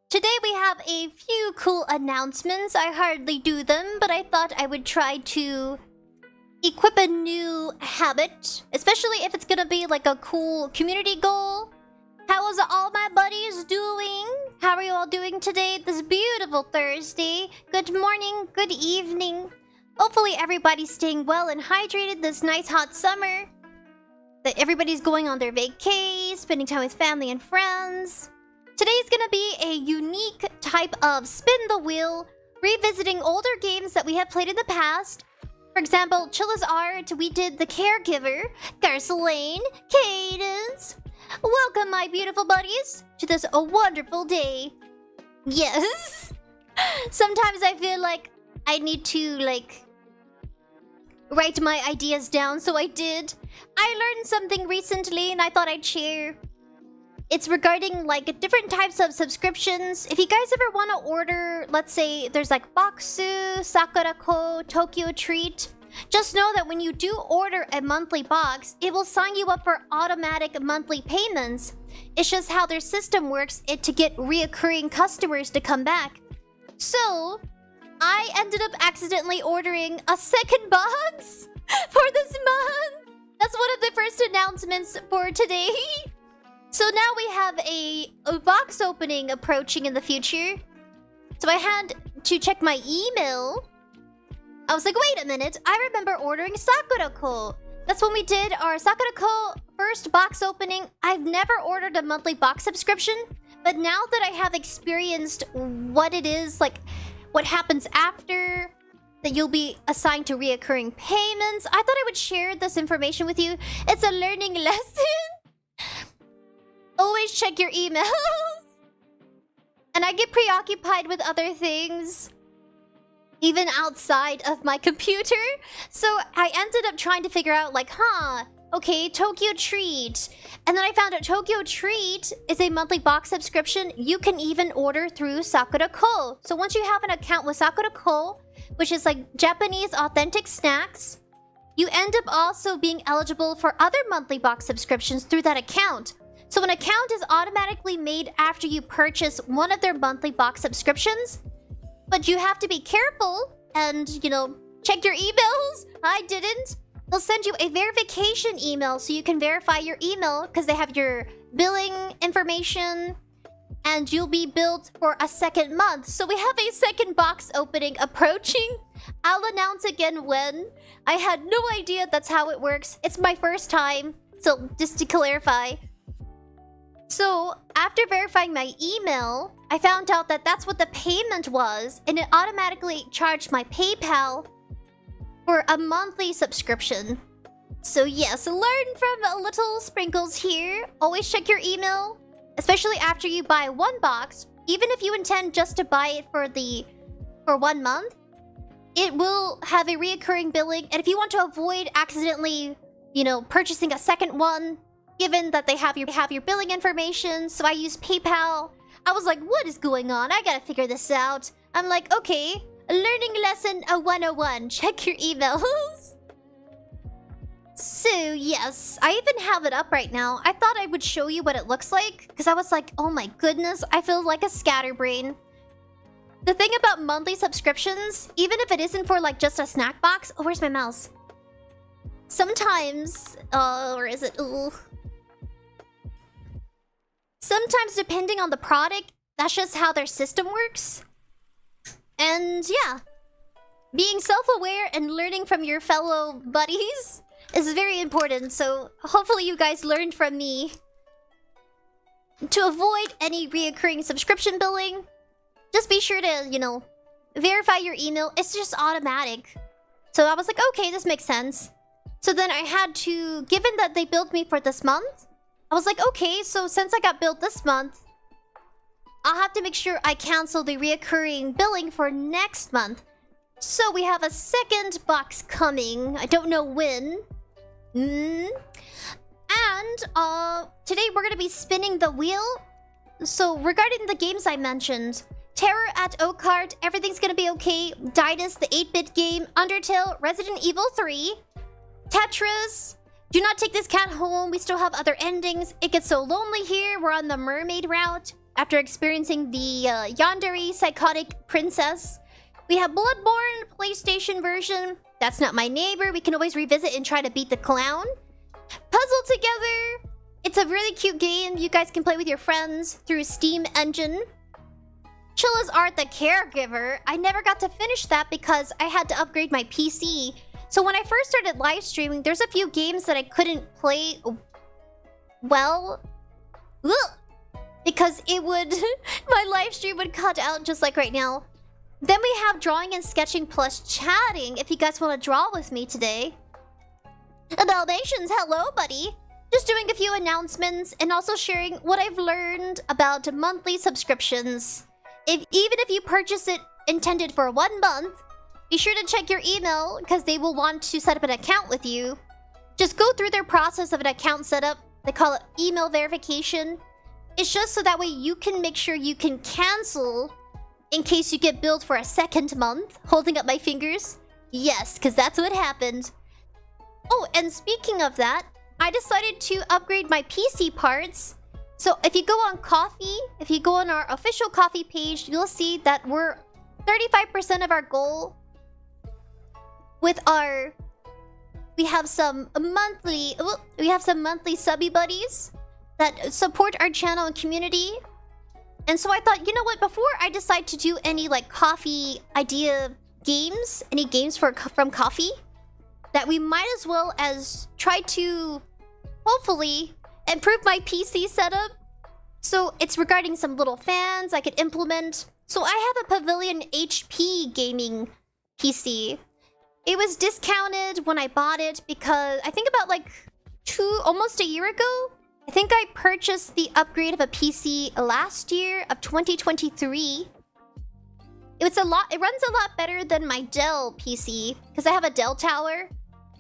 Today we have a few cool announcements. I hardly do them, but I thought I would try to equip a new habit, especially if it's gonna be like a cool community goal. How is all my buddies doing? How are you all doing today, this beautiful Thursday? Good morning, good evening. Hopefully everybody's staying well and hydrated this nice hot summer. That everybody's going on their vacay, spending time with family and friends. Today's gonna be a unique type of spin the wheel, revisiting older games that we have played in the past. For example, 𝒌𝒻𝑠, we did The Caregiver, 𝒔𝒆 Cadence. Welcome, my beautiful buddies, to this wonderful day. Yes! Sometimes I feel like I need to, write my ideas down, so I did. I learned something recently and I thought I'd share. It's regarding different types of subscriptions. If you guys ever want to order, let's say there's Boxu, Sakura-ko, Tokyo Treat, just know that when you do order a monthly box, it will sign you up for automatic monthly payments. It's just how their system works to get reoccurring customers to come back. So, I ended up accidentally ordering a second box for this month. That's one of the first announcements for today. So now we have a box opening approaching in the future. So I had to check my email. I was like, wait a minute, I remember ordering Sakura-ko. That's when we did our Sakura-ko first box opening. I've never ordered a monthly box subscription, but now that I have experienced what it is, what happens after, that you'll be assigned to reoccurring payments, I thought I would share this information with you. It's a learning lesson. Always check your emails. And I get preoccupied with other things, even outside of my computer. So I ended up trying to figure out okay, Tokyo Treat. And then I found out Tokyo Treat is a monthly box subscription you can even order through Sakura-ko. So once you have an account with Sakura-ko, which is Japanese authentic snacks, you end up also being eligible for other monthly box subscriptions through that account. So an account is automatically made after you purchase one of their monthly box subscriptions. But you have to be careful and, check your emails. I didn't. They'll send you a verification email so you can verify your email because they have your billing information and you'll be billed for a second month. So we have a second box opening approaching. I'll announce again when. I had no idea that's how it works. It's my first time. So just to clarify. So, after verifying my email, I found out that that's what the payment was, and it automatically charged my PayPal for a monthly subscription. So yes, learn from little sprinkles here. Always check your email, especially after you buy one box. Even if you intend just to buy it for 1 month, it will have a reoccurring billing. And if you want to avoid accidentally, purchasing a second one, given that they have your billing information, so I use PayPal. I was like, what is going on? I gotta figure this out. I'm like, okay, learning lesson 101. Check your emails. So, yes, I even have it up right now. I thought I would show you what it looks like, because I was like, oh my goodness, I feel like a scatterbrain. The thing about monthly subscriptions, even if it isn't for just a snack box... Oh, where's my mouse? Sometimes... where is it? Ooh. Sometimes, depending on the product, that's just how their system works. And yeah, being self-aware and learning from your fellow buddies is very important. So hopefully you guys learned from me to avoid any reoccurring subscription billing. Just be sure to, verify your email. It's just automatic. So I was like, okay, this makes sense. So then I had to, given that they billed me for this month, I was like, okay, so since I got billed this month, I'll have to make sure I cancel the reoccurring billing for next month. So we have a second box coming. I don't know when. And today we're going to be spinning the wheel. So regarding the games I mentioned, Terror at Oakheart, Everything's Gonna Be Okay, Didus, the 8-bit game, Undertale, Resident Evil 3, Tetris, Do Not Take This Cat Home, we still have other endings, It Gets So Lonely Here, we're on the mermaid route, after experiencing the yandere psychotic princess. We have Bloodborne PlayStation version. That's Not My Neighbor. We can always revisit and try to beat the clown. Puzzle Together. It's a really cute game. You guys can play with your friends through Steam Engine. Chilla's Art the Caregiver. I never got to finish that because I had to upgrade my PC. So when I first started live streaming, there's a few games that I couldn't play well. Because it would... my live stream would cut out just like right now. Then we have drawing and sketching plus chatting if you guys want to draw with me today. Dalmatians, hello buddy. Just doing a few announcements and also sharing what I've learned about monthly subscriptions. Even if you purchase it intended for 1 month, be sure to check your email because they will want to set up an account with you. Just go through their process of an account setup. They call it email verification. It's just so that way you can make sure you can cancel in case you get billed for a 2nd month. Holding up my fingers. Yes, because that's what happened. Oh, and speaking of that, I decided to upgrade my PC parts. So if you go on Coffee, if you go on our official Coffee page, you'll see that we're 35% of our goal with our... We have some monthly subby buddies that support our channel and community. And so I thought, you know what, before I decide to do any like coffee idea games, any games from Coffee, that we might as well as try to hopefully improve my PC setup. So it's regarding some little fans I could implement. So I have a Pavilion HP gaming PC. It was discounted when I bought it because I think about like almost a year ago. I think I purchased the upgrade of a PC last year of 2023. It runs a lot better than my Dell PC because I have a Dell tower,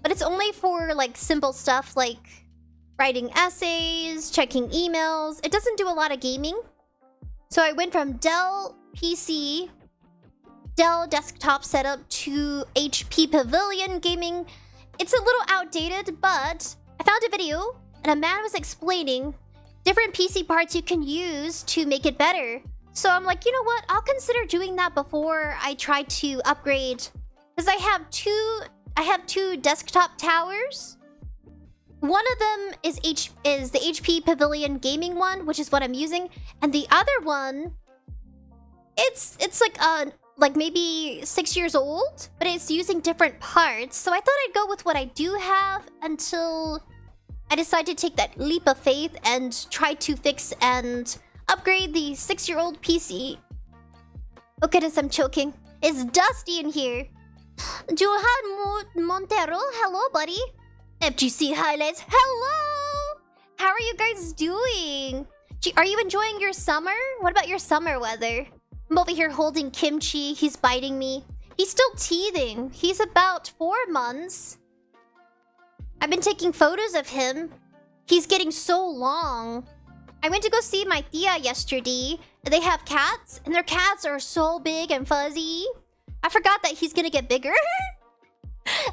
but it's only for like simple stuff like writing essays, checking emails. It doesn't do a lot of gaming. So I went from Dell PC, Dell desktop setup to HP Pavilion gaming. It's a little outdated, but I found a video and a man was explaining different PC parts you can use to make it better. So I'm like, you know what? I'll consider doing that before I try to upgrade. Because I have two desktop towers. One of them is the HP Pavilion gaming one, which is what I'm using. And the other one, it's like maybe 6 years old, but it's using different parts. So I thought I'd go with what I do have until I decide to take that leap of faith and try to fix and upgrade the 6-year-old PC. Oh goodness, I'm choking. It's dusty in here. Johan Montero, hello buddy. FGC highlights, hello! How are you guys doing? Are you enjoying your summer? What about your summer weather? I'm over here holding Kimchi. He's biting me. He's still teething. He's about 4 months. I've been taking photos of him. He's getting so long. I went to go see my tia yesterday. They have cats, and their cats are so big and fuzzy. I forgot that he's gonna get bigger.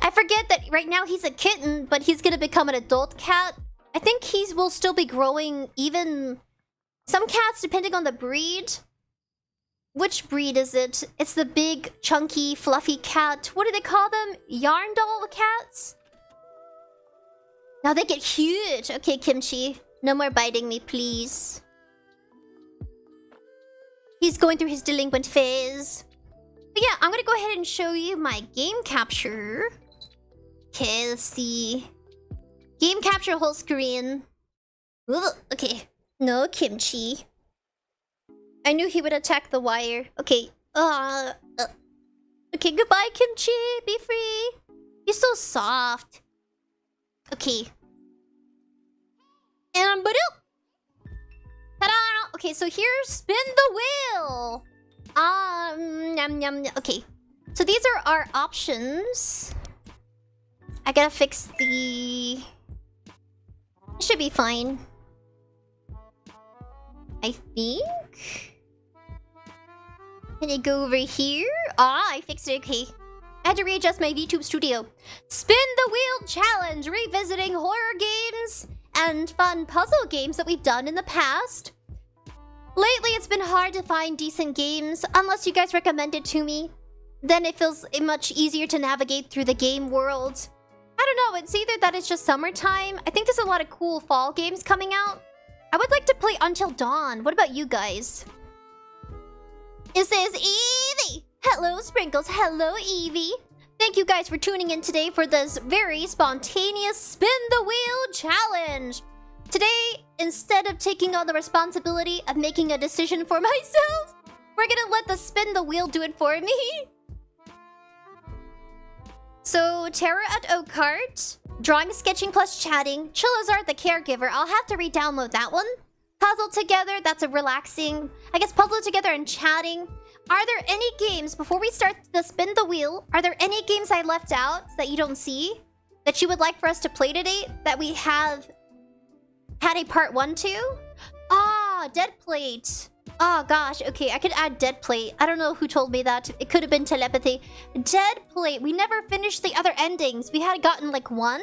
I forget that right now he's a kitten, but he's gonna become an adult cat. I think he will still be growing even... Some cats, depending on the breed. Which breed is it? It's the big, chunky, fluffy cat. What do they call them? Yarn doll cats? Now they get huge. Okay, Kimchi. No more biting me, please. He's going through his delinquent phase. But yeah, I'm gonna go ahead and show you my game capture. Okay, let's see. Game capture whole screen. Ooh, okay. No Kimchi. I knew he would attack the wire. Okay. Okay, goodbye, Kimchi. Be free. You're so soft. Okay. And ta-da! Okay, so here's spin the wheel. Okay. So these are our options. I gotta fix the... It should be fine. I think. Can I go over here? I fixed it. Okay. I had to readjust my VTube studio. Spin the wheel challenge, revisiting horror games and fun puzzle games that we've done in the past. Lately, been hard to find decent games, unless you guys recommend it to me. Then it feels much easier to navigate through the game world. I don't know, it's either that it's just summertime. I think there's a lot of cool fall games coming out. I would like to play Until Dawn. What about you guys? It says Eevee! Hello, Sprinkles. Hello, Eevee. Thank you guys for tuning in today for this very spontaneous Spin the Wheel challenge. Today, instead of taking on the responsibility of making a decision for myself, we're gonna let the Spin the Wheel do it for me. So, Terra at Oakart, drawing, sketching plus chatting, 𝑠𝑠 the caregiver. I'll have to re-download that one. Puzzle together, that's a relaxing. I guess puzzle together and chatting. Are there any games, before we start the Spin the Wheel, are there any games I left out that you don't see? That you would like for us to play today? That we have had a part 1 to? Ah, Dead Plate. Oh gosh, okay, I could add Dead Plate. I don't know who told me that. It could have been telepathy. Dead Plate. We never finished the other endings. We had gotten like 1,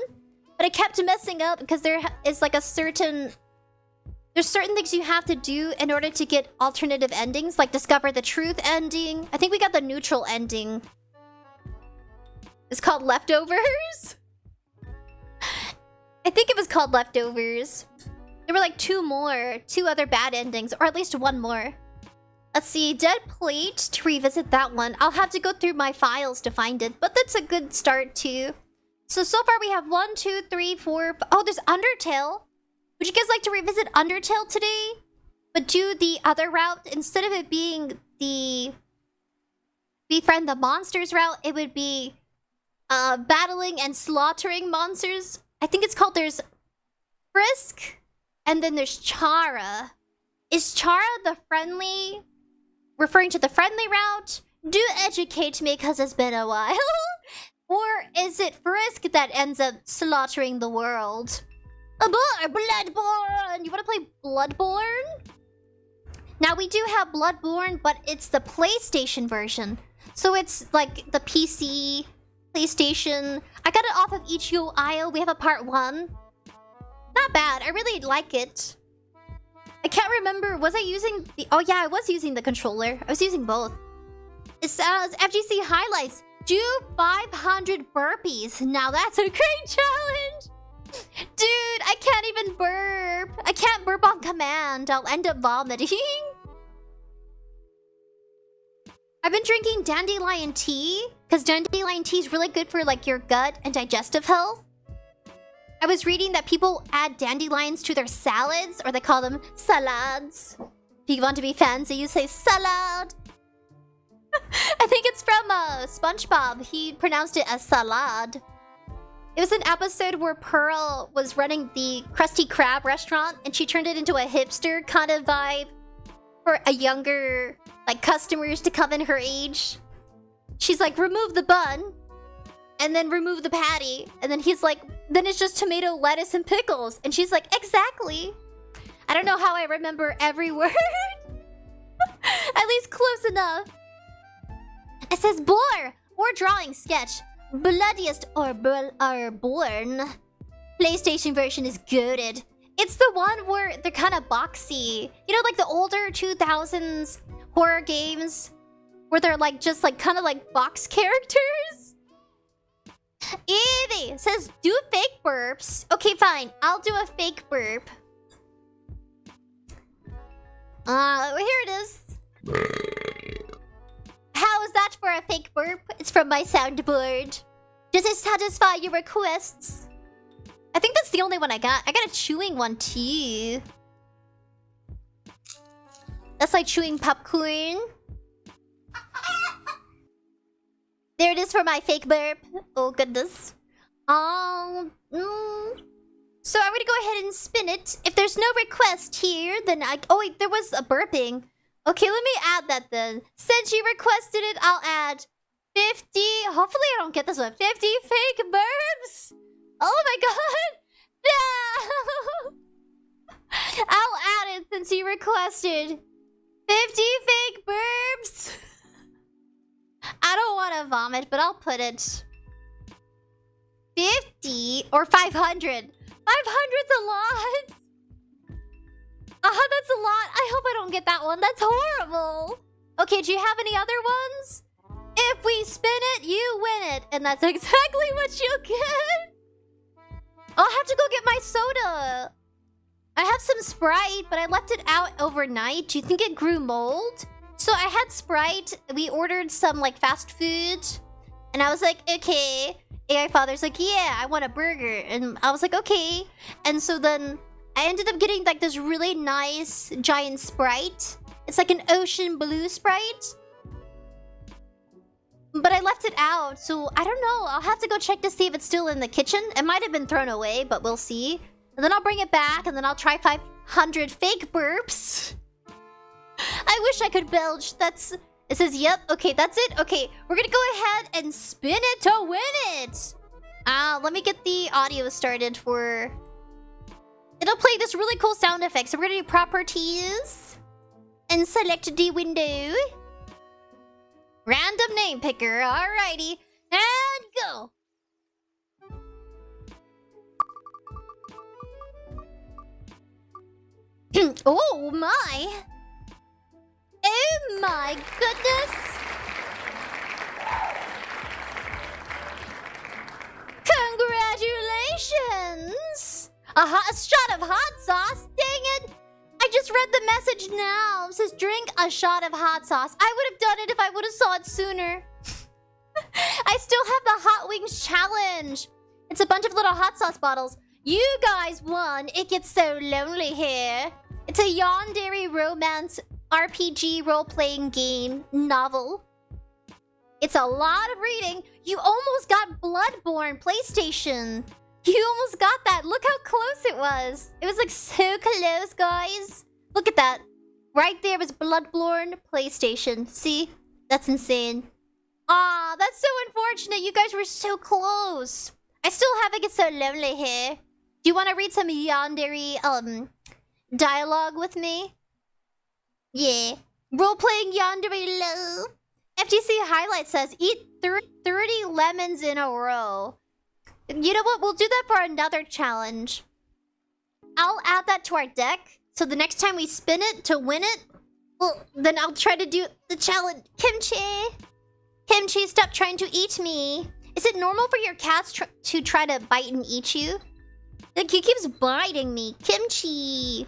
but I kept messing up because there is like a certain... There's certain things you have to do in order to get alternative endings, like discover the truth ending. I think we got the neutral ending. It's called Leftovers? I think it was called Leftovers. There were like 2 other bad endings, or at least 1 more. Let's see, Dead Plate, to revisit that one. I'll have to go through my files to find it, but that's a good start too. So far we have 1, 2, 3, 4... Oh, there's Undertale. Would you guys like to revisit Undertale today? But do the other route. Instead of it being the befriend the monsters route, it would be battling and slaughtering monsters. I think it's called, there's Frisk, and then there's Chara. Is Chara the friendly, referring to the friendly route? Do educate me, because it's been a while. Or is it Frisk that ends up slaughtering the world? Bloodborne! You want to play Bloodborne? Now, we do have Bloodborne, but it's the PlayStation version. So it's like the PC, PlayStation. I got it off of itch.io. We have a part 1. Not bad. I really like it. I can't remember. Was I using the... Oh, yeah, I was using the controller. I was using both. It says FGC highlights. Do 500 burpees. Now, that's a great challenge. Dude, I can't even burp. I can't burp on command. I'll end up vomiting. I've been drinking dandelion tea, because dandelion tea is really good for like your gut and digestive health. I was reading that people add dandelions to their salads, or they call them salads. If you want to be fancy, you say salad. I think it's from SpongeBob. He pronounced it as salad. It was an episode where Pearl was running the Krusty Krab restaurant, and she turned it into a hipster kind of vibe for a younger, like, customers to come in her age. She's like, remove the bun, and then remove the patty, and then he's like, then it's just tomato, lettuce, and pickles. And she's like, exactly. I don't know how I remember every word. At least close enough. It says bore or drawing sketch. Bloodiest or born. PlayStation version is goated. It's the one where they're kind of boxy. You know, like the older 2000s horror games where they're like just like kind of like box characters. Eevee says do fake burps. Okay, fine. I'll do a fake burp. Here it is. How is that for a fake burp? It's from my soundboard. Does it satisfy your requests? I think that's the only one I got. I got a chewing one too. That's like chewing popcorn. There it is for my fake burp. Oh goodness. So I'm gonna go ahead and spin it. If there's no request here, then oh wait, there was a burping. Okay, let me add that then. Since you requested it, I'll add 50... Hopefully I don't get this one. 50 fake burps! Oh my god! No! I'll add it since you requested. 50 fake burps! I don't want to vomit, but I'll put it. 50 or 500. 500's a lot! That's a lot. I hope I don't get that one. That's horrible. Okay, do you have any other ones? If we spin it, you win it. And that's exactly what you get. I'll have to go get my soda. I have some Sprite, but I left it out overnight. Do you think it grew mold? So I had Sprite. We ordered some like fast food. And I was like, okay. AI father's like, yeah, I want a burger. And I was like, okay. And so then I ended up getting like this really nice giant Sprite. It's like an ocean blue Sprite. But I left it out, so I don't know. I'll have to go check to see if it's still in the kitchen. It might have been thrown away, but we'll see. And then I'll bring it back, and then I'll try 500 fake burps. I wish I could belch. That's... It says, yep. Okay, that's it. Okay, we're gonna go ahead and spin it to win it. Let me get the audio started for... It'll play this really cool sound effect. So we're gonna do properties. And select the window. Random name picker. Alrighty. And go. Oh my. Oh my goodness. Congratulations. A shot of hot sauce. Dang it. I just read the message now. It says drink a shot of hot sauce. I would have done it if I would have saw it sooner. I still have the Hot Wings challenge. It's a bunch of little hot sauce bottles. You guys won. It gets so lonely here. It's a yandere romance RPG role-playing game novel. It's a lot of reading. You almost got Bloodborne PlayStation. You almost got that. Look how close it was. It was like so close, guys. Look at that. Right there was Bloodborne PlayStation. See? That's insane. Aw, that's so unfortunate. You guys were so close. I still have it. It's so lonely here. Do you want to read some yandere dialogue with me? Yeah. Role-playing yandere low. FTC Highlight says, eat 30 lemons in a row. You know what? We'll do that for another challenge. I'll add that to our deck. So the next time we spin it to win it, well, then I'll try to do the challenge. Kimchi! Kimchi, stop trying to eat me. Is it normal for your cats to try to bite and eat you? Like, he keeps biting me. Kimchi!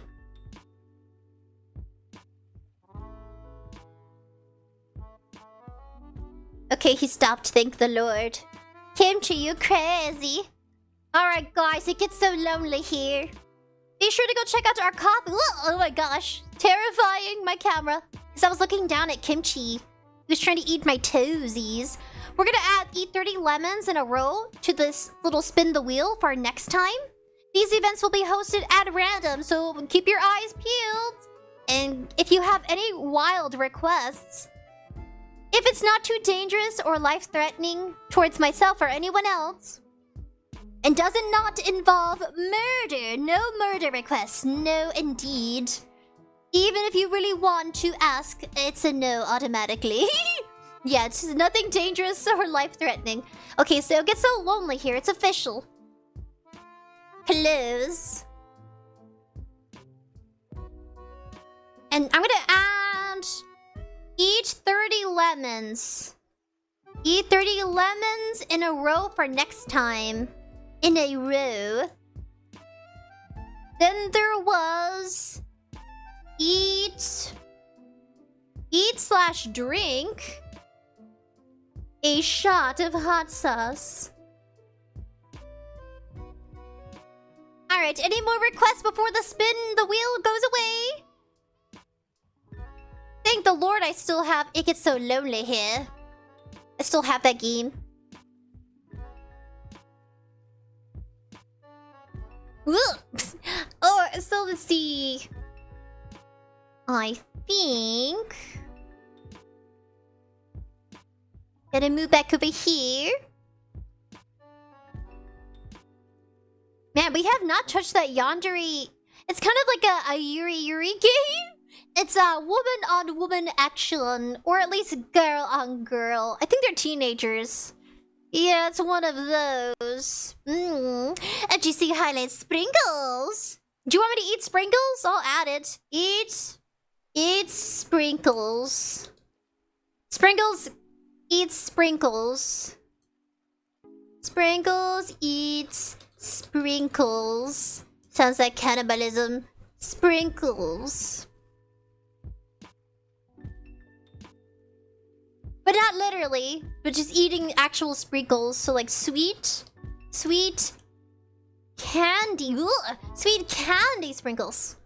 Okay, he stopped, thank the Lord. Kimchi, you crazy. Alright, guys, it gets so lonely here. Be sure to go check out our coffee. Oh my gosh. Terrifying, my camera. Because I was looking down at Kimchi. He was trying to eat my toesies. We're gonna eat 30 lemons in a row to this little spin the wheel for our next time. These events will be hosted at random, so keep your eyes peeled. And if you have any wild requests, if it's not too dangerous or life-threatening towards myself or anyone else, and doesn't not involve murder, no murder requests, no indeed. Even if you really want to ask, it's a no automatically. Yeah, it's nothing dangerous or life-threatening. Okay, so it gets so lonely here, it's official. Close. And I'm gonna add... Eat 30 lemons. Eat 30 lemons in a row for next time. In a row. Then there was... Eat/drink a shot of hot sauce. Alright, any more requests before the wheel goes away? Thank the Lord I still have... It gets so lonely here. I still have that game. Oh, so let's see. I think... Gotta move back over here. Man, we have not touched that yandere... It's kind of like a Yuri game. It's a woman-on-woman action. Or at least girl-on-girl. I think they're teenagers. Yeah, it's one of those. FGC Highlight Sprinkles. Do you want me to eat sprinkles? I'll add it. Eat sprinkles. Sprinkles, eat sprinkles. Sprinkles, eat sprinkles. Sounds like cannibalism. Sprinkles. But not literally, but just eating actual sprinkles. So like sweet candy. Ugh, sweet candy sprinkles.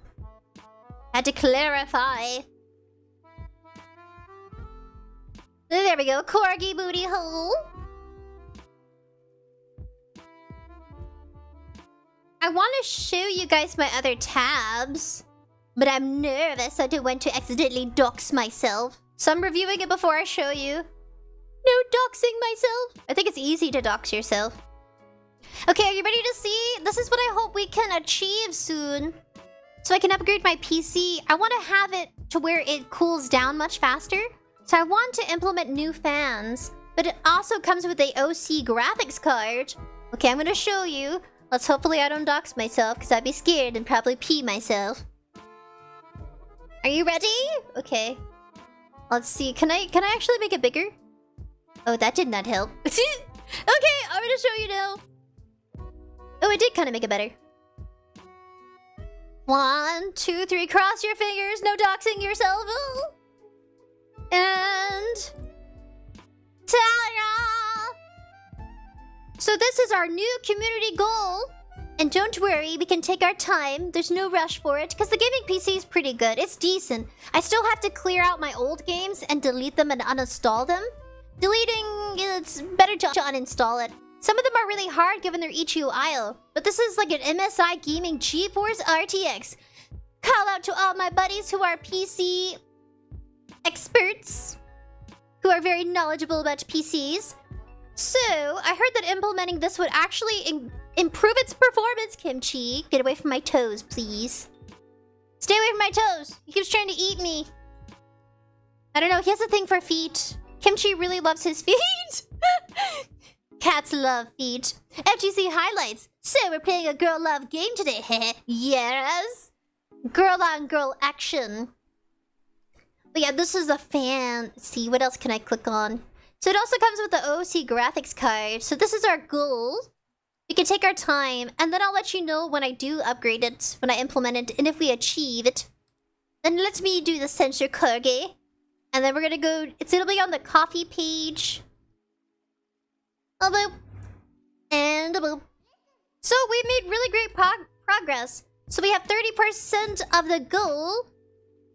Had to clarify. There we go. Corgi booty hole. I want to show you guys my other tabs, but I'm nervous I don't want to accidentally dox myself. So I'm reviewing it before I show you. No doxing myself. I think it's easy to dox yourself. Okay, are you ready to see? This is what I hope we can achieve soon. So I can upgrade my PC. I want to have it to where it cools down much faster. So I want to implement new fans. But it also comes with a OC graphics card. Okay, I'm going to show you. Let's hopefully I don't dox myself because I'd be scared and probably pee myself. Are you ready? Okay. Let's see. Can I actually make it bigger? Oh, that did not help. Okay, I'm gonna show you now. Oh, it did kind of make it better. 1, 2, 3. Cross your fingers. No doxing yourself. And ta-da! So this is our new community goal. And don't worry, we can take our time. There's no rush for it, because the gaming PC is pretty good. It's decent. I still have to clear out my old games and delete them and uninstall them. Deleting, it's better to uninstall it. Some of them are really hard given their 𝐻𝐸, but this is like an MSI Gaming GeForce RTX. Call out to all my buddies who are PC experts, who are very knowledgeable about PCs. So, I heard that implementing this would actually improve its performance, Kimchi. Get away from my toes, please. Stay away from my toes. He keeps trying to eat me. I don't know, he has a thing for feet. Kimchi really loves his feet. Cats love feet. FGC highlights. So, we're playing a girl love game today. Yes. Girl on girl action. But yeah, this is a fan. Let's see, what else can I click on? So it also comes with the OC graphics card. So this is our goal. We can take our time, and then I'll let you know when I do upgrade it, when I implement it, and if we achieve it. Then let me do the censor Corgi. And then we're gonna go, it'll be on the coffee page. A boop. And a boop. So we made really great progress. So we have 30% of the goal.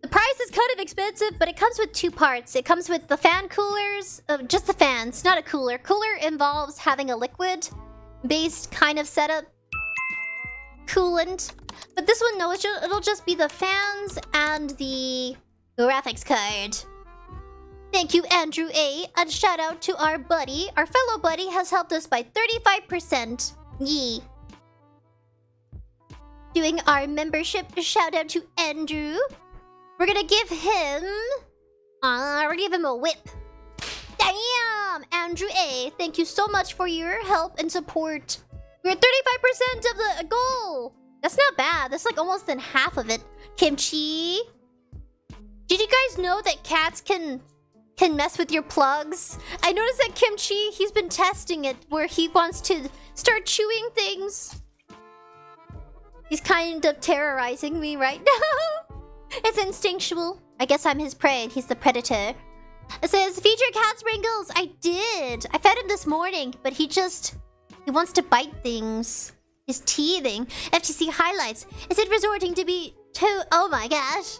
The price is kind of expensive, but it comes with 2 parts. It comes with the fan coolers, just the fans, not a cooler. Cooler involves having a liquid-based kind of setup. Coolant. But this one, no, it'll just be the fans and the graphics card. Thank you, Andrew A. And shout out to our buddy. Our fellow buddy has helped us by 35%. Yee. Doing our membership. Shout out to Andrew. We're gonna give him... we're gonna give him a whip. Damn! Andrew A, thank you so much for your help and support. We're at 35% of the goal. That's not bad. That's like almost than half of it. Kimchi. Did you guys know that cats can mess with your plugs? I noticed that Kimchi, he's been testing it where he wants to start chewing things. He's kind of terrorizing me right now. It's instinctual. I guess I'm his prey and he's the predator. It says, feature cat sprinkles. I did. I fed him this morning, but he wants to bite things. He's teething. FTC highlights. Is it resorting to be oh my gosh.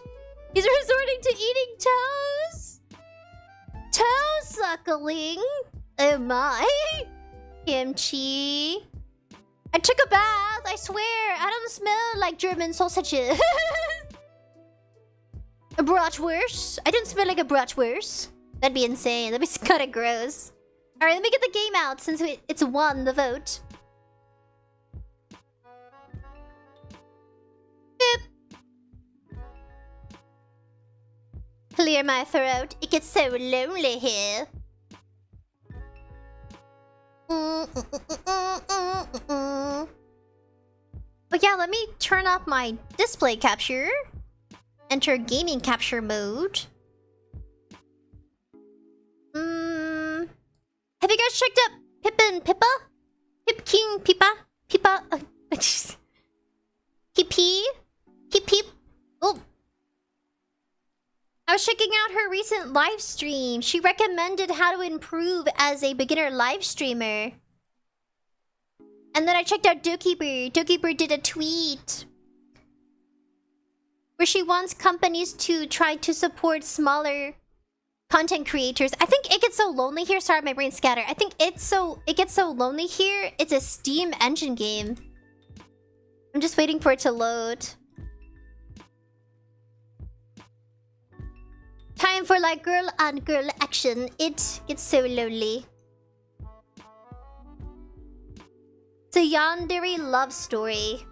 He's resorting to eating toes? Toe suckling? Oh my. Kimchi. I took a bath. I swear. I don't smell like German sausages. A bratwurst? I didn't smell like a bratwurst. That'd be insane. That'd be kind of gross. Alright, let me get the game out since it's won the vote. Boop. Clear my throat. It gets so lonely here. But yeah, let me turn off my display capture. Enter gaming capture mode. Have you guys checked out Pippin Pippa? Pip King Pippa? Pippa? Peep peep. Oh. I was checking out her recent live stream. She recommended how to improve as a beginner live streamer. And then I checked out 𝑩𝒐𝑘𝒫. 𝑩𝒐𝒫 did a tweet where she wants companies to try to support smaller content creators. I think It Gets So Lonely Here. Sorry, my brain's scattered. I think It Gets So Lonely Here. It's a Steam engine game. I'm just waiting for it to load. Time for like girl on girl action. It Gets So Lonely. It's a yandere love story.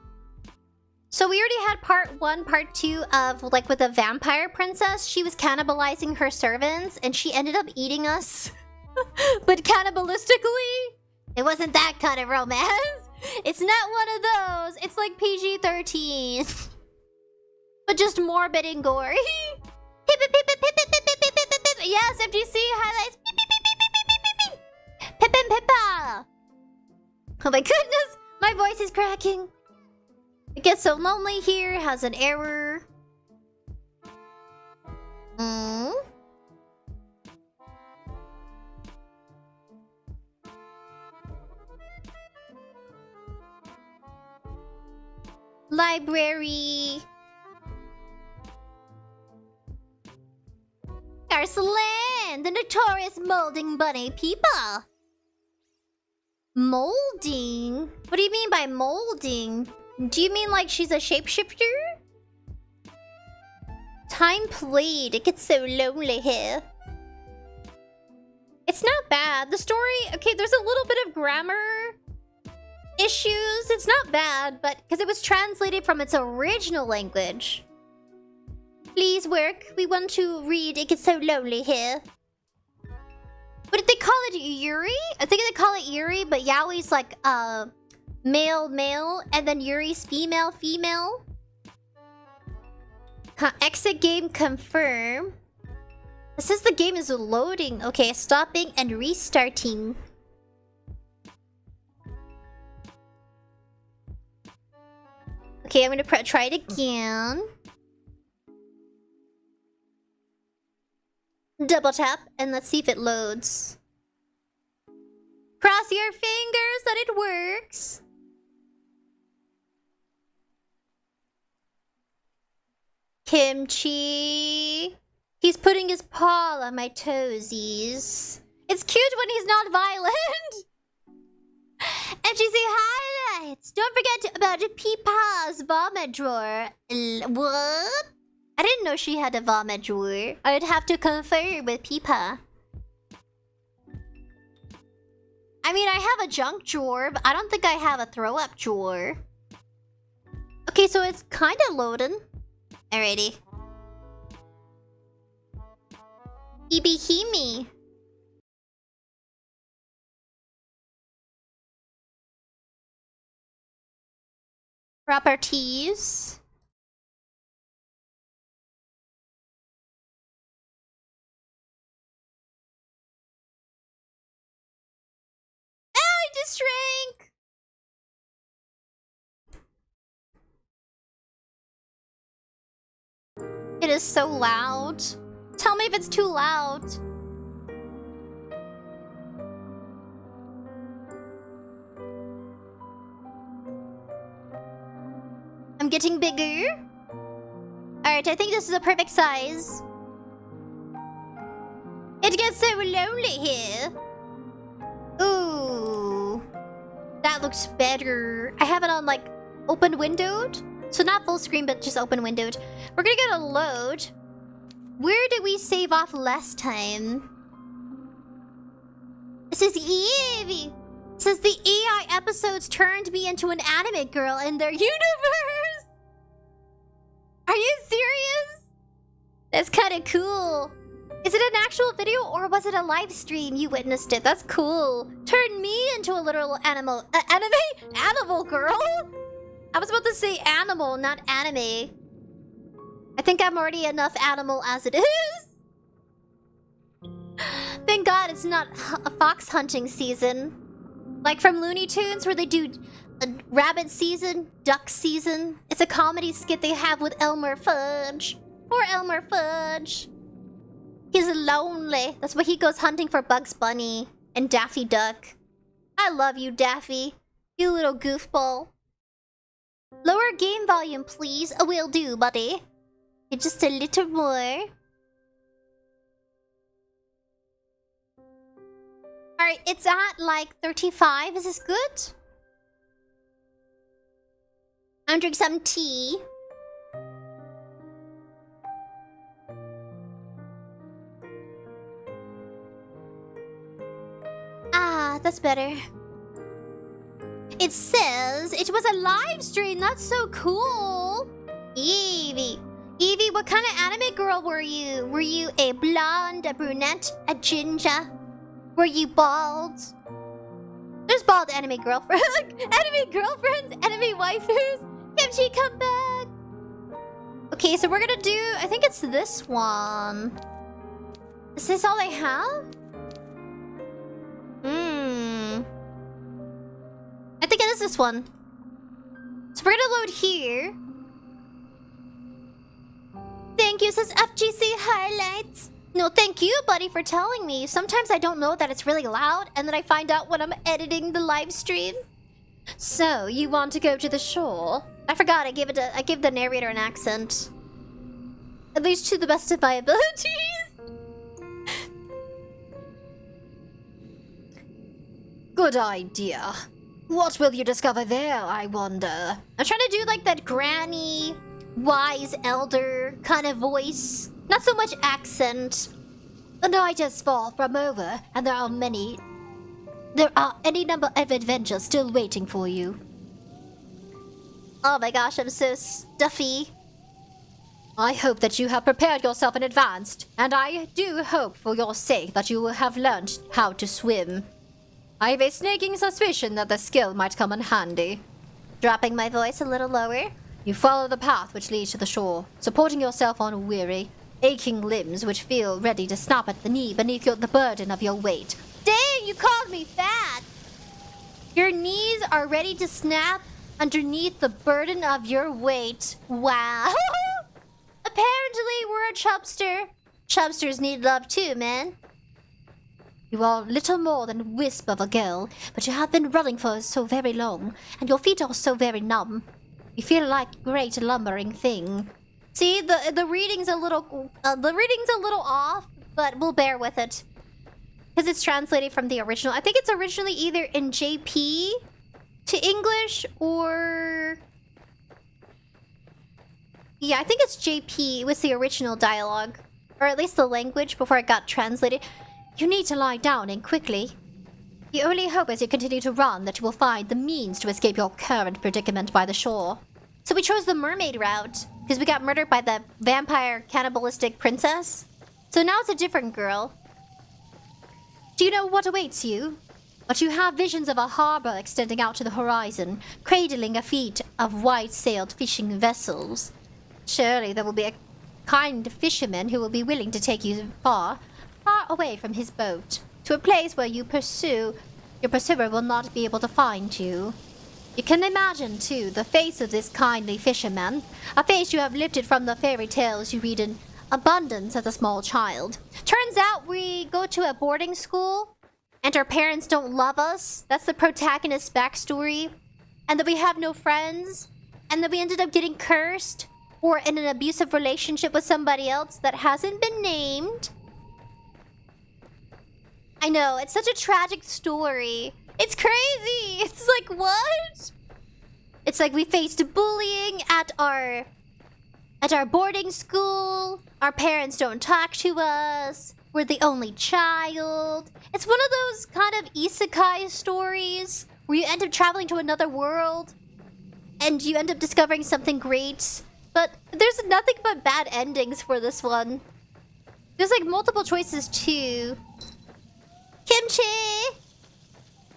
So we already had part 1, part 2 of like with a vampire princess. She was cannibalizing her servants and she ended up eating us. But cannibalistically, it wasn't that kind of romance. It's not one of those. It's like PG-13. But just morbid and gory. Yes, FGC highlights. Pippin Pippa. Oh my goodness, my voice is cracking. It Gets So Lonely Here has an error. Library. Garceland, the notorious molding bunny people. Molding? What do you mean by molding? Do you mean like she's a shapeshifter? Time played. It Gets So Lonely Here. It's not bad. The story... Okay, there's a little bit of grammar issues. It's not bad, but... Because it was translated from its original language. Please work. We want to read It Gets So Lonely Here. What did they call it? Yuri? I think they call it Yuri, but Yaoi's like, male, and then Yuri's female. Exit game confirm. It says the game is loading. Okay, stopping and restarting. Okay, I'm gonna try it again. Double tap, and let's see if it loads. Cross your fingers that it works. Kimchi. He's putting his paw on my toesies. It's cute when he's not violent. FGC highlights. Don't forget about Peepa's vomit drawer. What? I didn't know she had a vomit drawer. I would have to confer with Peepa. I mean, I have a junk drawer, but I don't think I have a throw-up drawer. Okay, so it's kind of loading. Alrighty. Ibihimi. Properties. Just shrank. It is so loud. Tell me if it's too loud. I'm getting bigger. Alright, I think this is a perfect size. It gets so lonely here. Ooh. That looks better. I have it on like open windowed. So not full screen, but just open windowed. We're gonna get a load. Where did we save off last time? It says Eevee. It says the AI episodes turned me into an anime girl in their universe. Are you serious? That's kind of cool. Is it an actual video or was it a live stream? You witnessed it. That's cool. Turned me into a literal animal girl? I was about to say animal, not anime. I think I'm already enough animal as it is. Thank God it's not a fox hunting season. Like from Looney Tunes where they do a rabbit season, duck season. It's a comedy skit they have with Elmer Fudd. Poor Elmer Fudd. He's lonely. That's why he goes hunting for Bugs Bunny and Daffy Duck. I love you, Daffy. You little goofball. Lower game volume, please. Will do, buddy. Just a little more. Alright, it's at like 35. Is this good? I'm drinking some tea. Ah, that's better. It says it was a live stream. That's so cool. Evie. Evie, what kind of anime girl were you? Were you a blonde, a brunette, a ginger? Were you bald? There's bald anime girlfriends. Anime girlfriends, anime waifus. Kimchi, come back. Okay, so we're gonna do, I think it's this one. Is this all they have? I think it is this one. So we're gonna load here. Thank you, says FGC Highlights. No, thank you, buddy, for telling me. Sometimes I don't know that it's really loud, and then I find out when I'm editing the live stream. So, you want to go to the shore? I forgot, I gave the narrator an accent. At least to the best of my abilities. Good idea. What will you discover there, I wonder? I'm trying to do like that granny, wise elder kind of voice. Not so much accent. The night is far from over, and there are any number of adventures still waiting for you. Oh my gosh, I'm so stuffy. I hope that you have prepared yourself in advance, and I do hope for your sake that you will have learned how to swim. I have a sneaking suspicion that the skill might come in handy. Dropping my voice a little lower, you follow the path which leads to the shore, supporting yourself on weary, aching limbs which feel ready to snap at the knee beneath the burden of your weight. Dang, you called me fat! Your knees are ready to snap underneath the burden of your weight. Wow. Apparently, we're a chubster. Chubsters need love too, man. You are little more than a wisp of a girl, but you have been running for so very long, and your feet are so very numb. You feel like a great lumbering thing. See, the reading's a little off, but we'll bear with it. Because it's translated from the original. I think it's originally either in JP to English or... Yeah, I think it's JP. It was the original dialogue. Or at least the language before it got translated. You need to lie down and quickly. You only hope as you continue to run that you will find the means to escape your current predicament by the shore. So we chose the mermaid route. Because we got murdered by the vampire cannibalistic princess. So now it's a different girl. Do you know what awaits you? But you have visions of a harbor extending out to the horizon, cradling a fleet of white-sailed fishing vessels. Surely there will be a kind fisherman who will be willing to take you far away from his boat, to a place where your pursuer will not be able to find you. You can imagine, too, the face of this kindly fisherman, a face you have lifted from the fairy tales you read in abundance as a small child. Turns out we go to a boarding school, and our parents don't love us. That's the protagonist's backstory. And that we have no friends, and that we ended up getting cursed, or in an abusive relationship with somebody else that hasn't been named. I know, it's such a tragic story. It's crazy! It's like, what? It's like we faced bullying at our boarding school. Our parents don't talk to us. We're the only child. It's one of those kind of isekai stories where you end up traveling to another world and you end up discovering something great. But there's nothing but bad endings for this one. There's like multiple choices too. Kimchi!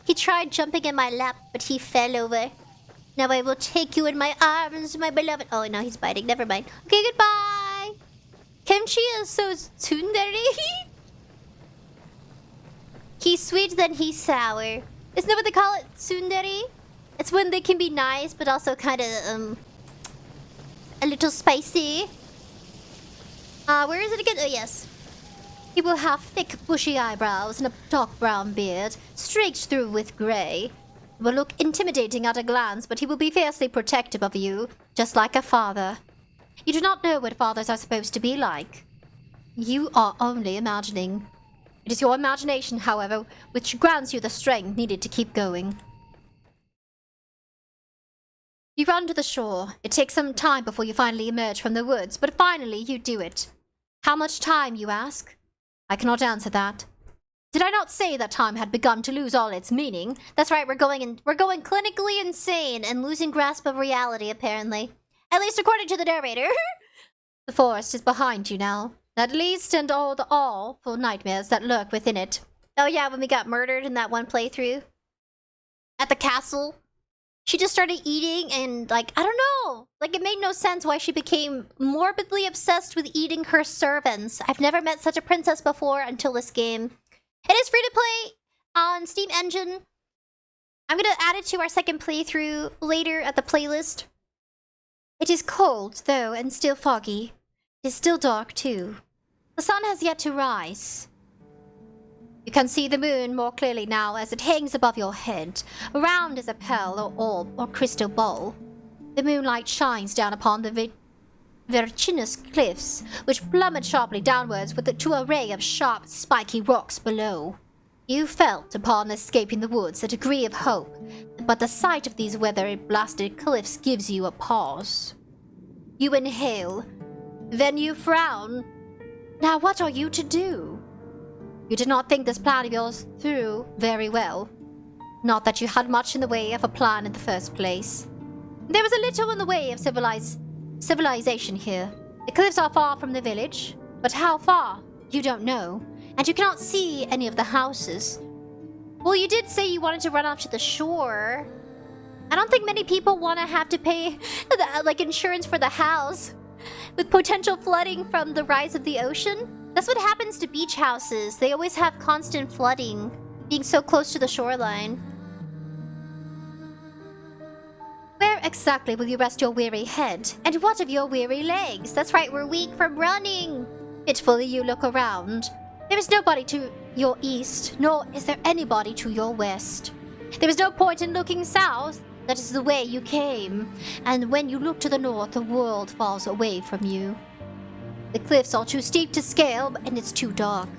He tried jumping in my lap, but he fell over. Now I will take you in my arms, my beloved. Oh, no, he's biting. Never mind. Okay, goodbye. Kimchi is so tsundere. He's sweet, then he's sour. Isn't that what they call it? Tsundere? It's when they can be nice, but also kind of, a little spicy. Where is it again? Oh, yes. He will have thick, bushy eyebrows and a dark brown beard, streaked through with grey. He will look intimidating at a glance, but he will be fiercely protective of you, just like a father. You do not know what fathers are supposed to be like. You are only imagining. It is your imagination, however, which grants you the strength needed to keep going. You run to the shore. It takes some time before you finally emerge from the woods, but finally you do it. How much time, you ask? I cannot answer that. Did I not say that time had begun to lose all its meaning? That's right, we're going clinically insane and losing grasp of reality, apparently. At least according to the narrator. The forest is behind you now. At least, and all the awful nightmares that lurk within it. Oh yeah, when we got murdered in that one playthrough. At the castle. She just started eating and, like, I don't know. Like, it made no sense why she became morbidly obsessed with eating her servants. I've never met such a princess before until this game. It is free to play on Steam Engine. I'm gonna add it to our second playthrough later at the playlist. It is cold, though, and still foggy. It is still dark, too. The sun has yet to rise. You can see the moon more clearly now as it hangs above your head, round as a pearl or orb or crystal ball. The moonlight shines down upon the vertiginous cliffs, which plummet sharply downwards to a ray of sharp, spiky rocks below. You felt, upon escaping the woods, a degree of hope, but the sight of these weather-blasted cliffs gives you a pause. You inhale, then you frown. Now what are you to do? You did not think this plan of yours through very well. Not that you had much in the way of a plan in the first place. There was a little in the way of civilization here. The cliffs are far from the village, but how far, you don't know, and you cannot see any of the houses. Well, you did say you wanted to run off to the shore. I don't think many people want to have to pay, like, insurance for the house, with potential flooding from the rise of the ocean. That's what happens to beach houses. They always have constant flooding, being so close to the shoreline. Where exactly will you rest your weary head? And what of your weary legs? That's right, we're weak from running. Fitfully you look around. There is nobody to your east, nor is there anybody to your west. There is no point in looking south. That is the way you came. And when you look to the north, the world falls away from you. The cliffs are too steep to scale, and it's too dark.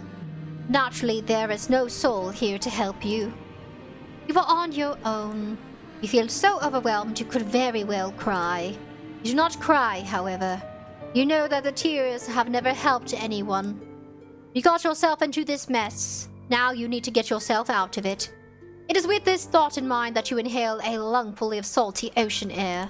Naturally, there is no soul here to help you. You are on your own. You feel so overwhelmed you could very well cry. You do not cry, however. You know that the tears have never helped anyone. You got yourself into this mess. Now you need to get yourself out of it. It is with this thought in mind that you inhale a lungful of salty ocean air.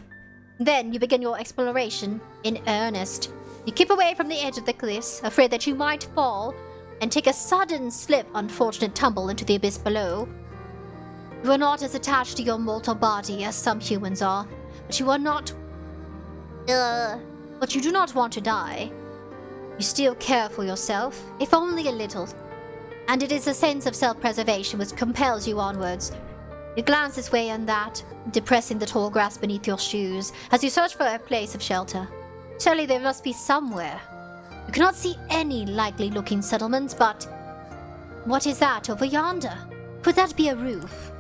Then you begin your exploration in earnest. You keep away from the edge of the cliffs, afraid that you might fall, and take a sudden slip, unfortunate tumble into the abyss below. You are not as attached to your mortal body as some humans are, but you are not... But you do not want to die. You still care for yourself, if only a little. And it is a sense of self-preservation which compels you onwards. You glance this way and that, depressing the tall grass beneath your shoes, as you search for a place of shelter. Surely there must be somewhere. You cannot see any likely-looking settlements, but... What is that over yonder? Could that be a roof?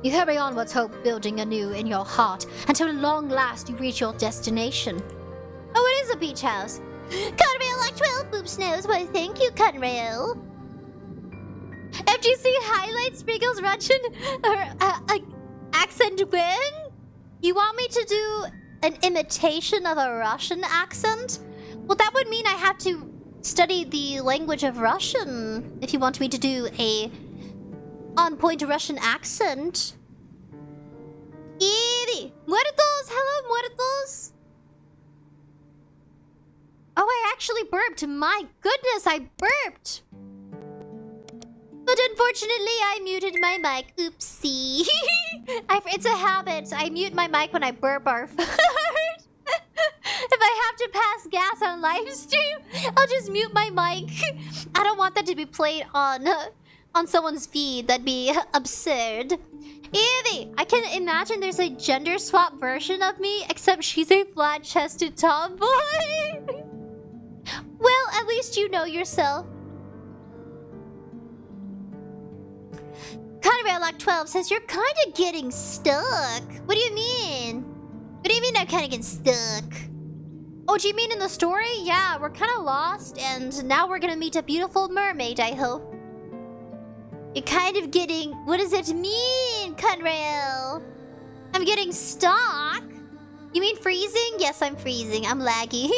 You hurry onwards, hope building anew in your heart, until at long last you reach your destination. Oh, it is a beach house. Conrail like 12 boops knows why thank you, Conrail. FGC highlights Spriggle's Russian accent when? You want me to do an imitation of a Russian accent? Well, that would mean I have to study the language of Russian if you want me to do a on-point Russian accent. Eevee! Muertos! Hello, muertos! Oh, I actually burped. My goodness, I burped! But Unfortunately, I muted my mic. Oopsie. It's a habit. I mute my mic when I burp or fart. If I have to pass gas on live stream, I'll just mute my mic. I don't want that to be played on someone's feed. That'd be absurd. Evie, I can imagine there's a gender swap version of me, except she's a flat-chested tomboy. Well, at least you know yourself. Conrad-Lock12 says you're kind of getting stuck. What do you mean? What do you mean I'm kind of getting stuck? Oh, do you mean in the story? Yeah, we're kind of lost, and now we're gonna meet a beautiful mermaid, I hope. You're kind of getting... What does it mean, Conrail? I'm getting stuck? You mean freezing? Yes, I'm freezing. I'm lagging.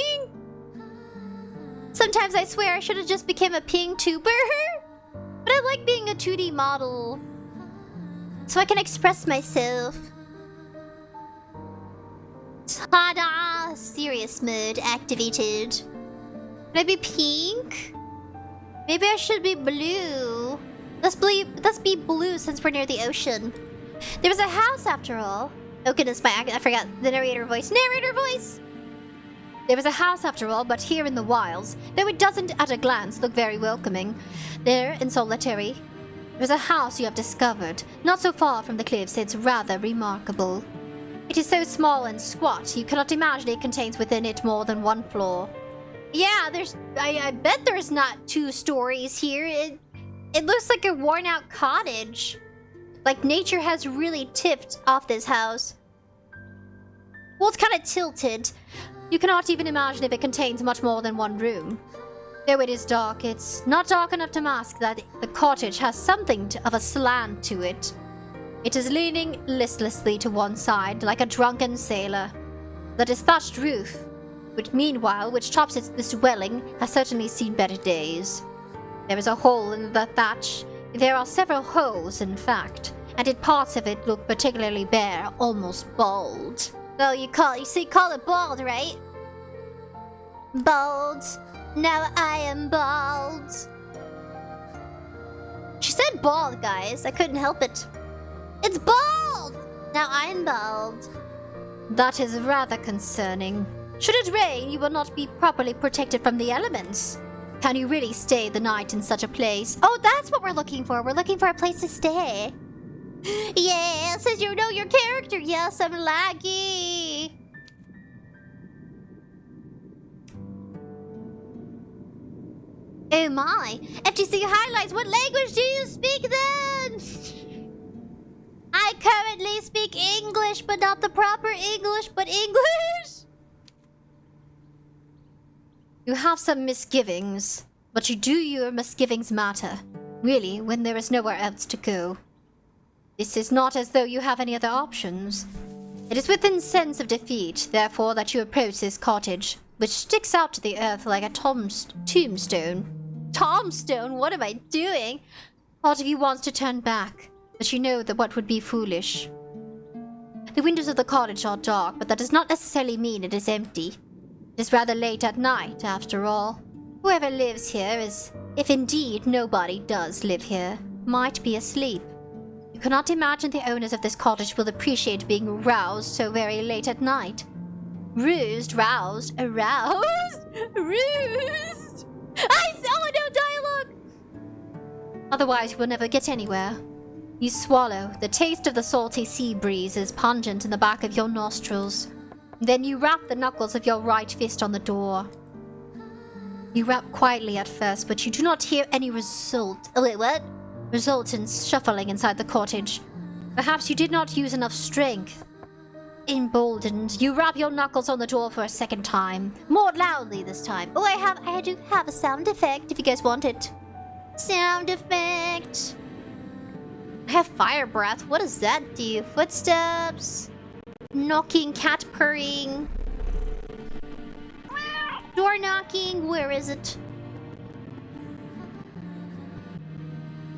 Sometimes I swear I should have just become a VTuber. But I like being a 2D model, so I can express myself. Ta-da! Serious mode activated. Can I be pink? Maybe I should be blue. Let's be blue since we're near the ocean. There was a house after all. Oh goodness, I forgot the narrator voice. Narrator voice! There was a house after all, but here in the wilds, though it doesn't at a glance look very welcoming, there in solitary, there's a house you have discovered, not so far from the cliffs. It's rather remarkable. It is so small and squat, you cannot imagine it contains within it more than one floor. Yeah, I bet there's not 2 stories here. It looks like a worn-out cottage. Like nature has really tipped off this house. Well, it's kind of tilted. You cannot even imagine if it contains much more than one room. Though it is dark, it's not dark enough to mask that the cottage has something of a slant to it. It is leaning listlessly to one side, like a drunken sailor. That its thatched roof, which tops this dwelling, has certainly seen better days. There is a hole in the thatch. There are several holes, in fact, and parts of it look particularly bare, almost bald. Well, you call it bald, right? Bald. Now I am bald. She said bald, guys. I couldn't help it. It's bald! Now I'm bald. That is rather concerning. Should it rain, you will not be properly protected from the elements. Can you really stay the night in such a place? Oh, that's what we're looking for. We're looking for a place to stay. Yeah, says you know your character. Yes, I'm laggy. Oh my. FTC highlights. What language do you speak then? I currently speak English, but not the proper English, but English. You have some misgivings, but your misgivings matter. Really, when there is nowhere else to go. This is not as though you have any other options. It is within sense of defeat, therefore, that you approach this cottage, which sticks out to the earth like a tombstone. Tombstone? What am I doing? Part of you wants to turn back, but you know that what would be foolish. The windows of the cottage are dark, but that does not necessarily mean it is empty. It is rather late at night, after all. Whoever lives here is, if indeed nobody does live here, might be asleep. You cannot imagine the owners of this cottage will appreciate being roused so very late at night. Roused, roused, aroused, roused. I saw no dialogue! Otherwise, you will never get anywhere. You swallow. The taste of the salty sea breeze is pungent in the back of your nostrils. Then you rap the knuckles of your right fist on the door. You rap quietly at first, but you do not hear any result. Oh, wait, what? Result in shuffling inside the cottage. Perhaps you did not use enough strength. Emboldened, you rap your knuckles on the door for a second time. More loudly this time. Oh, I do have a sound effect if you guys want it. Sound effect. I have fire breath. What does that do? Footsteps. Knocking, cat purring. Door knocking. Where is it?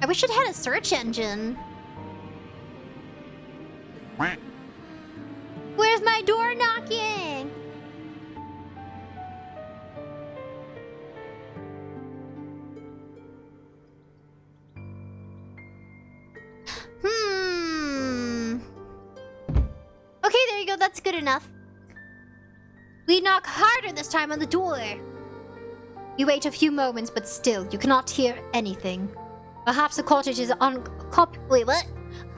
I wish it had a search engine. Where's my door knocking? that's good enough. We knock harder this time on the door. You wait a few moments, but still, you cannot hear anything. Perhaps the cottage is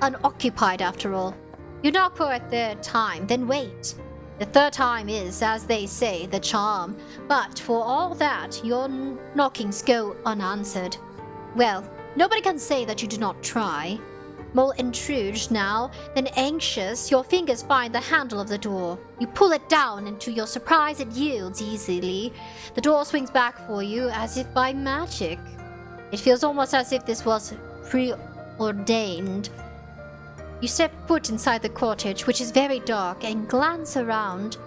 unoccupied after all. You knock for a third time, then wait. The third time is, as they say, the charm. But for all that, your knockings go unanswered. Well, nobody can say that you do not try. More intrigued now than anxious, your fingers find the handle of the door. You pull it down, and to your surprise it yields easily. The door swings back for you as if by magic. It feels almost as if this was preordained. You step foot inside the cottage, which is very dark, and glance around.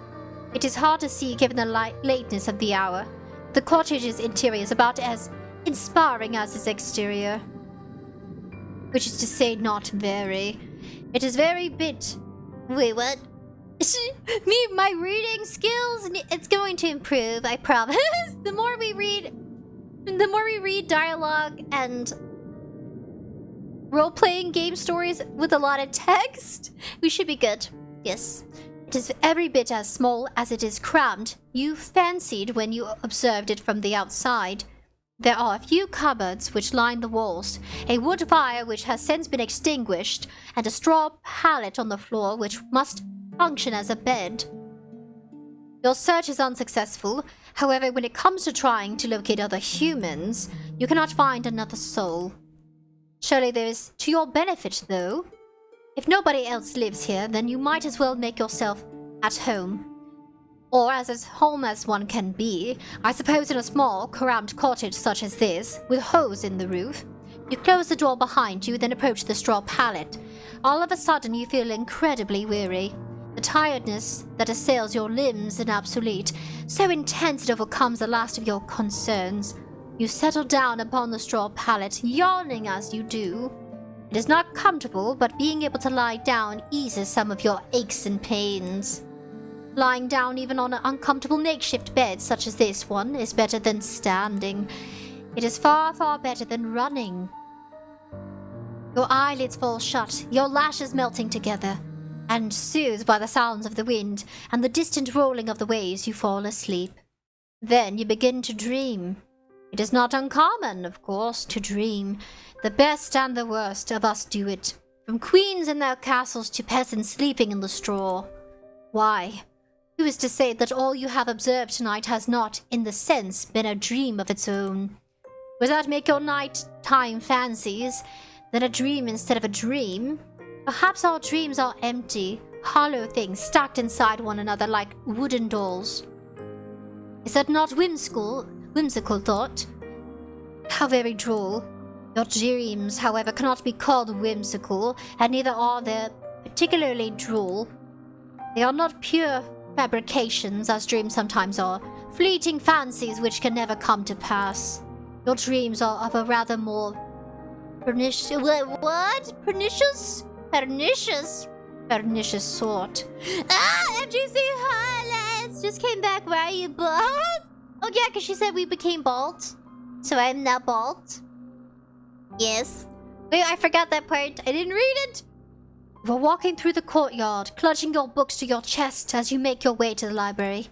It is hard to see given the lateness of the hour. The cottage's interior is about as inspiring as its exterior. Which is to say, not very. It is very bit... Wait, what? My reading skills, it's going to improve, I promise. The more we read dialogue and role-playing game stories with a lot of text, we should be good. Yes. It is every bit as small as it is crammed. You fancied when you observed it from the outside. There are a few cupboards which line the walls, a wood fire which has since been extinguished, and a straw pallet on the floor which must function as a bed. Your search is unsuccessful. However, when it comes to trying to locate other humans, you cannot find another soul. Surely there is to your benefit, though. If nobody else lives here, then you might as well make yourself at home. Or as home as one can be, I suppose, in a small, cramped cottage such as this, with holes in the roof. You close the door behind you, then approach the straw pallet. All of a sudden you feel incredibly weary. The tiredness that assails your limbs is absolute, so intense it overcomes the last of your concerns. You settle down upon the straw pallet, yawning as you do. It is not comfortable, but being able to lie down eases some of your aches and pains. Lying down even on an uncomfortable makeshift bed such as this one is better than standing. It is far, far better than running. Your eyelids fall shut, your lashes melting together, and soothed by the sounds of the wind and the distant rolling of the waves, you fall asleep. Then you begin to dream. It is not uncommon, of course, to dream. The best and the worst of us do it, from queens in their castles to peasants sleeping in the straw. Why? Who is to say that all you have observed tonight has not, in the sense, been a dream of its own? Would that make your night-time fancies then a dream instead of a dream? Perhaps our dreams are empty, hollow things stacked inside one another like wooden dolls. Is that not whimsical thought? How very droll. Your dreams, however, cannot be called whimsical, and neither are they particularly droll. They are not pure fabrications, as dreams sometimes are, fleeting fancies which can never come to pass. Your dreams are of a rather more pernicious sort. MGC highlights just came back. Why are you bald? Oh yeah, because she said we became bald, so I'm now bald. Yes. Wait, I forgot that part. I didn't read it. You are walking through the courtyard, clutching your books to your chest as you make your way to the library.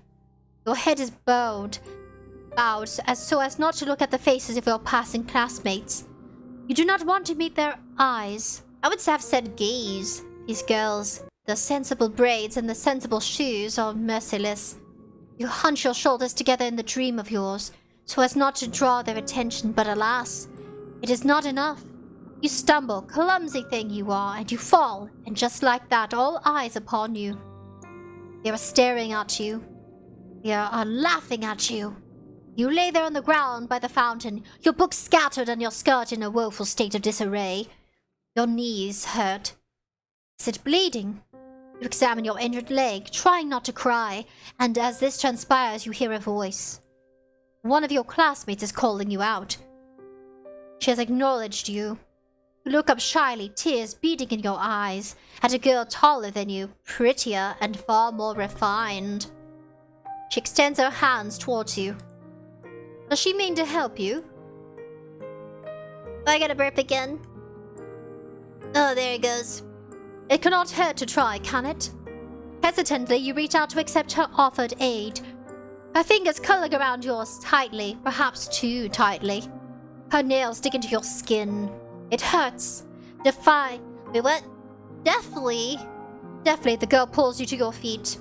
Your head is bowed so as not to look at the faces of your passing classmates. You do not want to meet their eyes. I would have said gaze. These girls, the sensible braids and the sensible shoes, are merciless. You hunch your shoulders together in the dream of yours, so as not to draw their attention, but alas, it is not enough. You stumble, clumsy thing you are, and you fall, and just like that, all eyes upon you. They are staring at you. They are laughing at you. You lay there on the ground by the fountain, your books scattered and your skirt in a woeful state of disarray. Your knees hurt. Is it bleeding? You examine your injured leg, trying not to cry, and as this transpires, you hear a voice. One of your classmates is calling you out. She has acknowledged you. You look up shyly, tears beating in your eyes, at a girl taller than you, prettier and far more refined. She extends her hands towards you. Does she mean to help you? I gotta burp again. Oh, there it goes. It cannot hurt to try, can it? Hesitantly, you reach out to accept her offered aid. Her fingers curling around yours tightly, perhaps too tightly. Her nails dig into your skin. It hurts. Wait, what? Deftly, the girl pulls you to your feet.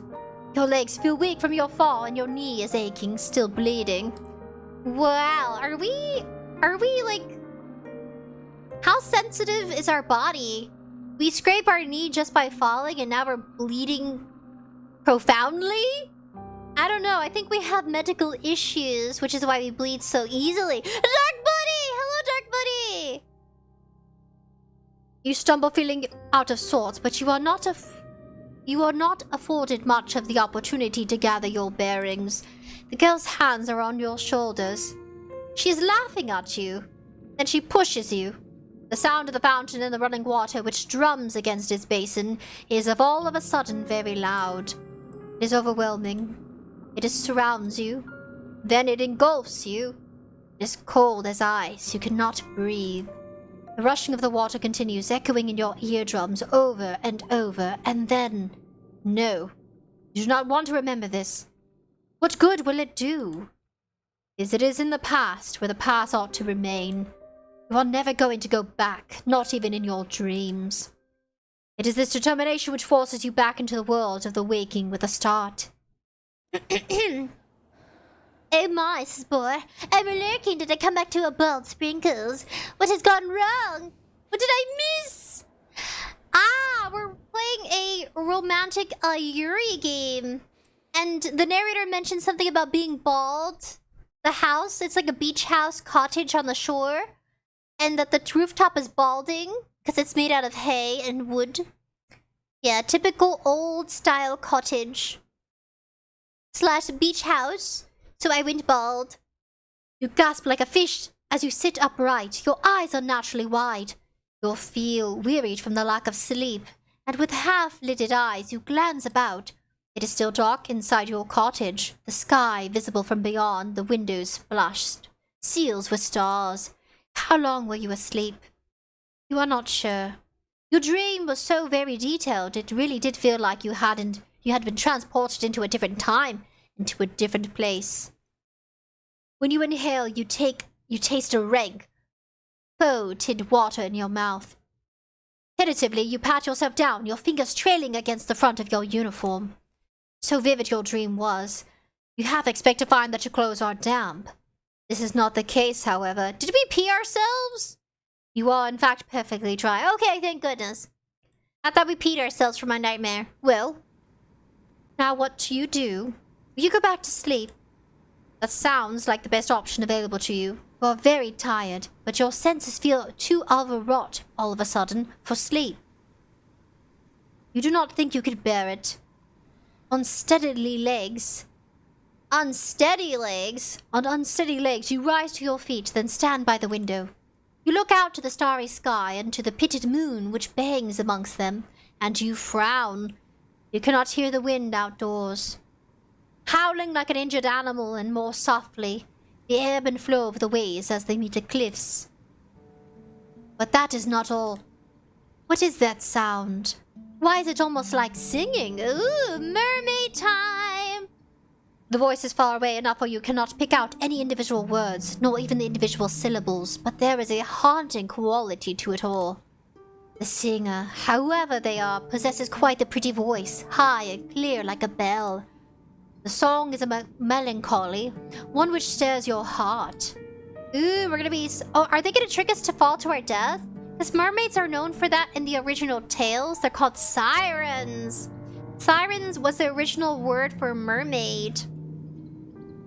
Your legs feel weak from your fall and your knee is aching, still bleeding. Wow, are we like... How sensitive is our body? We scrape our knee just by falling and now we're bleeding profoundly? I don't know, I think we have medical issues, which is why we bleed so easily. Dark Buddy! Hello, Dark Buddy! You stumble feeling out of sorts, but you are not afforded much of the opportunity to gather your bearings. The girl's hands are on your shoulders. She is laughing at you. Then she pushes you. The sound of the fountain and the running water, which drums against its basin, is all of a sudden very loud. It is overwhelming. It surrounds you. Then it engulfs you. It is cold as ice. You cannot breathe. The rushing of the water continues, echoing in your eardrums over and over, and then... No. You do not want to remember this. What good will it do? It is in the past, where the past ought to remain. You are never going to go back, not even in your dreams. It is this determination which forces you back into the world of the waking with a start. Oh my, boy. I'm lurking. Did I come back to a bold sprinkles? What has gone wrong? What did I miss? Ah, we're playing a romantic Yuri game. And the narrator mentioned something about being bald. The house, it's like a beach house cottage on the shore. And that the rooftop is balding because it's made out of hay and wood. Yeah, typical old style cottage / beach house. So I went bald. You gasp like a fish as you sit upright. Your eyes are naturally wide. You feel wearied from the lack of sleep. And with half-lidded eyes, you glance about. It is still dark inside your cottage. The sky, visible from beyond, the windows splashed, seals with stars. How long were you asleep? You are not sure. Your dream was so very detailed, it really did feel like you had been transported into a different time, into a different place. When you inhale, you taste a rank, foul-tinted water in your mouth. Tentatively, you pat yourself down, your fingers trailing against the front of your uniform. So vivid your dream was, you half expect to find that your clothes are damp. This is not the case, however. Did we pee ourselves? You are, in fact, perfectly dry. Okay, thank goodness. I thought we peed ourselves from my nightmare. Well, now what do? You go back to sleep. That sounds like the best option available to you. You are very tired, but your senses feel too overwrought all of a sudden for sleep. You do not think you could bear it. On unsteady legs, you rise to your feet, then stand by the window. You look out to the starry sky and to the pitted moon which bangs amongst them, and you frown. You cannot hear the wind outdoors, howling like an injured animal, and more softly, the ebb and flow of the waves as they meet the cliffs. But that is not all. What is that sound? Why is it almost like singing? Ooh, mermaid time! The voice is far away enough where you cannot pick out any individual words, nor even the individual syllables, but there is a haunting quality to it all. The singer, however they are, possesses quite a pretty voice, high and clear like a bell. The song is a melancholy, one which stirs your heart. Ooh, we're gonna be... Oh, are they gonna trick us to fall to our death? Because mermaids are known for that in the original tales. They're called sirens. Sirens was the original word for mermaid.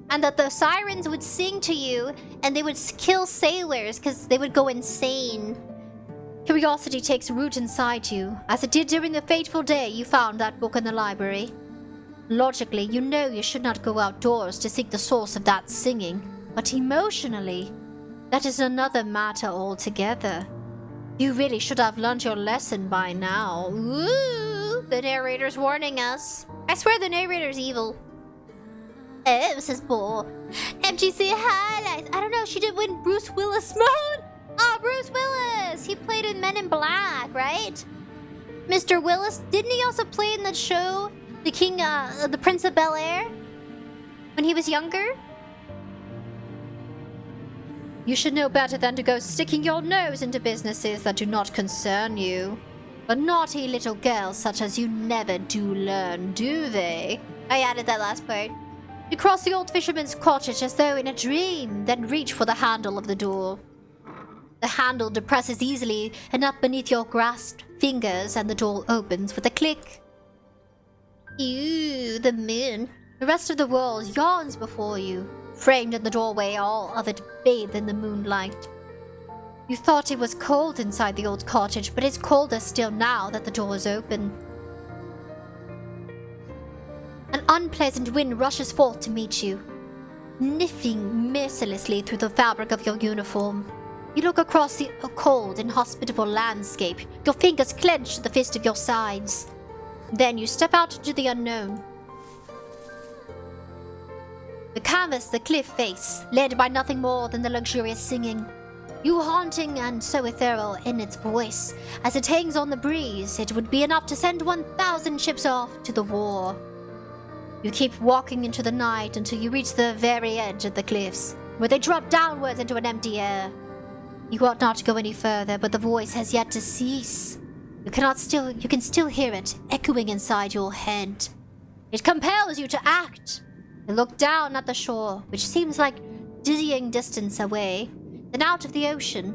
And that the sirens would sing to you, and they would kill sailors because they would go insane. Curiosity takes root inside you, as it did during the fateful day you found that book in the library. Logically, you know you should not go outdoors to seek the source of that singing, but emotionally, that is another matter altogether. You really should have learned your lesson by now. Ooh, the narrator's warning us. I swear the narrator's evil. Oh, says Bull. MGC highlights. I don't know, she did win Bruce Willis mode. Oh, Bruce Willis! He played in Men in Black, right? Mr. Willis, didn't he also play in the show The Prince of Bel-Air? When he was younger? You should know better than to go sticking your nose into businesses that do not concern you. But naughty little girls such as you never do learn, do they? I added that last part. You cross the old fisherman's cottage as though in a dream, then reach for the handle of the door. The handle depresses easily enough beneath your grasped fingers and the door opens with a click. Ew, the moon. The rest of the world yawns before you, framed in the doorway, all of it bathed in the moonlight. You thought it was cold inside the old cottage, but it's colder still now that the door is open. An unpleasant wind rushes forth to meet you, nipping mercilessly through the fabric of your uniform. You look across the cold, inhospitable landscape, your fingers clench to the fist of your sides. Then you step out into the unknown. The canvas, the cliff face, led by nothing more than the luxurious singing. You haunting and so ethereal in its voice, as it hangs on the breeze, it would be enough to send 1,000 ships off to the war. You keep walking into the night until you reach the very edge of the cliffs, where they drop downwards into an empty air. You ought not to go any further, but the voice has yet to cease. You can still hear it, echoing inside your head. It compels you to act. You look down at the shore, which seems like dizzying distance away, then out to the ocean,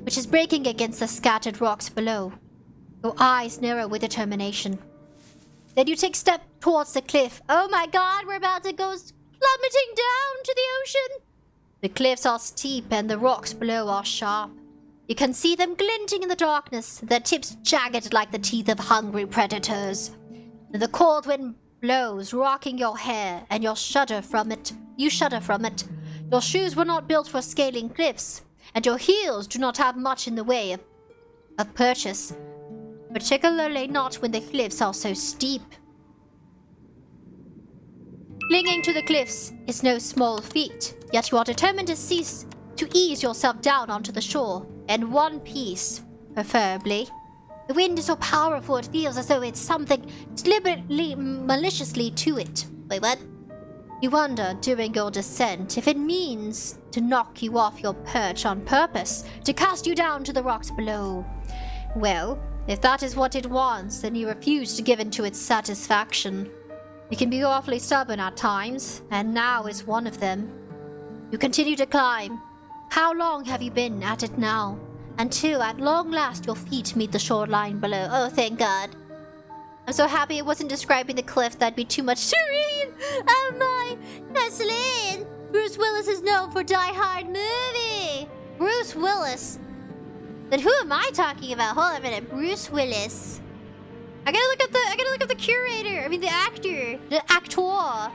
which is breaking against the scattered rocks below. Your eyes narrow with determination. Then you take a step towards the cliff. Oh my god, we're about to go plummeting down to the ocean! The cliffs are steep and the rocks below are sharp. You can see them glinting in the darkness, their tips jagged like the teeth of hungry predators. And the cold wind blows, rocking your hair, and you shudder from it. Your shoes were not built for scaling cliffs, and your heels do not have much in the way of purchase, particularly not when the cliffs are so steep. Clinging to the cliffs is no small feat, yet you are determined to ease yourself down onto the shore, in one piece, preferably. The wind is so powerful it feels as though it's something deliberately, maliciously to it. Wait, what? You wonder, during your descent, if it means to knock you off your perch on purpose, to cast you down to the rocks below. Well, if that is what it wants, then you refuse to give in to its satisfaction. You can be awfully stubborn at times, and now is one of them. You continue to climb. How long have you been at it now? Until at long last your feet meet the shoreline below. Oh, thank God. I'm so happy it wasn't describing the cliff. That'd be too much to read. Oh my, Castellane. Bruce Willis is known for Die Hard movie. Bruce Willis. Then who am I talking about? Hold on a minute. Bruce Willis. I gotta look up the curator. I mean the actor. The actor.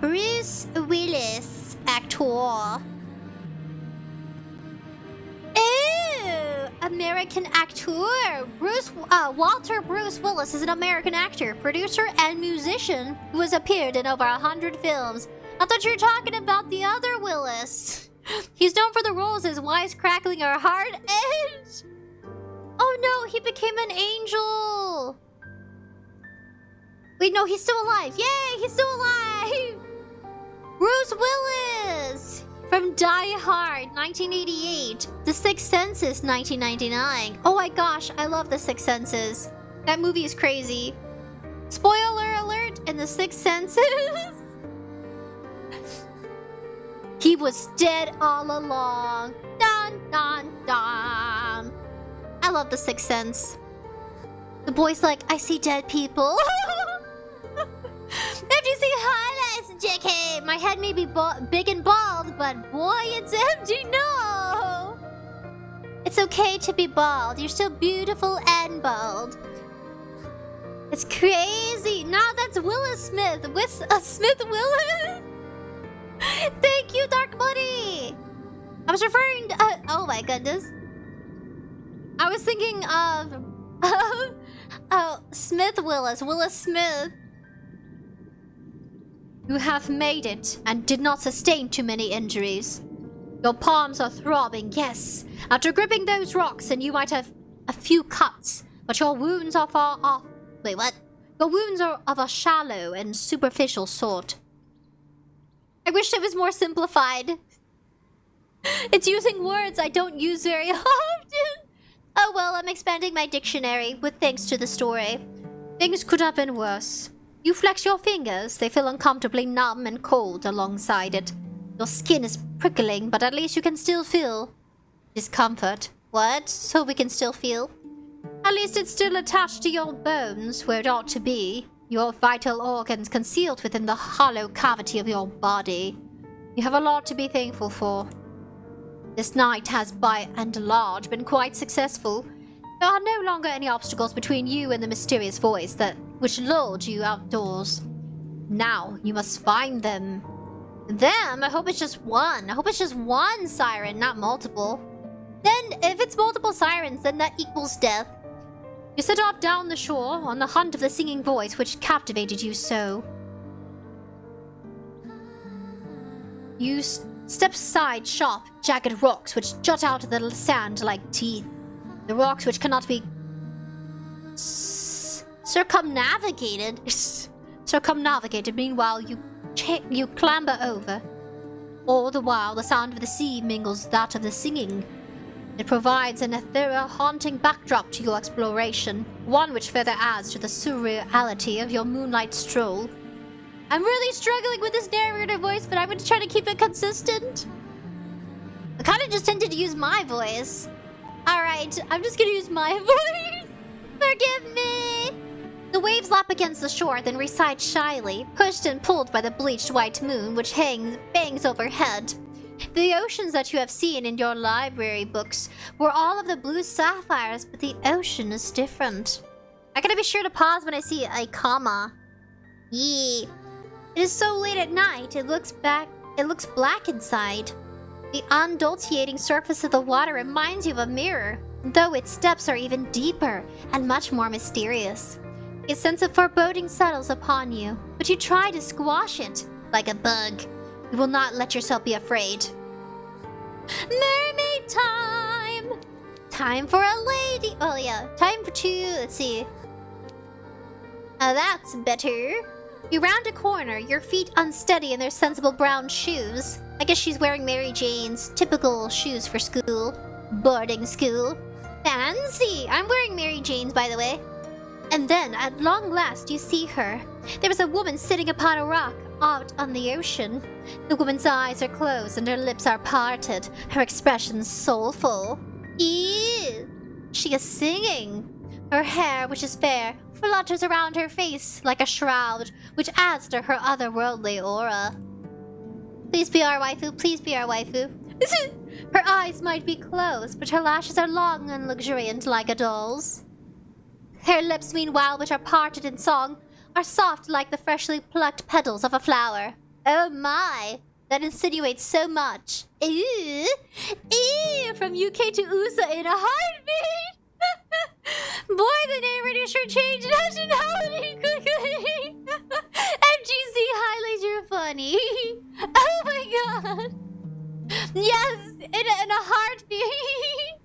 Bruce Willis. Actor. Ew! American actor. Walter Bruce Willis is an American actor, producer, and musician who has appeared in over 100 films. I thought you were talking about the other Willis. He's known for the roles as wisecrackling or hard edge. Oh no, he became an angel. Wait, no, he's still alive. Yay, he's still alive. Bruce Willis. From Die Hard, 1988. The Sixth Senses, 1999. Oh my gosh, I love The Sixth Senses. That movie is crazy. Spoiler alert in The Sixth Senses. He was dead all along. Dun, dun, dun. I love The Sixth Sense. The boy's like, I see dead people. If you see highlights, JK, my head may be big and bald, but boy, it's empty, no! It's okay to be bald. You're still beautiful and bald. It's crazy. Now that's Willis Smith. Smith Willis. Thank you, Dark Buddy. I was referring to... oh my goodness. I was thinking of... Smith Willis. Willis Smith. You have made it and did not sustain too many injuries. Your palms are throbbing, yes. After gripping those rocks, and you might have a few cuts, But your wounds are far off. Wait, what? Your wounds are of a shallow and superficial sort. I wish it was more simplified. It's using words I don't use very often. Oh well, I'm expanding my dictionary with thanks to the story. Things could have been worse. You flex your fingers, they feel uncomfortably numb and cold alongside it. Your skin is prickling, but at least you can still feel discomfort. What? So we can still feel? At least it's still attached to your bones, where it ought to be. Your vital organs concealed within the hollow cavity of your body. You have a lot to be thankful for. This night has by and large been quite successful. There are no longer any obstacles between you and the mysterious voice which lulled you outdoors. Now you must find them. Them? I hope it's just one. I hope it's just one siren, not multiple. Then, if it's multiple sirens, then that equals death. You set off down the shore on the hunt of the singing voice which captivated you so. You step aside sharp, jagged rocks which jut out of the sand like teeth. The rocks which cannot be circumnavigated. Circumnavigated. Meanwhile, you clamber over. All the while, the sound of the sea mingles that of the singing. It provides an ethereal, haunting backdrop to your exploration, one which further adds to the surreality of your moonlight stroll. I'm really struggling with this narrator voice, but I'm going to try to keep it consistent. I kind of just tended to use my voice. Alright, I'm just going to use my voice. Forgive me. The waves lap against the shore, then recede shyly, pushed and pulled by the bleached white moon which bangs overhead. The oceans that you have seen in your library books were all of the blue sapphires, but the ocean is different. I gotta be sure to pause when I see a comma. Yee. It is so late at night, it looks black inside. The undulciating surface of the water reminds you of a mirror, though its depths are even deeper and much more mysterious. A sense of foreboding settles upon you, but you try to squash it like a bug. You will not let yourself be afraid. Mermaid time! Time for a lady. Oh yeah, time for two. Let's see. That's better. You round a corner, your feet unsteady in their sensible brown shoes. I guess she's wearing Mary Jane's typical shoes for school. Boarding school. Fancy! I'm wearing Mary Jane's, by the way. And then, at long last, you see her. There is a woman sitting upon a rock out on the ocean. The woman's eyes are closed and her lips are parted, her expression soulful. Ew! She is singing. Her hair, which is fair, flutters around her face like a shroud, which adds to her otherworldly aura. Please be our waifu, please be our waifu. Her eyes might be closed, but her lashes are long and luxuriant like a doll's. Her lips, meanwhile, which are parted in song, are soft like the freshly plucked petals of a flower. Oh my! That insinuates so much. Ew! Ew! From UK to USA in a heartbeat! Boy, the narrator sure changed nationality quickly! MGC highlights your funny. Oh my god! Yes! In a heartbeat!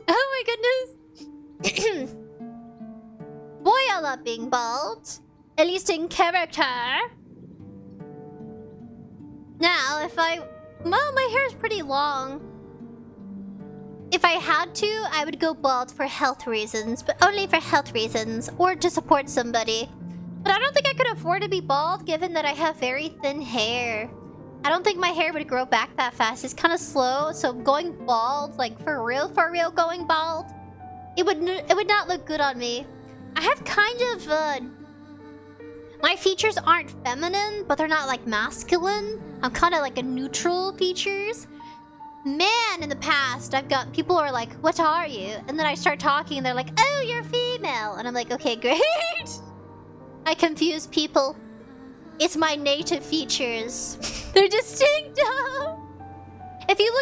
Oh my goodness! Boy, I love being bald. At least in character. Now, well, my hair is pretty long. If I had to, I would go bald for health reasons, but only for health reasons, or to support somebody. But I don't think I could afford to be bald, given that I have very thin hair. I don't think my hair would grow back that fast. It's kind of slow, so going bald, like for real going bald, it would not look good on me. I have kind of, my features aren't feminine, but they're not like masculine. I'm kind of like a neutral features. Man, in the past, I've got people who are like, what are you? And then I start talking and they're like, oh, you're female. And I'm like, okay, great. I confuse people. It's my native features. They're distinct. If you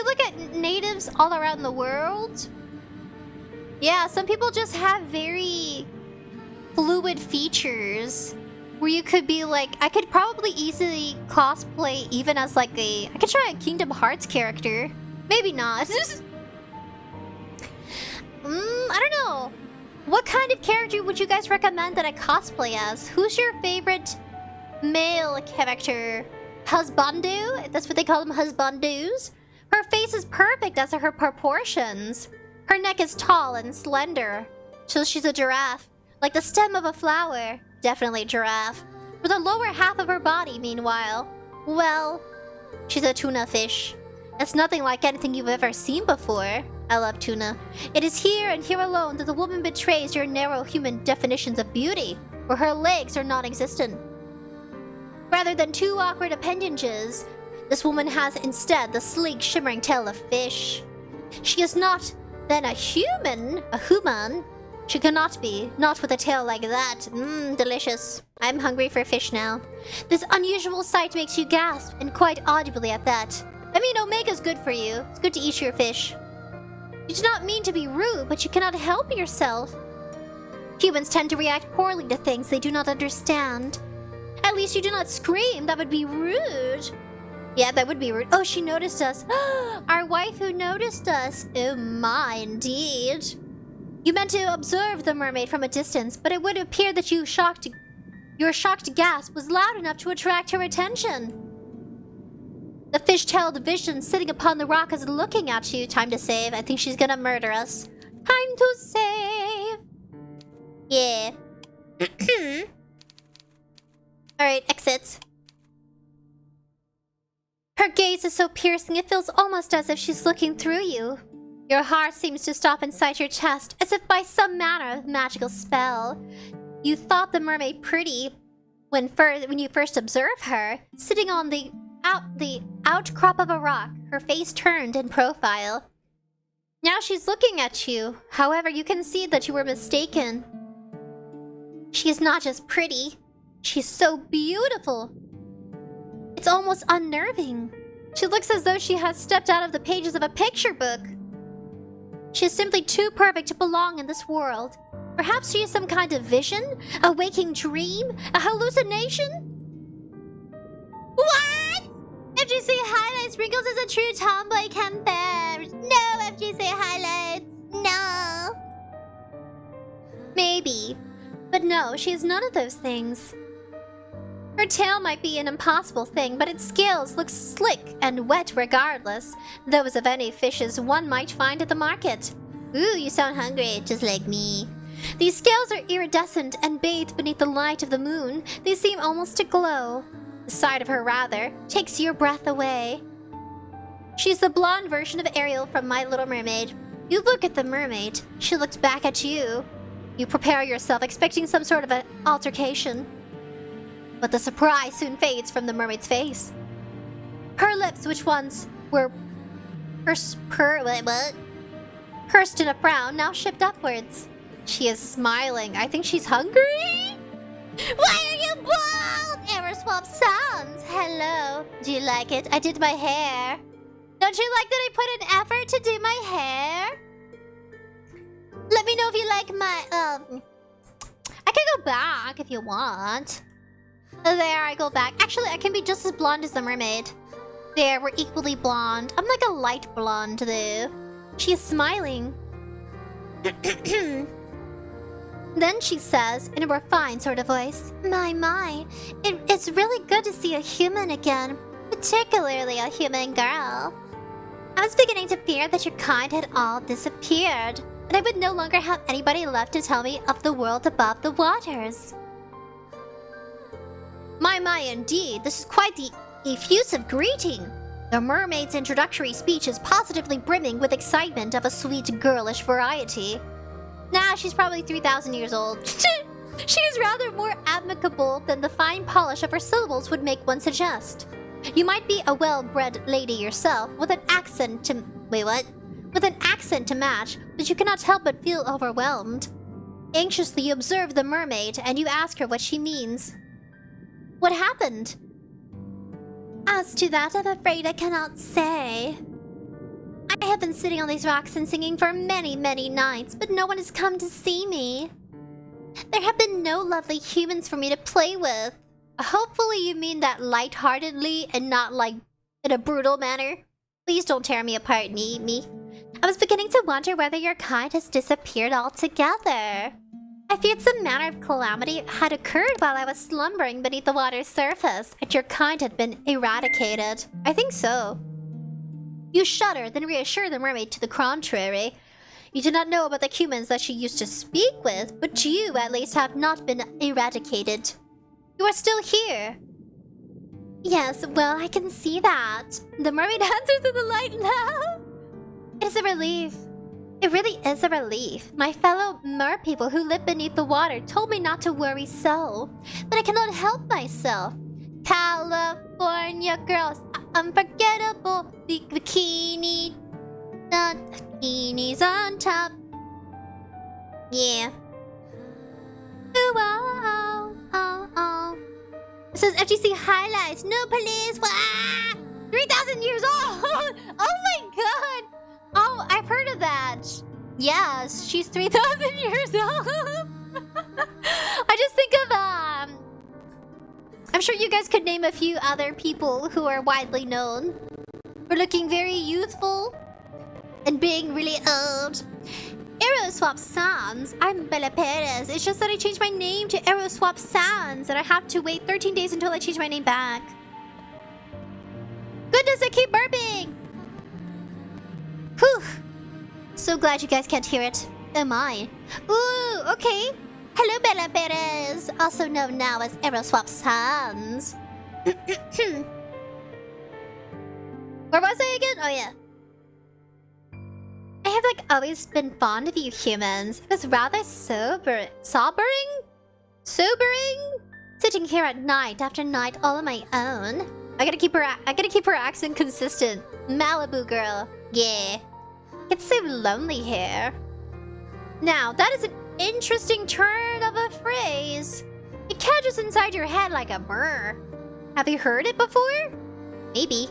look at natives all around the world, yeah, some people just have very fluid features where you could be like, I could probably easily cosplay even as like I could try a Kingdom Hearts character. Maybe not. I don't know. What kind of character would you guys recommend that I cosplay as? Who's your favorite male character? Husbandu? That's what they call them, husbandus? Her face is perfect as are her proportions. Her neck is tall and slender, so she's a giraffe. Like the stem of a flower. Definitely giraffe. For the lower half of her body, meanwhile, well, she's a tuna fish. It's nothing like anything you've ever seen before. I love tuna. It is here and here alone that the woman betrays your narrow human definitions of beauty, where her legs are non-existent. Rather than two awkward appendages, this woman has instead the sleek, shimmering tail of fish. She is not then a human, She cannot be, not with a tail like that. Delicious. I'm hungry for fish now. This unusual sight makes you gasp, and quite audibly at that. I mean, omega's good for you. It's good to eat your fish. You do not mean to be rude, but you cannot help yourself. Humans tend to react poorly to things they do not understand. At least you do not scream. That would be rude. Yeah, that would be rude. Oh, she noticed us. Our wife who noticed us. Oh my, indeed. You meant to observe the mermaid from a distance, but it would appear that your shocked gasp was loud enough to attract her attention. The fish-tailed vision sitting upon the rock is looking at you. Time to save. I think she's gonna murder us. Time to save. Yeah. Alright, exit. Her gaze is so piercing, it feels almost as if she's looking through you. Your heart seems to stop inside your chest, as if by some manner of magical spell. You thought the mermaid pretty when you first observed her, sitting on the outcrop of a rock, her face turned in profile. Now she's looking at you. However, you can see that you were mistaken. She is not just pretty, she's so beautiful. It's almost unnerving. She looks as though she has stepped out of the pages of a picture book. She is simply too perfect to belong in this world. Perhaps she is some kind of vision? A waking dream? A hallucination? What? FGC Highlights Wrinkles is a true tomboy camper. No, FGC Highlights. No. Maybe. But no, she is none of those things. Her tail might be an impossible thing, but its scales look slick and wet regardless. Those of any fishes one might find at the market. Ooh, you sound hungry, just like me. These scales are iridescent and bathed beneath the light of the moon. They seem almost to glow. The sight of her, rather, takes your breath away. She's the blonde version of Ariel from My Little Mermaid. You look at the mermaid. She looks back at you. You prepare yourself, expecting some sort of an altercation. But the surprise soon fades from the mermaid's face. Her lips, which once were pursed in a frown, now shift upwards. She is smiling. I think she's hungry. Why are you bald? Error swap sounds. Hello. Do you like it? I did my hair. Don't you like that I put an effort to do my hair? Let me know if you like my, I can go back if you want. There, I go back. Actually, I can be just as blonde as the mermaid. There, we're equally blonde. I'm like a light blonde, though. She is smiling. Then she says, in a refined sort of voice, My, it's really good to see a human again. Particularly a human girl. I was beginning to fear that your kind had all disappeared, and I would no longer have anybody left to tell me of the world above the waters. My, indeed, this is quite the effusive greeting. The mermaid's introductory speech is positively brimming with excitement of a sweet, girlish variety. Nah, she's probably 3,000 years old. She is rather more amicable than the fine polish of her syllables would make one suggest. You might be a well-bred lady yourself, with an accent to... Wait, what? With an accent to match, but you cannot help but feel overwhelmed. Anxiously, you observe the mermaid, and you ask her what she means. What happened? As to that, I'm afraid I cannot say. I have been sitting on these rocks and singing for many, many nights, but no one has come to see me. There have been no lovely humans for me to play with. Hopefully you mean that lightheartedly and not like in a brutal manner. Please don't tear me apart and eat me. I was beginning to wonder whether your kind has disappeared altogether. I feared some manner of calamity had occurred while I was slumbering beneath the water's surface, and your kind had been eradicated. I think so. You shudder, then reassure the mermaid to the contrary. You do not know about the humans that she used to speak with, but you, at least, have not been eradicated. You are still here. Yes, well, I can see that. The mermaid answers in the light now. It is a relief. It really is a relief. My fellow merpeople who live beneath the water told me not to worry so, but I cannot help myself. California girls, unforgettable. The bikini, the bikinis on top. Yeah. Ooh, oh, oh, oh. This is FGC highlights. No police. Ah! 3,000 years old. Oh my god. Oh, I've heard of that. Yes, she's 3,000 years old. I just think of I'm sure you guys could name a few other people who are widely known for looking very youthful and being really old. Aeroswap Sans. I'm Bella Perez. It's just that I changed my name to Aeroswap Sans, and I have to wait 13 days until I change my name back. Goodness, I keep burping. Whew. So glad you guys can't hear it. Oh my. Ooh, okay. Hello, Bella Perez, also known now as Aeroswap Sans. Where was I again? Oh yeah. I have always been fond of you humans. It was rather sobering? Sitting here at night after night all on my own. I gotta keep her accent consistent. Malibu girl. Yeah. It's so lonely here. Now, that is an interesting turn of a phrase. It catches inside your head like a burr. Have you heard it before? Maybe.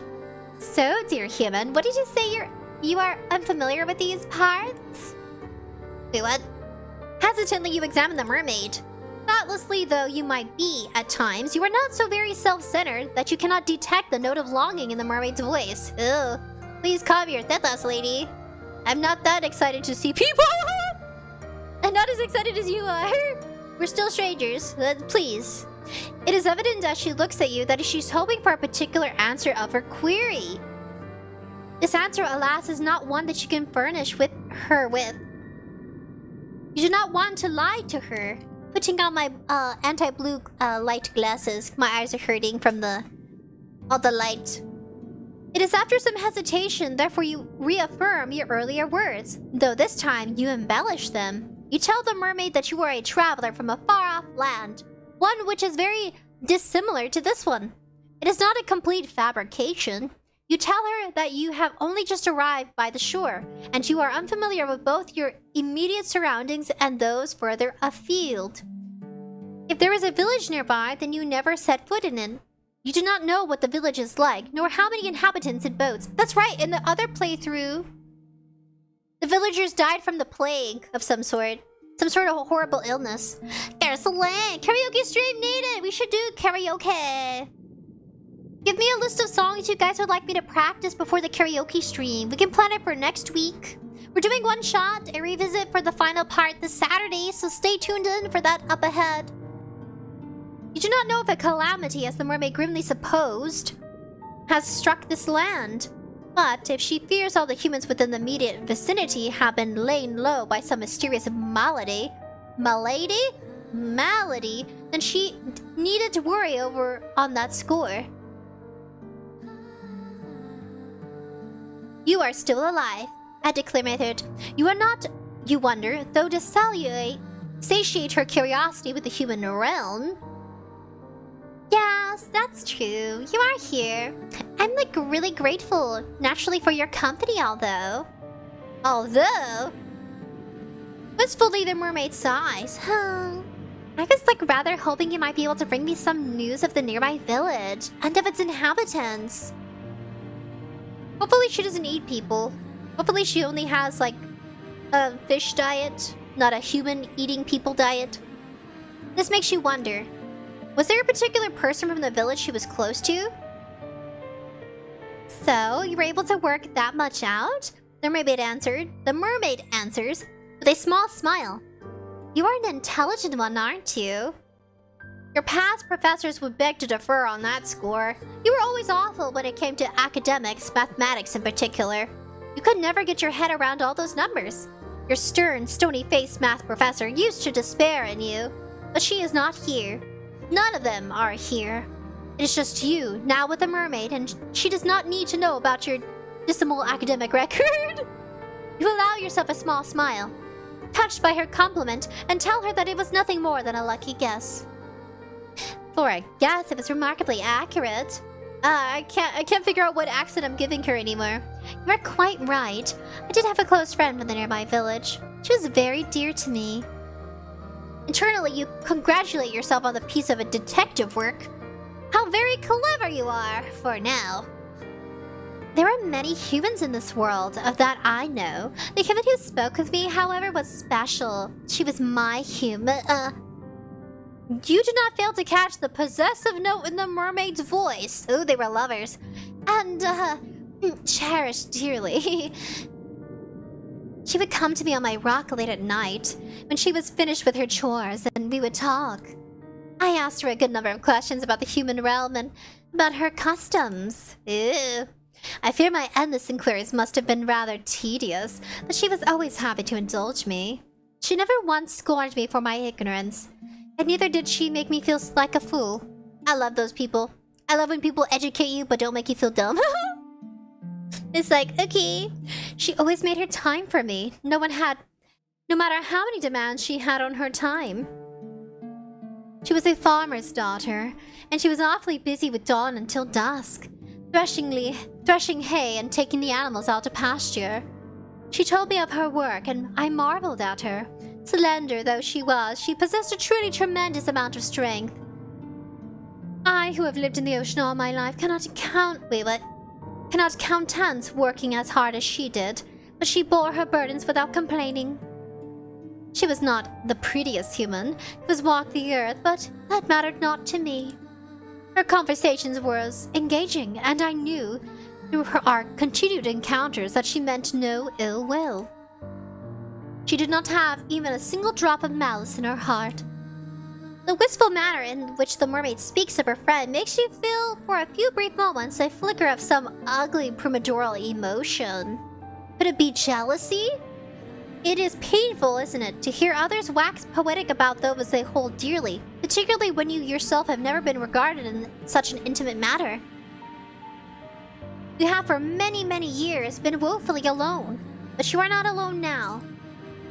So, dear human, what did you say you are unfamiliar with these parts? Wait, what? Hesitantly, you examine the mermaid. Thoughtlessly though you might be at times, you are not so very self-centered that you cannot detect the note of longing in the mermaid's voice. Ugh. Please calm your tetas, lady. I'm not that excited to see people. I'm not as excited as you are. We're still strangers, please. It is evident as she looks at you that she's hoping for a particular answer of her query. This answer, alas, is not one that you can furnish her with. You do not want to lie to her. Putting on my anti-blue light glasses. My eyes are hurting from all the light. It is after some hesitation, therefore you reaffirm your earlier words, though this time you embellish them. You tell the mermaid that you are a traveler from a far-off land, one which is very dissimilar to this one. It is not a complete fabrication. You tell her that you have only just arrived by the shore, and you are unfamiliar with both your immediate surroundings and those further afield. If there is a village nearby, then you never set foot in it. You do not know what the village is like, nor how many inhabitants it boasts. That's right, in the other playthrough, the villagers died from the plague of some sort. Some sort of horrible illness. There's a link! Karaoke stream needed! We should do karaoke! Give me a list of songs you guys would like me to practice before the karaoke stream. We can plan it for next week. We're doing one shot, a revisit for the final part this Saturday, so stay tuned in for that up ahead. You do not know if a calamity, as the mermaid grimly supposed, has struck this land. But if she fears all the humans within the immediate vicinity have been laid low by some mysterious malady, then she needed to worry over on that score. You are still alive, a declare method. You are not, you wonder, though to satiate her curiosity with the human realm. Yes, that's true. You are here. I'm really grateful, naturally, for your company, although... Wistfully, the mermaid sighs. I was rather hoping you might be able to bring me some news of the nearby village and of its inhabitants. Hopefully she doesn't eat people. Hopefully she only has a fish diet, not a human eating people diet. This makes you wonder. Was there a particular person from the village she was close to? So, you were able to work that much out? The mermaid answers with a small smile. You are an intelligent one, aren't you? Your past professors would beg to defer on that score. You were always awful when it came to academics, mathematics in particular. You could never get your head around all those numbers. Your stern, stony-faced math professor used to despair in you. But she is not here. None of them are here. It is just you, now with a mermaid, and she does not need to know about your dismal academic record. You allow yourself a small smile, touched by her compliment, and tell her that it was nothing more than a lucky guess. For a guess, it was remarkably accurate. I can't figure out what accent I'm giving her anymore. You are quite right. I did have a close friend from the nearby village. She was very dear to me. Internally, you congratulate yourself on the piece of a detective work. How very clever you are, for now. There are many humans in this world, of that I know. The human who spoke with me, however, was special. She was my human. You did not fail to catch the possessive note in the mermaid's voice. Oh, they were lovers. And, cherished dearly. She would come to me on my rock late at night, when she was finished with her chores, and we would talk. I asked her a good number of questions about the human realm and about her customs. Ew. I fear my endless inquiries must have been rather tedious, but she was always happy to indulge me. She never once scorned me for my ignorance, and neither did she make me feel like a fool. I love those people. I love when people educate you but don't make you feel dumb. It's like, okay. She always made her time for me. No matter how many demands she had on her time. She was a farmer's daughter, and she was awfully busy with dawn until dusk, threshing hay and taking the animals out to pasture. She told me of her work, and I marveled at her. Slender though she was, she possessed a truly tremendous amount of strength. I, who have lived in the ocean all my life, cannot countenance working as hard as she did, but she bore her burdens without complaining. She was not the prettiest human who has walked the earth, but that mattered not to me. Her conversations were engaging, and I knew through our continued encounters that she meant no ill will. She did not have even a single drop of malice in her heart. The wistful manner in which the mermaid speaks of her friend makes you feel, for a few brief moments, a flicker of some ugly premadural emotion. Could it be jealousy? It is painful, isn't it, to hear others wax poetic about those they hold dearly, particularly when you yourself have never been regarded in such an intimate matter. You have for many, many years been woefully alone, but you are not alone now.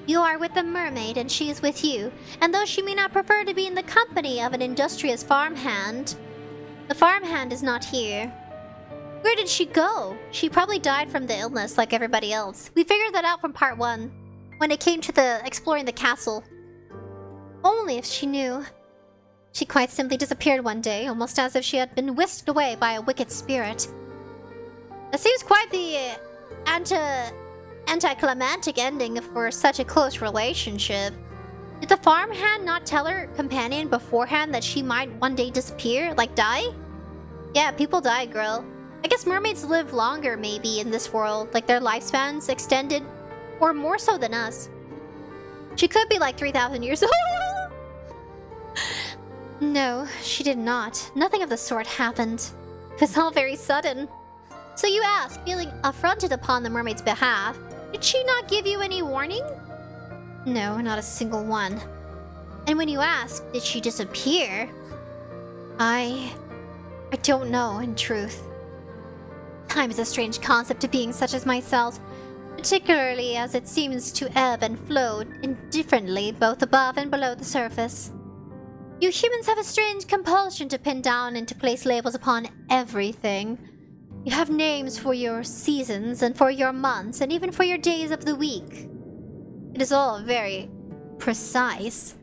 You are with the mermaid and she is with you, and though she may not prefer to be in the company of an industrious farmhand, the farmhand is not here. Where did she go? She probably died from the illness like everybody else. We figured that out from part 1, when it came to exploring the castle. Only if she knew. She quite simply disappeared one day, almost as if she had been whisked away by a wicked spirit. That seems quite the anticlimactic ending for such a close relationship. Did the farmhand not tell her companion beforehand that she might one day disappear, like die? Yeah, people die, girl. I guess mermaids live longer maybe in this world, like their lifespans extended, or more so than us. She could be like 3,000 years old. No, she did not. Nothing of the sort happened. It was all very sudden. So you ask, feeling affronted upon the mermaid's behalf, did she not give you any warning? No, not a single one. And when you ask, did she disappear? I don't know, in truth. Time is a strange concept to beings such as myself, particularly as it seems to ebb and flow indifferently both above and below the surface. You humans have a strange compulsion to pin down and to place labels upon everything. You have names for your seasons and for your months and even for your days of the week. It is all very precise.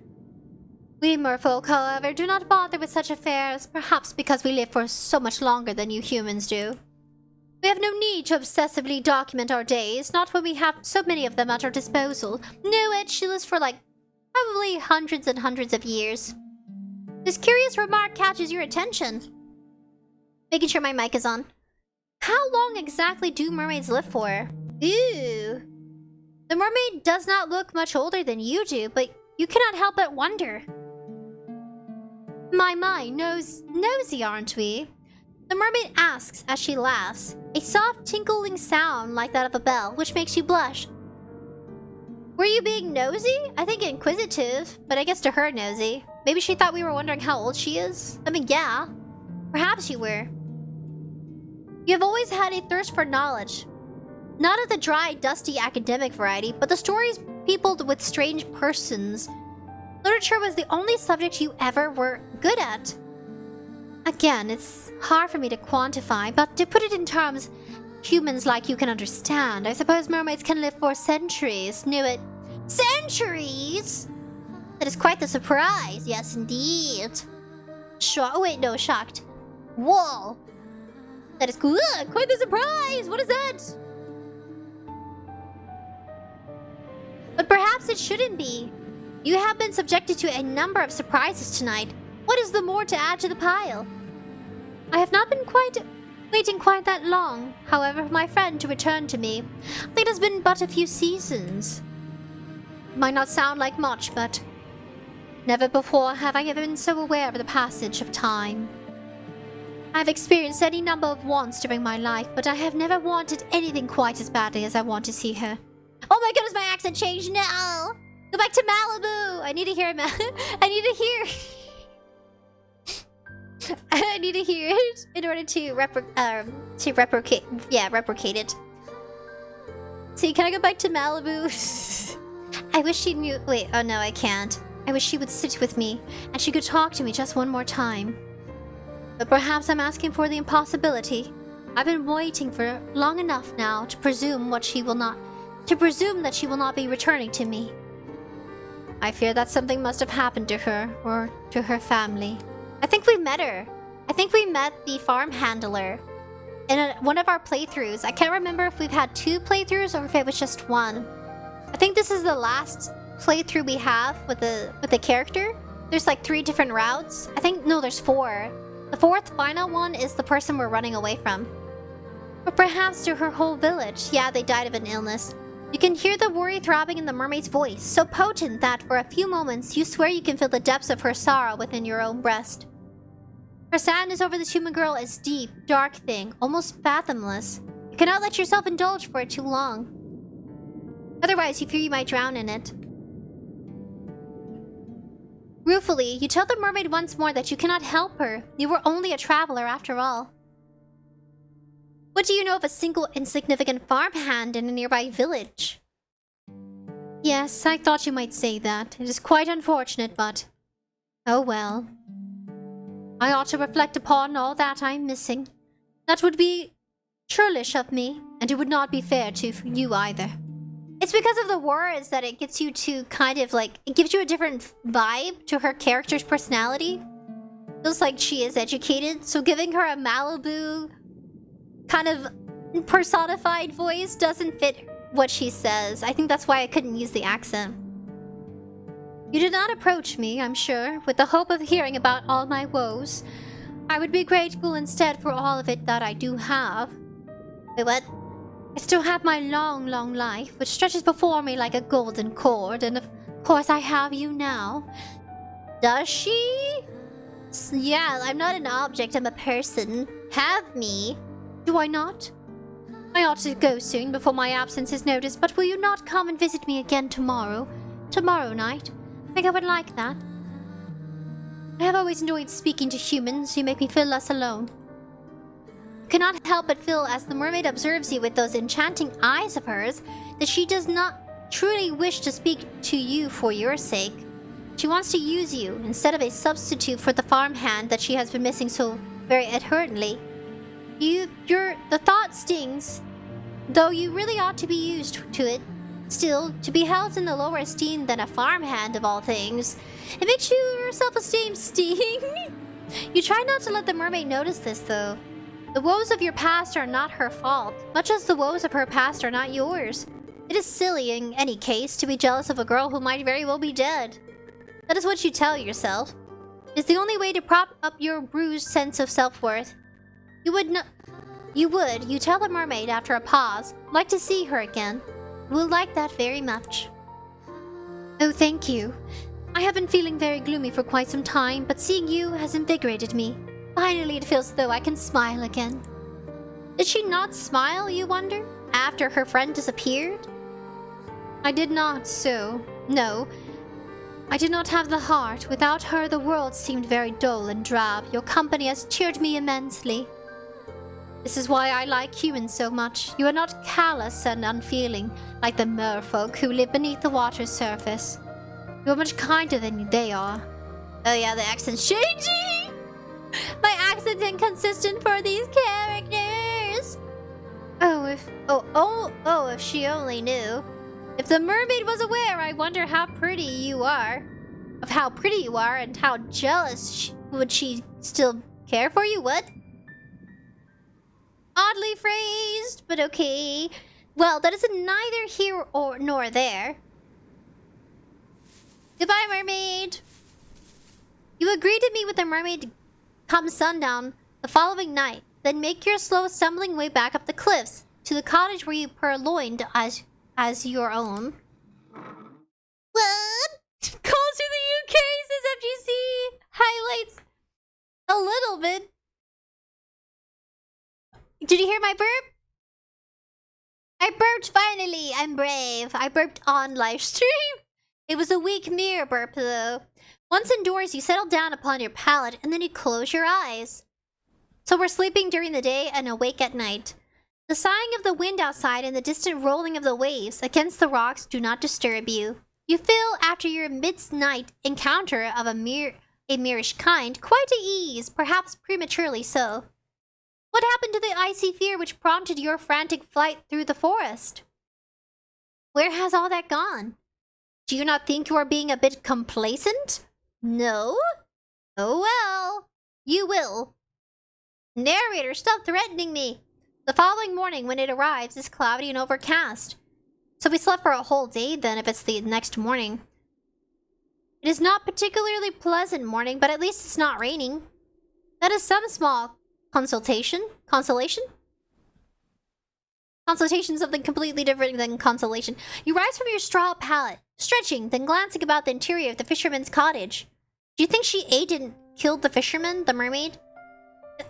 We merfolk, however, do not bother with such affairs, perhaps because we live for so much longer than you humans do. We have no need to obsessively document our days, not when we have so many of them at our disposal. No, she lives for like probably hundreds and hundreds of years. This curious remark catches your attention. Making sure my mic is on. How long exactly do mermaids live for? Ooh, The mermaid does not look much older than you do, but you cannot help but wonder. My, nosy, aren't we? The mermaid asks as she laughs, a soft tinkling sound like that of a bell, which makes you blush. Were you being nosy? I think inquisitive, but I guess to her nosy. Maybe she thought we were wondering how old she is? I mean, yeah. Perhaps you were. You have always had a thirst for knowledge. Not of the dry, dusty academic variety, but the stories peopled with strange persons. Literature was the only subject you ever were good at. Again, it's hard for me to quantify, but to put it in terms humans like you can understand, I suppose mermaids can live for centuries. Knew it. Centuries? That is quite the surprise. Yes, indeed. Oh wait, no, shocked. Whoa. That is cool. Quite the surprise. What is that? But perhaps it shouldn't be. You have been subjected to a number of surprises tonight. What is the more to add to the pile? I have not been waiting quite that long, however, for my friend to return to me. It has been but a few seasons. It might not sound like much, but never before have I ever been so aware of the passage of time. I have experienced any number of wants during my life, but I have never wanted anything quite as badly as I want to see her. Oh my goodness, my accent changed now! Go back to Malibu! I need to hear I need to hear... I need to hear it in order to replicate it. See, can I go back to Malibu? I wish she knew. Wait, oh no, I can't. I wish she would sit with me and she could talk to me just one more time. But perhaps I'm asking for the impossibility. I've been waiting for long enough now to presume that she will not be returning to me. I fear that something must have happened to her or to her family. I think we met her. I think we met the farm handler in one of our playthroughs. I can't remember if we've had 2 playthroughs or if it was just 1. I think this is the last playthrough we have with the character. There's like 3 different routes. No, there's 4. The 4th final one is the person we're running away from. Or perhaps to her whole village. Yeah, they died of an illness. You can hear the worry throbbing in the mermaid's voice, so potent that for a few moments you swear you can feel the depths of her sorrow within your own breast. Her sadness over this human girl is deep, dark thing, almost fathomless. You cannot let yourself indulge for it too long. Otherwise, you fear you might drown in it. Ruefully, you tell the mermaid once more that you cannot help her. You were only a traveler after all. What do you know of a single insignificant farmhand in a nearby village? Yes, I thought you might say that. It is quite unfortunate, but... oh well. I ought to reflect upon all that I'm missing. That would be churlish of me, and it would not be fair to you either. It's because of the words that it gets you to kind of like... it gives you a different vibe to her character's personality. Feels like she is educated, so giving her a Malibu kind of personified voice doesn't fit what she says. I think that's why I couldn't use the accent. You did not approach me, I'm sure, with the hope of hearing about all my woes. I would be grateful instead for all of it that I do have. Wait, what? I still have my long, long life, which stretches before me like a golden cord, and of course I have you now. Does she? Yeah, I'm not an object, I'm a person. Have me. Do I not? I ought to go soon before my absence is noticed, but will you not come and visit me again tomorrow? Tomorrow night? I think I would like that. I have always enjoyed speaking to humans. You make me feel less alone. You cannot help but feel, as the mermaid observes you with those enchanting eyes of hers, that she does not truly wish to speak to you for your sake. She wants to use you instead of a substitute for the farmhand that she has been missing so very adherently. The thought stings, though you really ought to be used to it. Still, to be held in the lower esteem than a farmhand of all things, it makes your self-esteem sting. You try not to let the mermaid notice this, though. The woes of your past are not her fault, much as the woes of her past are not yours. It is silly, in any case, to be jealous of a girl who might very well be dead. That is what you tell yourself. It's the only way to prop up your bruised sense of self-worth. You tell the mermaid after a pause, like to see her again. Will like that very much. Oh, thank you. I have been feeling very gloomy for quite some time, but seeing you has invigorated me. Finally, it feels as though I can smile again. Did she not smile, you wonder, after her friend disappeared? I did not, so... No. I did not have the heart. Without her, the world seemed very dull and drab. Your company has cheered me immensely. This is why I like humans so much. You are not callous and unfeeling, like the merfolk who live beneath the water's surface. You are much kinder than they are. Oh yeah, the accent's changing! My accent's inconsistent for these characters! If she only knew. If the mermaid was aware, I wonder how pretty you are. Of how pretty you are and how jealous would she still care for you? What? Oddly phrased, but okay. Well, that is neither here nor there. Goodbye, mermaid. You agreed to meet with the mermaid come sundown the following night. Then make your slow stumbling way back up the cliffs to the cottage where you purloined as your own. What? Call to the UK, says FGC. Highlights a little bit. Did you hear my burp? I burped finally. I'm brave. I burped on live stream. It was a weak mirror burp though. Once indoors, you settle down upon your pallet and then you close your eyes. So we're sleeping during the day and awake at night. The sighing of the wind outside and the distant rolling of the waves against the rocks do not disturb you. You feel, after your midnight encounter of a mirrish kind, quite at ease, perhaps prematurely so. What happened to the icy fear which prompted your frantic flight through the forest? Where has all that gone? Do you not think you are being a bit complacent? No? Oh well. You will. Narrator, stop threatening me. The following morning, when it arrives, is cloudy and overcast. So we slept for a whole day then, if it's the next morning. It is not particularly pleasant morning, but at least it's not raining. That is some small consolation? Consolation, something completely different than consolation. You rise from your straw pallet, stretching, then glancing about the interior of the fisherman's cottage. Do you think she ate and killed the fisherman, the mermaid?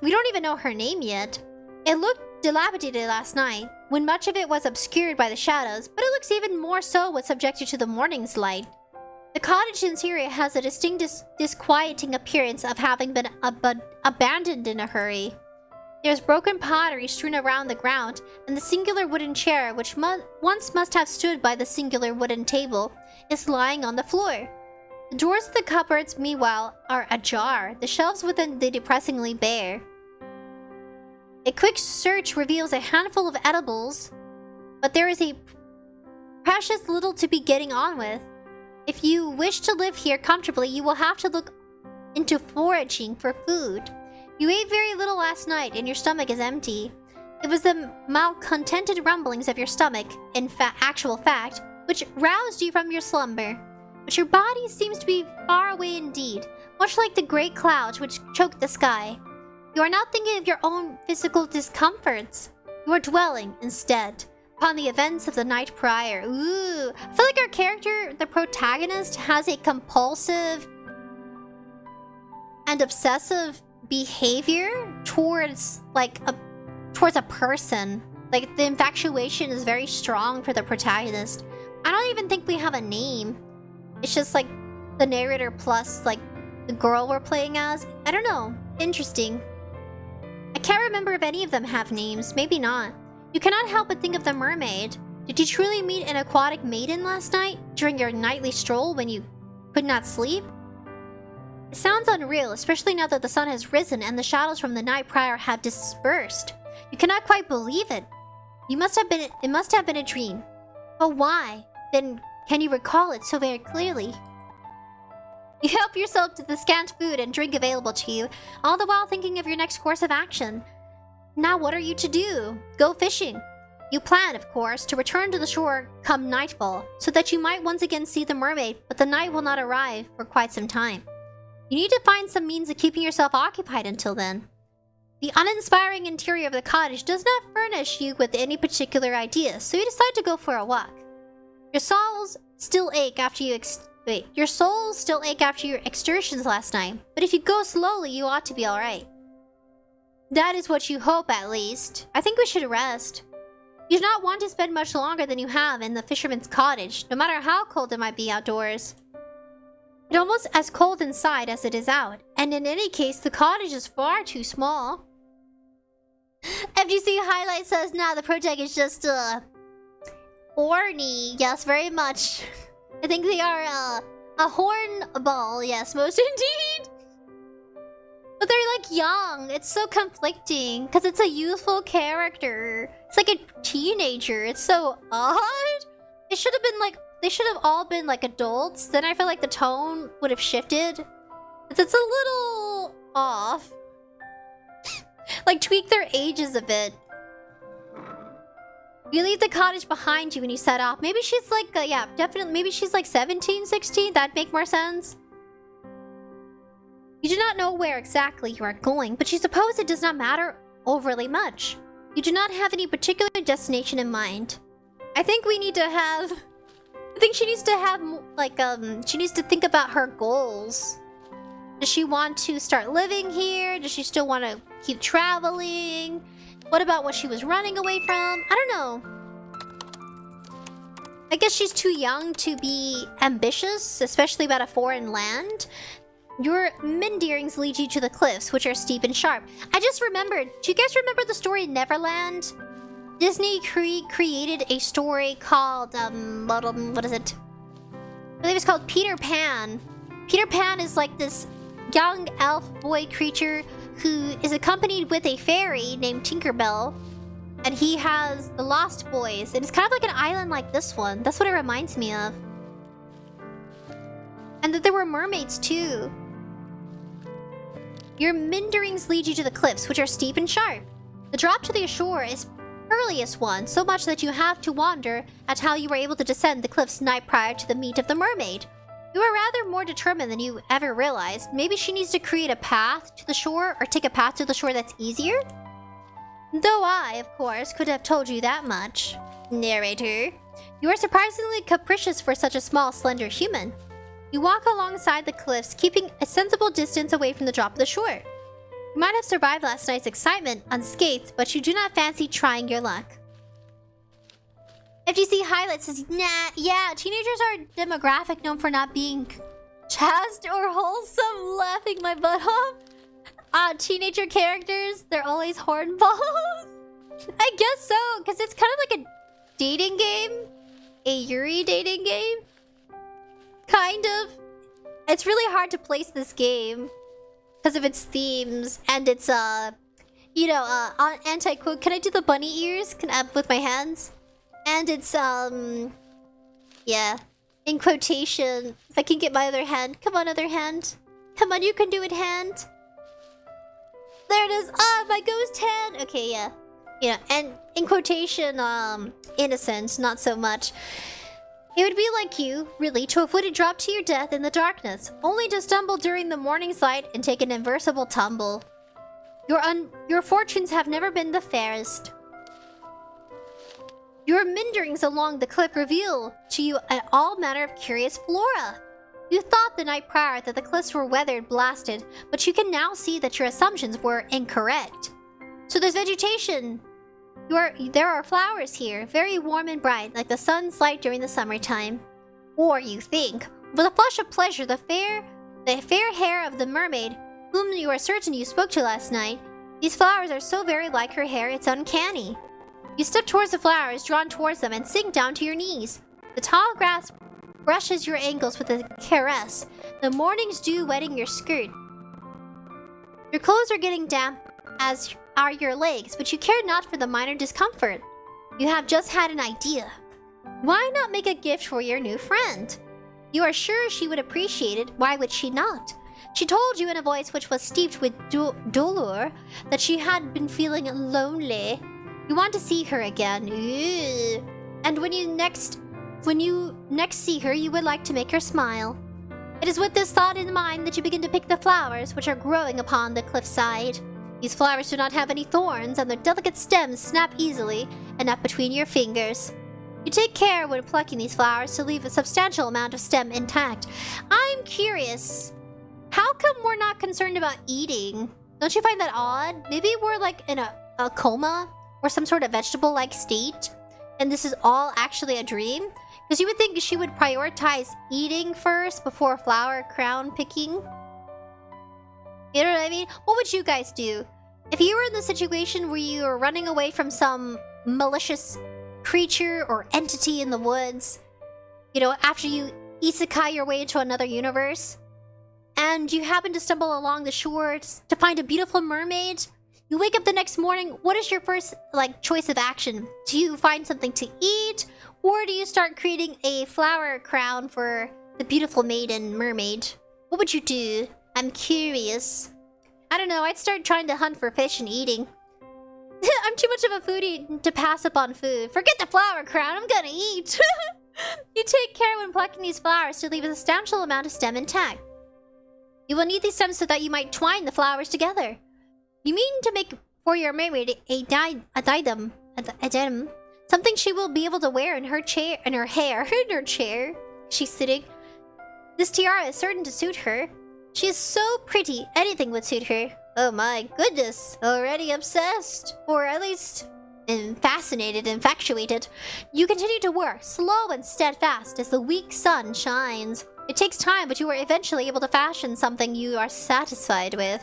We don't even know her name yet. It looked dilapidated last night, when much of it was obscured by the shadows, but it looks even more so when subjected to the morning's light. The cottage interior has a distinct disquieting appearance of having been abandoned in a hurry. There's broken pottery strewn around the ground, and the singular wooden chair, which once must have stood by the singular wooden table, is lying on the floor. The doors of the cupboards, meanwhile, are ajar, the shelves within the depressingly bare. A quick search reveals a handful of edibles, but there is a precious little to be getting on with. If you wish to live here comfortably, you will have to look into foraging for food. You ate very little last night, and your stomach is empty. It was the malcontented rumblings of your stomach, in actual fact, which roused you from your slumber. But your body seems to be far away indeed, much like the great clouds which choke the sky. You are not thinking of your own physical discomforts. You are dwelling, instead, upon the events of the night prior. Ooh, I feel like our character, the protagonist, has a compulsive and obsessive behavior towards a person. Like, the infatuation is very strong for the protagonist. I don't even think we have a name. It's just like the narrator plus like the girl we're playing as. I don't know. Interesting. I can't remember if any of them have names. Maybe not. You cannot help but think of the mermaid. Did you truly meet an aquatic maiden last night during your nightly stroll when you could not sleep? It sounds unreal, especially now that the sun has risen and the shadows from the night prior have dispersed. You cannot quite believe it. It must have been a dream. But why? Then can you recall it so very clearly? You help yourself to the scant food and drink available to you, all the while thinking of your next course of action. Now what are you to do? Go fishing. You plan, of course, to return to the shore come nightfall, so that you might once again see the mermaid, but the night will not arrive for quite some time. You need to find some means of keeping yourself occupied until then. The uninspiring interior of the cottage does not furnish you with any particular ideas, so you decide to go for a walk. Your souls still ache after you your souls still ache after your exertions last night. But if you go slowly, you ought to be alright. That is what you hope, at least. I think we should rest. You do not want to spend much longer than you have in the fisherman's cottage, no matter how cold it might be outdoors. It's almost as cold inside as it is out, and in any case, the cottage is far too small. FGC Highlight says, nah, the project is just, horny. Yes, very much. I think they are, a hornball. Yes, most indeed. But they're, like, young. It's so conflicting, because it's a youthful character. It's like a teenager. It's so odd. It should have been, like, they should have all been, like, adults. Then I feel like the tone would have shifted. It's a little off. Like, tweak their ages a bit. You leave the cottage behind you when you set off. Maybe she's like, yeah, definitely. Maybe she's like 17, 16. That'd make more sense. You do not know where exactly you are going, but you suppose it does not matter overly much. You do not have any particular destination in mind. I think we need to have... I think she needs to have, like, she needs to think about her goals. Does she want to start living here? Does she still want to keep traveling? What about what she was running away from? I don't know. I guess she's too young to be ambitious, especially about a foreign land. Your Mindearings lead you to the cliffs, which are steep and sharp. I just remembered. Do you guys remember the story Neverland? Disney created a story called, what is it? I believe it's called Peter Pan. Peter Pan is like this young elf boy creature who is accompanied with a fairy named Tinkerbell. And he has the Lost Boys. And it's kind of like an island like this one. That's what it reminds me of. And that there were mermaids too. Your Mindearings lead you to the cliffs, which are steep and sharp. The drop to the shore is earliest one, so much that you have to wonder at how you were able to descend the cliffs night prior to the meet of the mermaid. You are rather more determined than you ever realized. Maybe she needs to create a path to the shore, or take a path to the shore that's easier? Though I, of course, could have told you that much. Narrator. You are surprisingly capricious for such a small, slender human. You walk alongside the cliffs, keeping a sensible distance away from the drop of the shore. You might have survived last night's excitement unscathed, but you do not fancy trying your luck. FGC Highlight says, nah, yeah, teenagers are a demographic known for not being chaste or wholesome. Laughing my butt off. Teenager characters, they're always hornballs. I guess so, because it's kind of like a dating game. A Yuri dating game. Kind of. It's really hard to place this game because of its themes and its, you know, anti-quote. Can I do the bunny ears? With my hands? And it's, yeah. In quotation. If I can get my other hand. Come on, other hand. Come on, you can do it, hand. There it is. Ah, my ghost hand. Okay, yeah. Yeah, and in quotation, innocent, not so much. It would be like you, really, to avoid a drop to your death in the darkness, only to stumble during the morning's light and take an inversible tumble. Your fortunes have never been the fairest. Your minderings along the cliff reveal to you all manner of curious flora. You thought the night prior that the cliffs were weathered, blasted, but you can now see that your assumptions were incorrect. So there's vegetation. There are flowers here, very warm and bright, like the sun's light during the summertime. Or you think, with a flush of pleasure, the fair hair of the mermaid, whom you are certain you spoke to last night. These flowers are so very like her hair, it's uncanny. You step towards the flowers, drawn towards them, and sink down to your knees. The tall grass brushes your ankles with a caress, the morning's dew wetting your skirt. Your clothes are getting damp, as are your legs, but you care not for the minor discomfort. You have just had an idea. Why not make a gift for your new friend? You are sure she would appreciate it, why would she not? She told you in a voice which was steeped with dolor that she had been feeling lonely. You want to see her again. Ew. And when you next see her, you would like to make her smile. It is with this thought in mind that you begin to pick the flowers which are growing upon the cliffside. These flowers do not have any thorns, and their delicate stems snap easily and up between your fingers. You take care when plucking these flowers to leave a substantial amount of stem intact. I'm curious. How come we're not concerned about eating? Don't you find that odd? Maybe we're like in a coma or some sort of vegetable-like state, and this is all actually a dream? Because you would think she would prioritize eating first before flower crown picking. You know what I mean? What would you guys do? If you were in the situation where you were running away from some malicious creature or entity in the woods, you know, after you isekai your way into another universe, and you happen to stumble along the shore to find a beautiful mermaid, you wake up the next morning, what is your first, like, choice of action? Do you find something to eat? Or do you start creating a flower crown for the beautiful maiden mermaid? What would you do? I'm curious. I don't know, I'd start trying to hunt for fish and eating. I'm too much of a foodie to pass up on food. Forget the flower crown, I'm gonna eat! You take care when plucking these flowers to leave a substantial amount of stem intact. You will need these stems so that you might twine the flowers together. You mean to make for your mermaid a diadem, something she will be able to wear in her chair, in her chair. She's sitting. This tiara is certain to suit her. She is so pretty, anything would suit her. Oh my goodness, already obsessed, or at least fascinated, infatuated. You continue to work, slow and steadfast, as the weak sun shines. It takes time, but you are eventually able to fashion something you are satisfied with.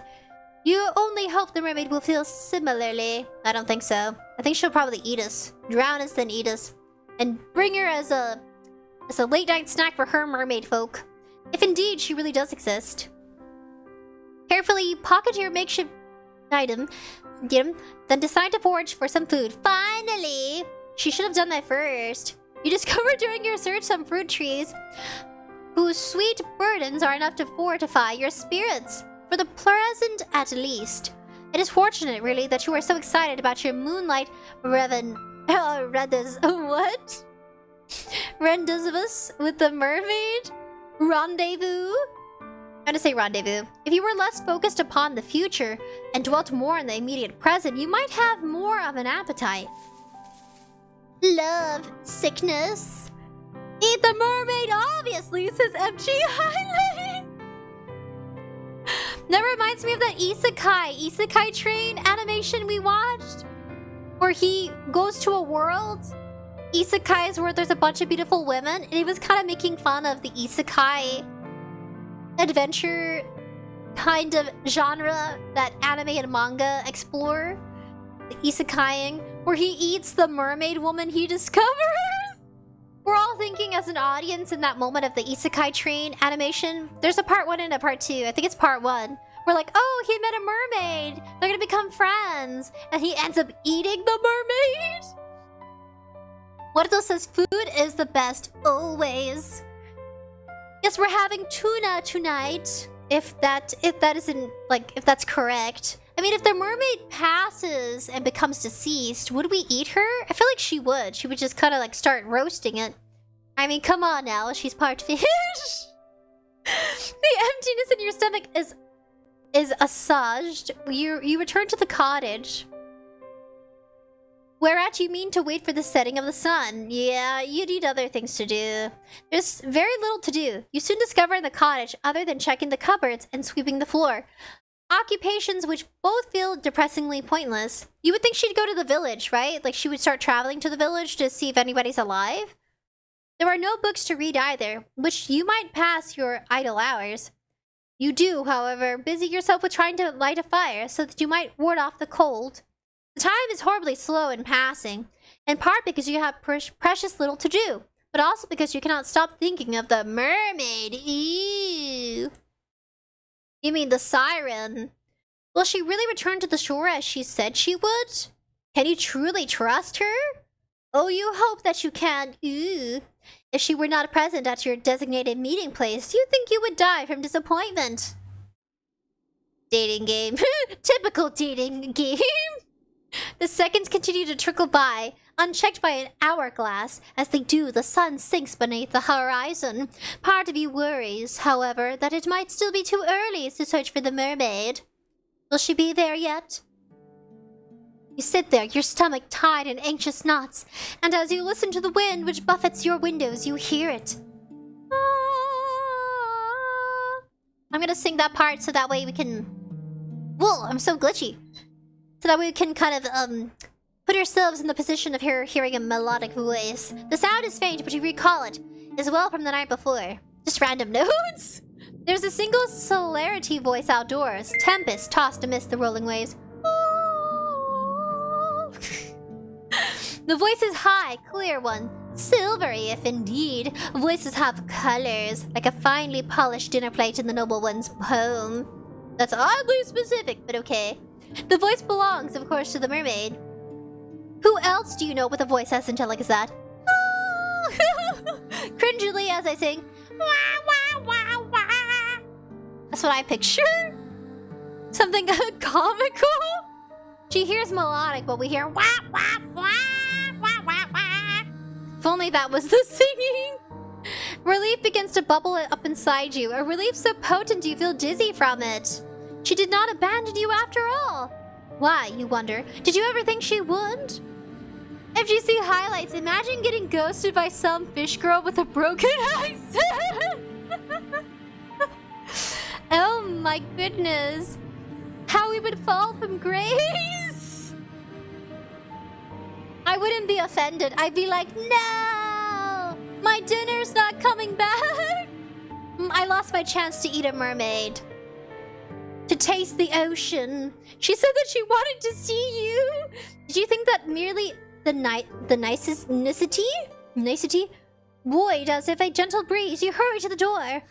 You only hope the mermaid will feel similarly. I don't think so. I think she'll probably eat us. Drown us, then eat us. And bring her as a late night snack for her mermaid folk. If indeed she really does exist. Carefully, you pocket your makeshift item, then decide to forage for some food. Finally! She should have done that first. You discover during your search some fruit trees whose sweet burdens are enough to fortify your spirits. For the present, at least. It is fortunate, really, that you are so excited about your moonlight what? Rendezvous with the mermaid? Rendezvous? I'm gonna say rendezvous. If you were less focused upon the future and dwelt more in the immediate present, you might have more of an appetite. Love, sickness. Eat the mermaid, obviously, says MG Highlight. That reminds me of that isekai train animation we watched, where he goes to a world. Isekai is where there's a bunch of beautiful women, and he was kind of making fun of the isekai adventure kind of genre that anime and manga explore. The isekaiing, where he eats the mermaid woman he discovers. We're all thinking as an audience in that moment of the isekai train animation. There's a part 1 and a part 2. I think it's part 1. We're like, oh, he met a mermaid. They're gonna become friends. And he ends up eating the mermaid. Wurdo says food is the best, always. Yes, we're having tuna tonight. If that's correct. I mean, if the mermaid passes and becomes deceased, would we eat her? I feel like she would. She would just kind of like start roasting it. I mean, come on now, she's part fish. The emptiness in your stomach is assuaged. You return to the cottage. Whereat you mean to wait for the setting of the sun. Yeah, you need other things to do. There's very little to do. You soon discover in the cottage, other than checking the cupboards and sweeping the floor, occupations which both feel depressingly pointless. You would think she'd go to the village, right? Like she would start traveling to the village to see if anybody's alive. There are no books to read either, which you might pass your idle hours. You do, however, busy yourself with trying to light a fire so that you might ward off the cold. The time is horribly slow in passing, in part because you have precious little to do, but also because you cannot stop thinking of the mermaid. Ew. You mean the siren? Will she really return to the shore as she said she would? Can you truly trust her? Oh, you hope that you can. Ew. If she were not present at your designated meeting place, you think you would die from disappointment. Dating game. Typical dating game. The seconds continue to trickle by, unchecked by an hourglass. As they do, the sun sinks beneath the horizon. Part of you worries, however, that it might still be too early to search for the mermaid. Will she be there yet? You sit there, your stomach tied in anxious knots, and as you listen to the wind which buffets your windows, you hear it. I'm gonna sing that part so that way we can... Whoa, I'm so glitchy. So that way we can kind of, put ourselves in the position of hearing a melodic voice. The sound is faint, but you recall it as well from the night before. Just random notes. There's a single celerity voice outdoors. Tempest tossed amidst the rolling waves. The voice is high, clear one. Silvery, if indeed. Voices have colors, like a finely polished dinner plate in the noble one's home. That's oddly specific, but okay. The voice belongs, of course, to the mermaid. Who else do you know with a voice as angelic as that? Cringily as I sing. Wah, wah, wah, wah. That's what I picture. Something comical. She hears melodic, but we hear wah, wah, wah, wah, wah, wah. If only that was the singing. Relief begins to bubble up inside you. A relief so potent you feel dizzy from it. She did not abandon you after all. Why, you wonder? Did you ever think she would? FGC highlights. Imagine getting ghosted by some fish girl with a broken accent. Oh my goodness. How we would fall from grace. I wouldn't be offended. I'd be like, no! My dinner's not coming back. I lost my chance to eat a mermaid. To taste the ocean. She said that she wanted to see you. Did you think that merely the nicety buoyed as if a gentle breeze? You hurry to the door.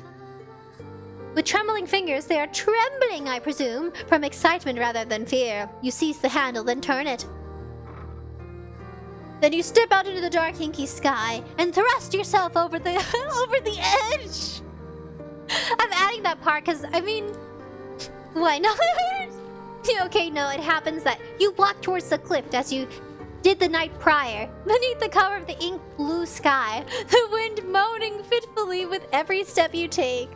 With trembling fingers, they are trembling, I presume, from excitement rather than fear. You seize the handle, then turn it. Then you step out into the dark, inky sky and thrust yourself over the over the edge. I'm adding that part because, I mean, why not? Okay, no, it happens that you walk towards the cliff as you did the night prior, beneath the cover of the ink blue sky, the wind moaning fitfully with every step you take.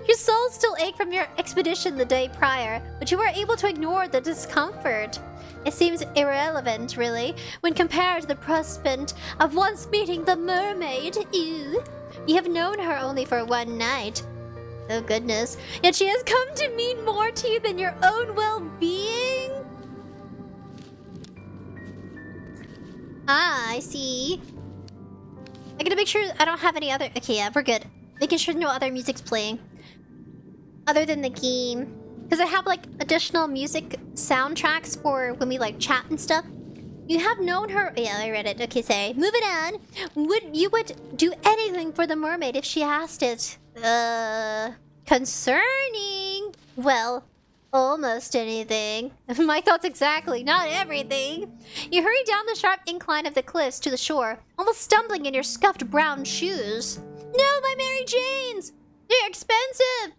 Your soul still ache from your expedition the day prior, but you are able to ignore the discomfort. It seems irrelevant, really, when compared to the prospect of once meeting the mermaid. Ew. You have known her only for one night. Oh goodness. Yet she has come to mean more to you than your own well-being? Ah, I see. I gotta make sure I don't have any other... Okay, yeah, we're good. Making sure no other music's playing. Other than the game. Because I have, like, additional music soundtracks for when we, like, chat and stuff. You have known her... Yeah, I read it. Okay, sorry. Moving on. You would do anything for the mermaid if she asked it. Concerning... Well, almost anything. My thoughts exactly. Not everything. You hurry down the sharp incline of the cliffs to the shore, almost stumbling in your scuffed brown shoes. No, my Mary Janes! They're expensive!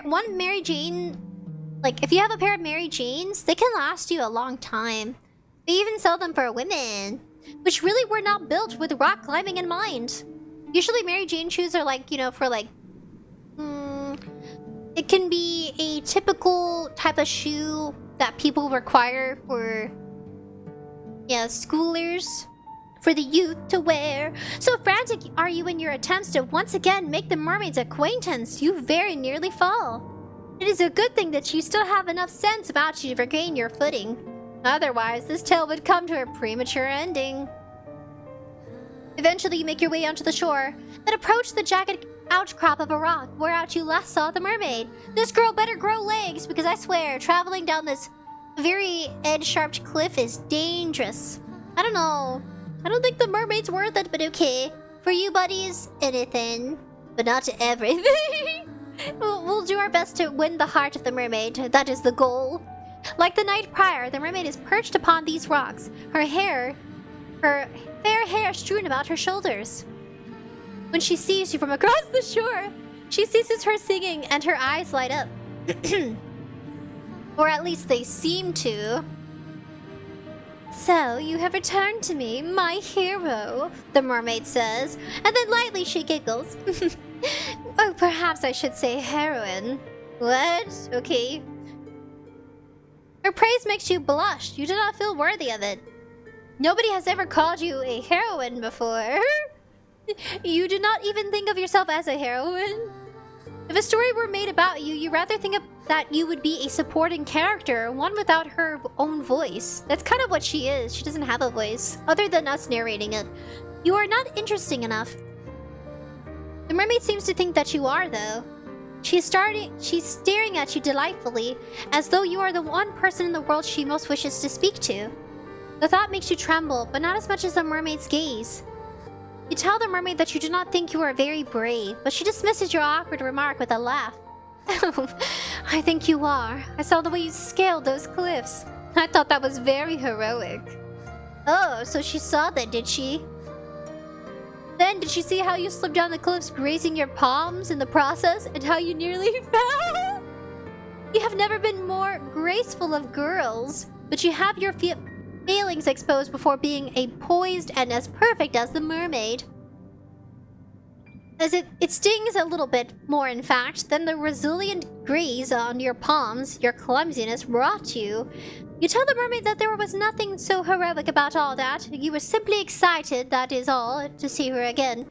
One Mary Jane... Like, if you have a pair of Mary Janes, they can last you a long time. They even sell them for women, which really were not built with rock climbing in mind. Usually Mary Jane shoes are like, you know, for like... it can be a typical type of shoe that people require for... Yeah, schoolers. For the youth to wear. So frantic are you in your attempts to once again make the mermaid's acquaintance, you very nearly fall. It is a good thing that you still have enough sense about you to regain your footing. Otherwise, this tale would come to a premature ending. Eventually, you make your way onto the shore, then approach the jagged outcrop of a rock whereout you last saw the mermaid. This girl better grow legs, because I swear, traveling down this very edge-sharp cliff is dangerous. I don't know. I don't think the mermaid's worth it, but okay. For you buddies, anything. But not everything. We'll do our best to win the heart of the mermaid. That is the goal. Like the night prior, the mermaid is perched upon these rocks. Her fair hair strewn about her shoulders. When she sees you from across the shore, she ceases her singing and her eyes light up. Or at least they seem to. So, you have returned to me, my hero, the mermaid says, and then lightly she giggles. Or perhaps I should say heroine. What? Okay. Her praise makes you blush. You do not feel worthy of it. Nobody has ever called you a heroine before. You do not even think of yourself as a heroine. If a story were made about you, you rather think that you would be a supporting character, one without her own voice. That's kind of what she is. She doesn't have a voice, other than us narrating it. You are not interesting enough. The mermaid seems to think that you are, though. She's staring at you delightfully, as though you are the one person in the world she most wishes to speak to. The thought makes you tremble, but not as much as the mermaid's gaze. You tell the mermaid that you do not think you are very brave, but she dismisses your awkward remark with a laugh. I think you are. I saw the way you scaled those cliffs. I thought that was very heroic. Oh, so she saw that, did she? Then did she see how you slipped down the cliffs, grazing your palms in the process, and how you nearly fell? You have never been more graceful of girls, but you have your failings exposed before being a poised and as perfect as the mermaid. As it stings a little bit more, in fact, than the resilient graze on your palms your clumsiness brought you. You tell the mermaid that there was nothing so heroic about all that. You were simply excited, that is all, to see her again.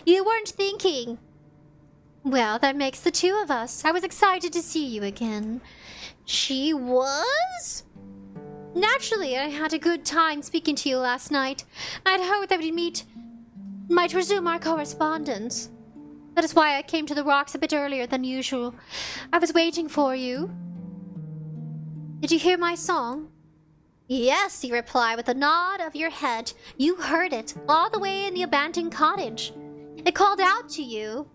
You weren't thinking. Well, that makes the two of us. I was excited to see you again. She was? Naturally, I had a good time speaking to you last night. I'd hoped that we might resume our correspondence. That is why I came to the rocks a bit earlier than usual. I was waiting for you. Did you hear my song? Yes, you reply with a nod of your head. You heard it, all the way in the abandoned cottage. It called out to you.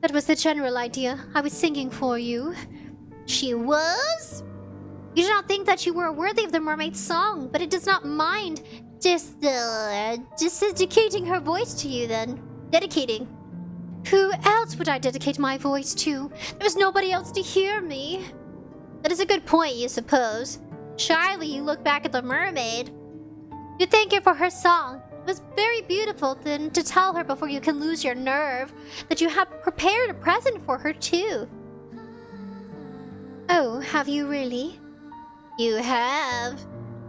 That was the general idea. I was singing for you. She was? You do not think that you were worthy of the mermaid's song, but it does not mind just dedicating her voice to you then. Dedicating. Who else would I dedicate my voice to? There was nobody else to hear me. That is a good point, you suppose. Shyly, you look back at the mermaid. You thank her for her song. It was very beautiful then to tell her before you can lose your nerve that you have prepared a present for her too. Oh, have you really? You have.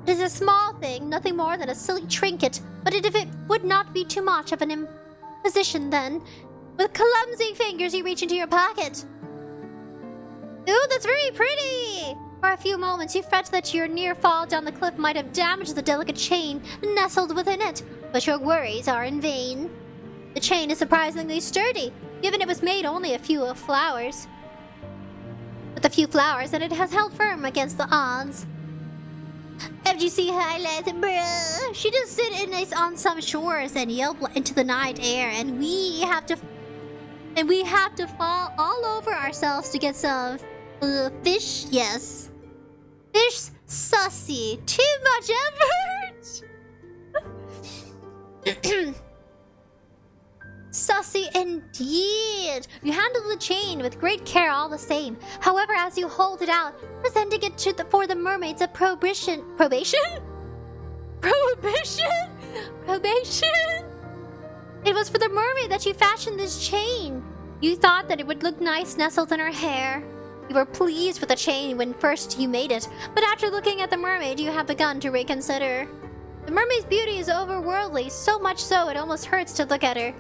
It is a small thing, nothing more than a silly trinket, but if it would not be too much of an imposition then, with clumsy fingers you reach into your pocket. Ooh, that's very pretty! For a few moments you fret that your near fall down the cliff might have damaged the delicate chain nestled within it, but your worries are in vain. The chain is surprisingly sturdy, given it was made only of few flowers. With a few flowers, and it has held firm against the odds. FGC highlights, bruh. She just sit on some shores and yelp into the night air, and we have to fall all over ourselves to get some fish. Yes, fish sussy. Too much effort. Sussy indeed! You handle the chain with great care all the same. However, as you hold it out, presenting it for the mermaids of probation? It was for the mermaid that you fashioned this chain. You thought that it would look nice nestled in her hair. You were pleased with the chain when first you made it, but after looking at the mermaid, you have begun to reconsider. The mermaid's beauty is overworldly, so much so it almost hurts to look at her.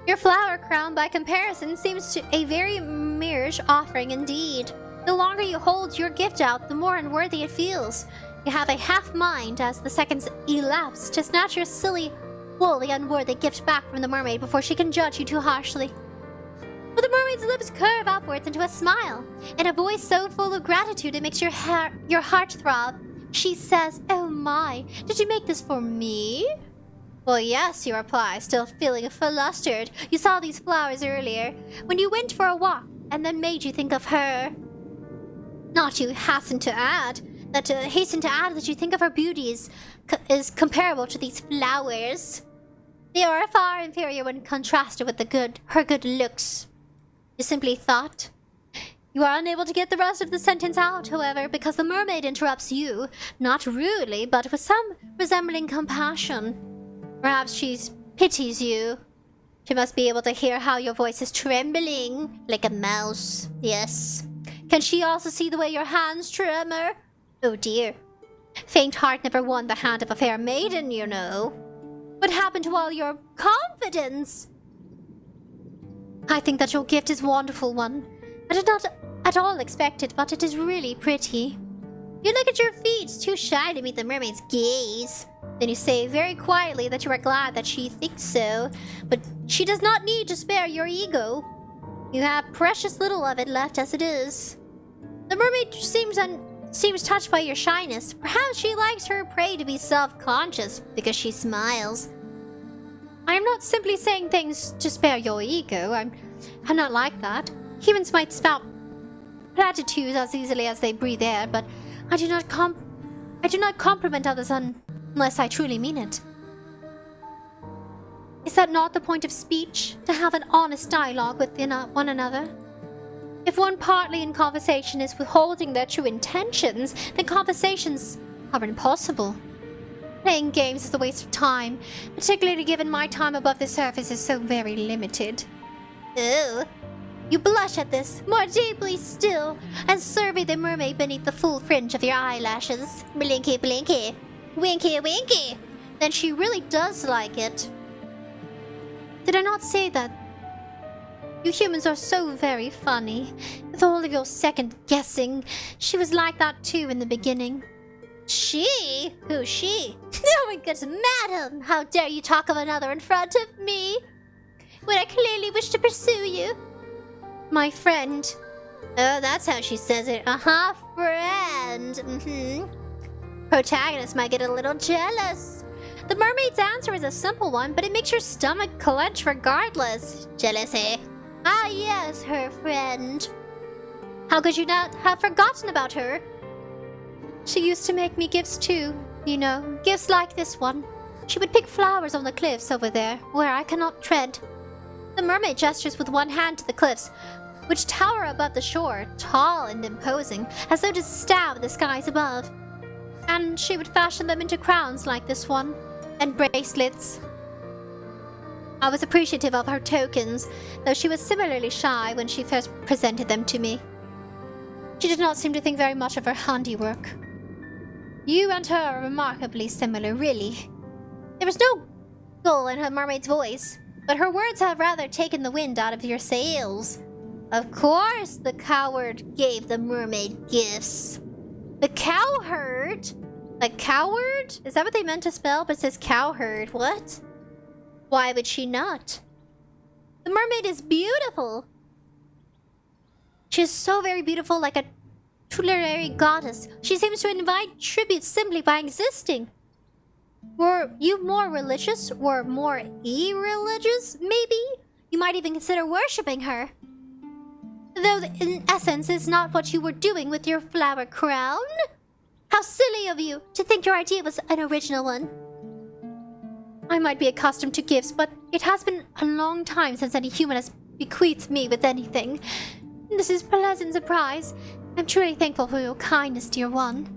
Your flower crown, by comparison, seems to a very mere offering indeed. The longer you hold your gift out, the more unworthy it feels. You have a half mind, as the seconds elapse, to snatch your silly, wholly unworthy gift back from the mermaid before she can judge you too harshly. But the mermaid's lips curve upwards into a smile, in a voice so full of gratitude it makes your heart throb. She says, "Oh my, did you make this for me?" Well, yes, you reply, still feeling flustered. You saw these flowers earlier, when you went for a walk, and then made you think of her. Not you hasten to add that you think of her beauty is comparable to these flowers. They are far inferior when contrasted with her good looks. You simply thought. You are unable to get the rest of the sentence out, however, because the mermaid interrupts you, not rudely, but with some resembling compassion. Perhaps she pities you. She must be able to hear how your voice is trembling, like a mouse. Yes. Can she also see the way your hands tremor? Oh dear. Faint heart never won the hand of a fair maiden, you know. What happened to all your confidence? I think that your gift is a wonderful one. I did not at all expect it, but it is really pretty. You look at your feet, too shy to meet the mermaid's gaze. Then you say very quietly that you are glad that she thinks so, but she does not need to spare your ego. You have precious little of it left as it is. The mermaid seems touched by your shyness. Perhaps she likes her prey to be self-conscious because she smiles. I am not simply saying things to spare your ego. I'm not like that. Humans might spout platitudes as easily as they breathe air, but I do not compliment others unless I truly mean it. Is that not the point of speech? To have an honest dialogue with one another? If one partly in conversation is withholding their true intentions, then conversations are impossible. Playing games is a waste of time, particularly given my time above the surface is so very limited. Ugh. You blush at this, more deeply still, and survey the mermaid beneath the full fringe of your eyelashes. Blinky blinky, winky winky. Then she really does like it. Did I not say that? You humans are so very funny. With all of your second guessing, she was like that too in the beginning. She? Who's she? Oh my goodness, madam! How dare you talk of another in front of me? When I clearly wish to pursue you. My friend. Oh, that's how she says it. Friend. Protagonist might get a little jealous. The mermaid's answer is a simple one, but it makes your stomach clench regardless. Jealousy. Ah yes, her friend. How could you not have forgotten about her? She used to make me gifts too, you know, gifts like this one. She would pick flowers on the cliffs over there, where I cannot tread. The mermaid gestures with one hand to the cliffs, which tower above the shore, tall and imposing, as though to stab the skies above. And she would fashion them into crowns like this one, and bracelets. I was appreciative of her tokens, though she was similarly shy when she first presented them to me. She did not seem to think very much of her handiwork. You and her are remarkably similar, really. There was no gull in her mermaid's voice, but her words have rather taken the wind out of your sails. Of course, the coward gave the mermaid gifts. The cowherd? The coward? Is that what they meant to spell? But it says cowherd. What? Why would she not? The mermaid is beautiful. She is so very beautiful, like a tutelary goddess. She seems to invite tribute simply by existing. Were you more religious or more irreligious, maybe? You might even consider worshipping her. Though in essence is not what you were doing with your flower crown. How silly of you to think your idea was an original one. I might be accustomed to gifts, but it has been a long time since any human has bequeathed me with anything. This is a pleasant surprise. I'm truly thankful for your kindness, dear one.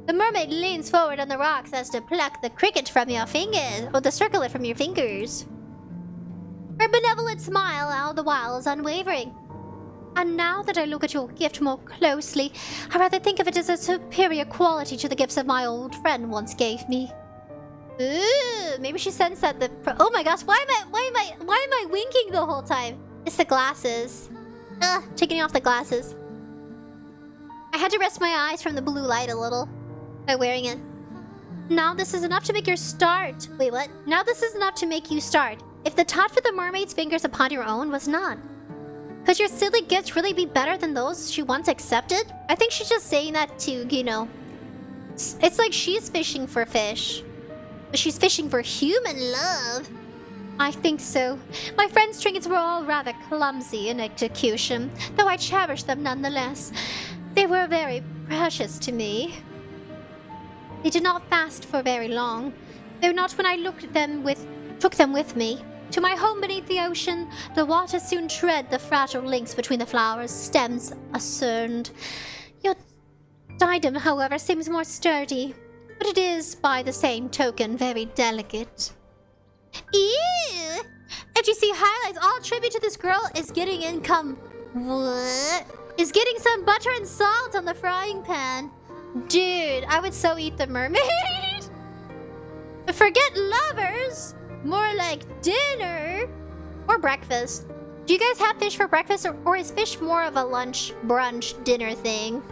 The mermaid leans forward on the rocks as to pluck the cricket from your fingers, or the circlet from your fingers. Her benevolent smile all the while is unwavering. And now that I look at your gift more closely, I rather think of it as a superior quality to the gifts that my old friend once gave me. Ooh, maybe she sensed that the... Oh my gosh, why am I winking the whole time? It's the glasses. Taking off the glasses. I had to rest my eyes from the blue light a little by wearing it. Now this is enough to make your start. Wait, what? Now this is enough to make you start. If the touch with the mermaid's fingers upon your own was not. Could your silly gifts really be better than those she once accepted? I think she's just saying that to, you know... It's like she's fishing for fish. But she's fishing for human love. I think so. My friend's trinkets were all rather clumsy in execution, though I cherished them nonetheless. They were very precious to me. They did not fast for very long, though not when I took them with me. To my home beneath the ocean, the water soon tread the fragile links between the flowers' stems ascerned. Your diadem, however, seems more sturdy, but it is, by the same token, very delicate. Ew! FGC highlights all tribute to this girl is getting income. What? is getting some butter and salt on the frying pan. Dude, I would so eat the mermaid. Forget lovers. More like dinner. Or breakfast. Do you guys have fish for breakfast, or is fish more of a lunch, brunch, dinner thing?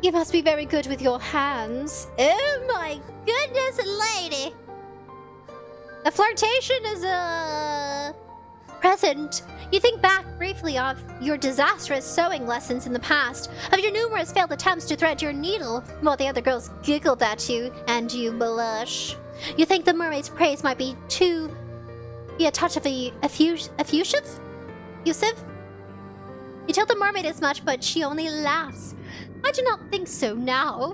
You must be very good with your hands. Oh my goodness, lady. The flirtation is present. You think back briefly of your disastrous sewing lessons in the past, of your numerous failed attempts to thread your needle, while the other girls giggled at you, and you blush. You think the mermaid's praise might be a touch of effusive? You tell the mermaid as much, but she only laughs. I do not think so now.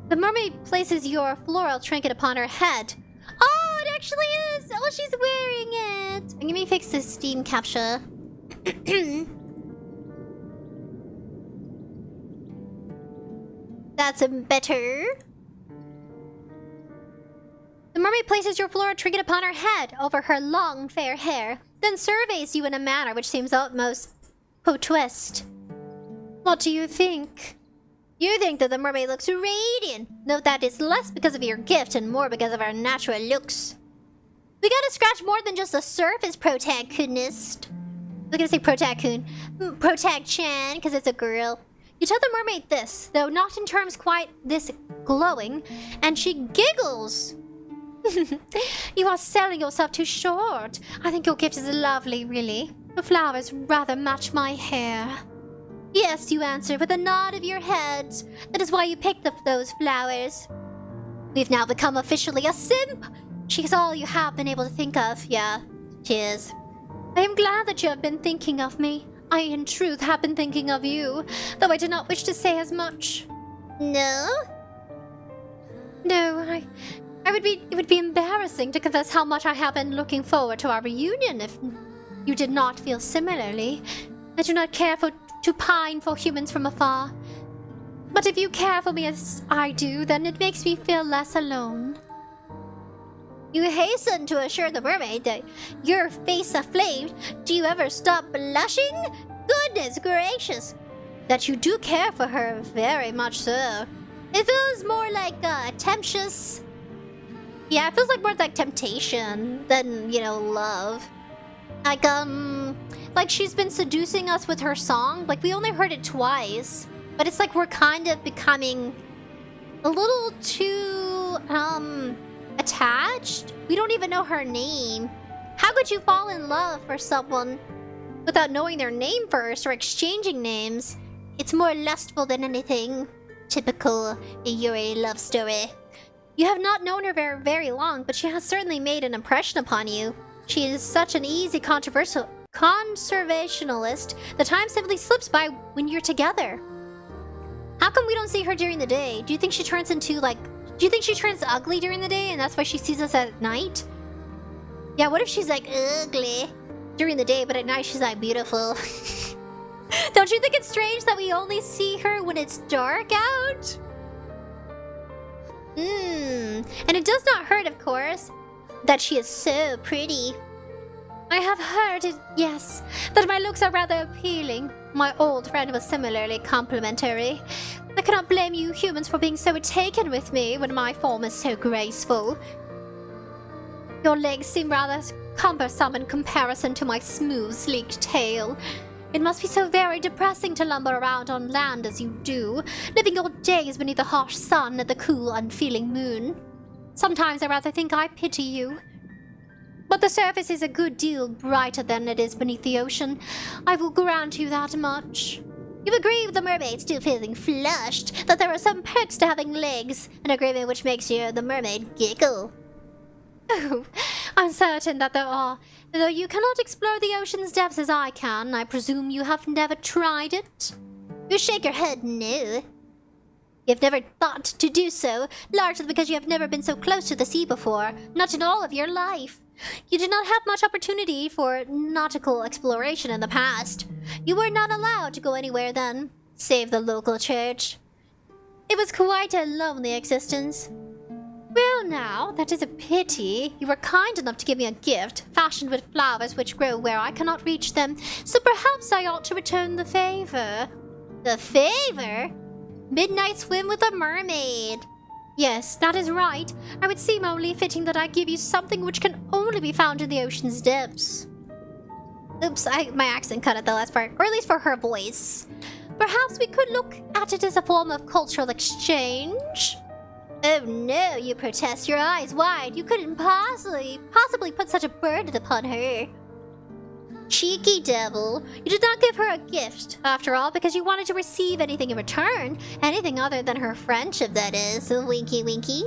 The mermaid places your floral trinket upon her head. Oh, it actually is! Oh, she's wearing it! Let me fix this steam capture. That's better. The mermaid places your floral trinket upon her head, over her long, fair hair, then surveys you in a manner which seems utmost piteous. What do you think? You think that the mermaid looks radiant. Note that it's less because of your gift and more because of our natural looks. We gotta scratch more than just a surface protagonist. We're gonna say protag-kun. Protag-chan, because it's a girl. You tell the mermaid this, though not in terms quite this glowing, and she giggles. You are selling yourself too short. I think your gift is lovely, really. The flowers rather match my hair. Yes, you answer with a nod of your head. That is why you picked up those flowers. We've now become officially a simp. She's all you have been able to think of. Yeah, she is. I am glad that you have been thinking of me. I, in truth, have been thinking of you, though I do not wish to say as much. No? No, it would be embarrassing to confess how much I have been looking forward to our reunion if you did not feel similarly. I do not care to pine for humans from afar. But if you care for me as I do, then it makes me feel less alone. You hasten to assure the mermaid that your face aflame. Do you ever stop blushing? Goodness gracious! That you do care for her, very much so. It feels more like temptuous. Yeah, it feels like more like temptation than, you know, love. Like she's been seducing us with her song. Like, we only heard it twice. But it's like we're kind of becoming a little too, attached. We don't even know her name. How could you fall in love for someone without knowing their name first or exchanging names? It's more lustful than anything. Typical Yuri love story. You have not known her very, very long, but she has certainly made an impression upon you. She is such an easy conservationalist. The time simply slips by when you're together. How come we don't see her during the day? Do you think she turns into, like... Do you think she turns ugly during the day and that's why she sees us at night? Yeah, what if she's, like, ugly during the day, but at night she's, like, beautiful? Don't you think it's strange that we only see her when it's dark out? And it does not hurt, of course, that she is so pretty. I have heard it, yes, that my looks are rather appealing. My old friend was similarly complimentary. I cannot blame you humans for being so taken with me when my form is so graceful. Your legs seem rather cumbersome in comparison to my smooth, sleek tail. It must be so very depressing to lumber around on land as you do, living your days beneath the harsh sun and the cool, unfeeling moon. Sometimes I rather think I pity you. But the surface is a good deal brighter than it is beneath the ocean. I will grant you that much. You agree with the mermaid still feeling flushed, that there are some perks to having legs, an agreement which makes you, the mermaid, giggle. Oh, I'm certain that there are. Though you cannot explore the ocean's depths as I can, I presume you have never tried it? You shake your head no. You've never thought to do so, largely because you have never been so close to the sea before, not in all of your life. You did not have much opportunity for nautical exploration in the past. You were not allowed to go anywhere then, save the local church. It was quite a lonely existence. Well now, that is a pity. You were kind enough to give me a gift, fashioned with flowers which grow where I cannot reach them, so perhaps I ought to return the favor. The favor? Midnight swim with a mermaid. Yes, that is right. I would seem only fitting that I give you something which can only be found in the ocean's depths. Oops, my accent cut at the last part, or at least for her voice. Perhaps we could look at it as a form of cultural exchange? Oh no, you protest, your eyes wide. You couldn't possibly put such a burden upon her. Cheeky devil. You did not give her a gift, after all, because you wanted to receive anything in return. Anything other than her friendship, that is. Winky winky.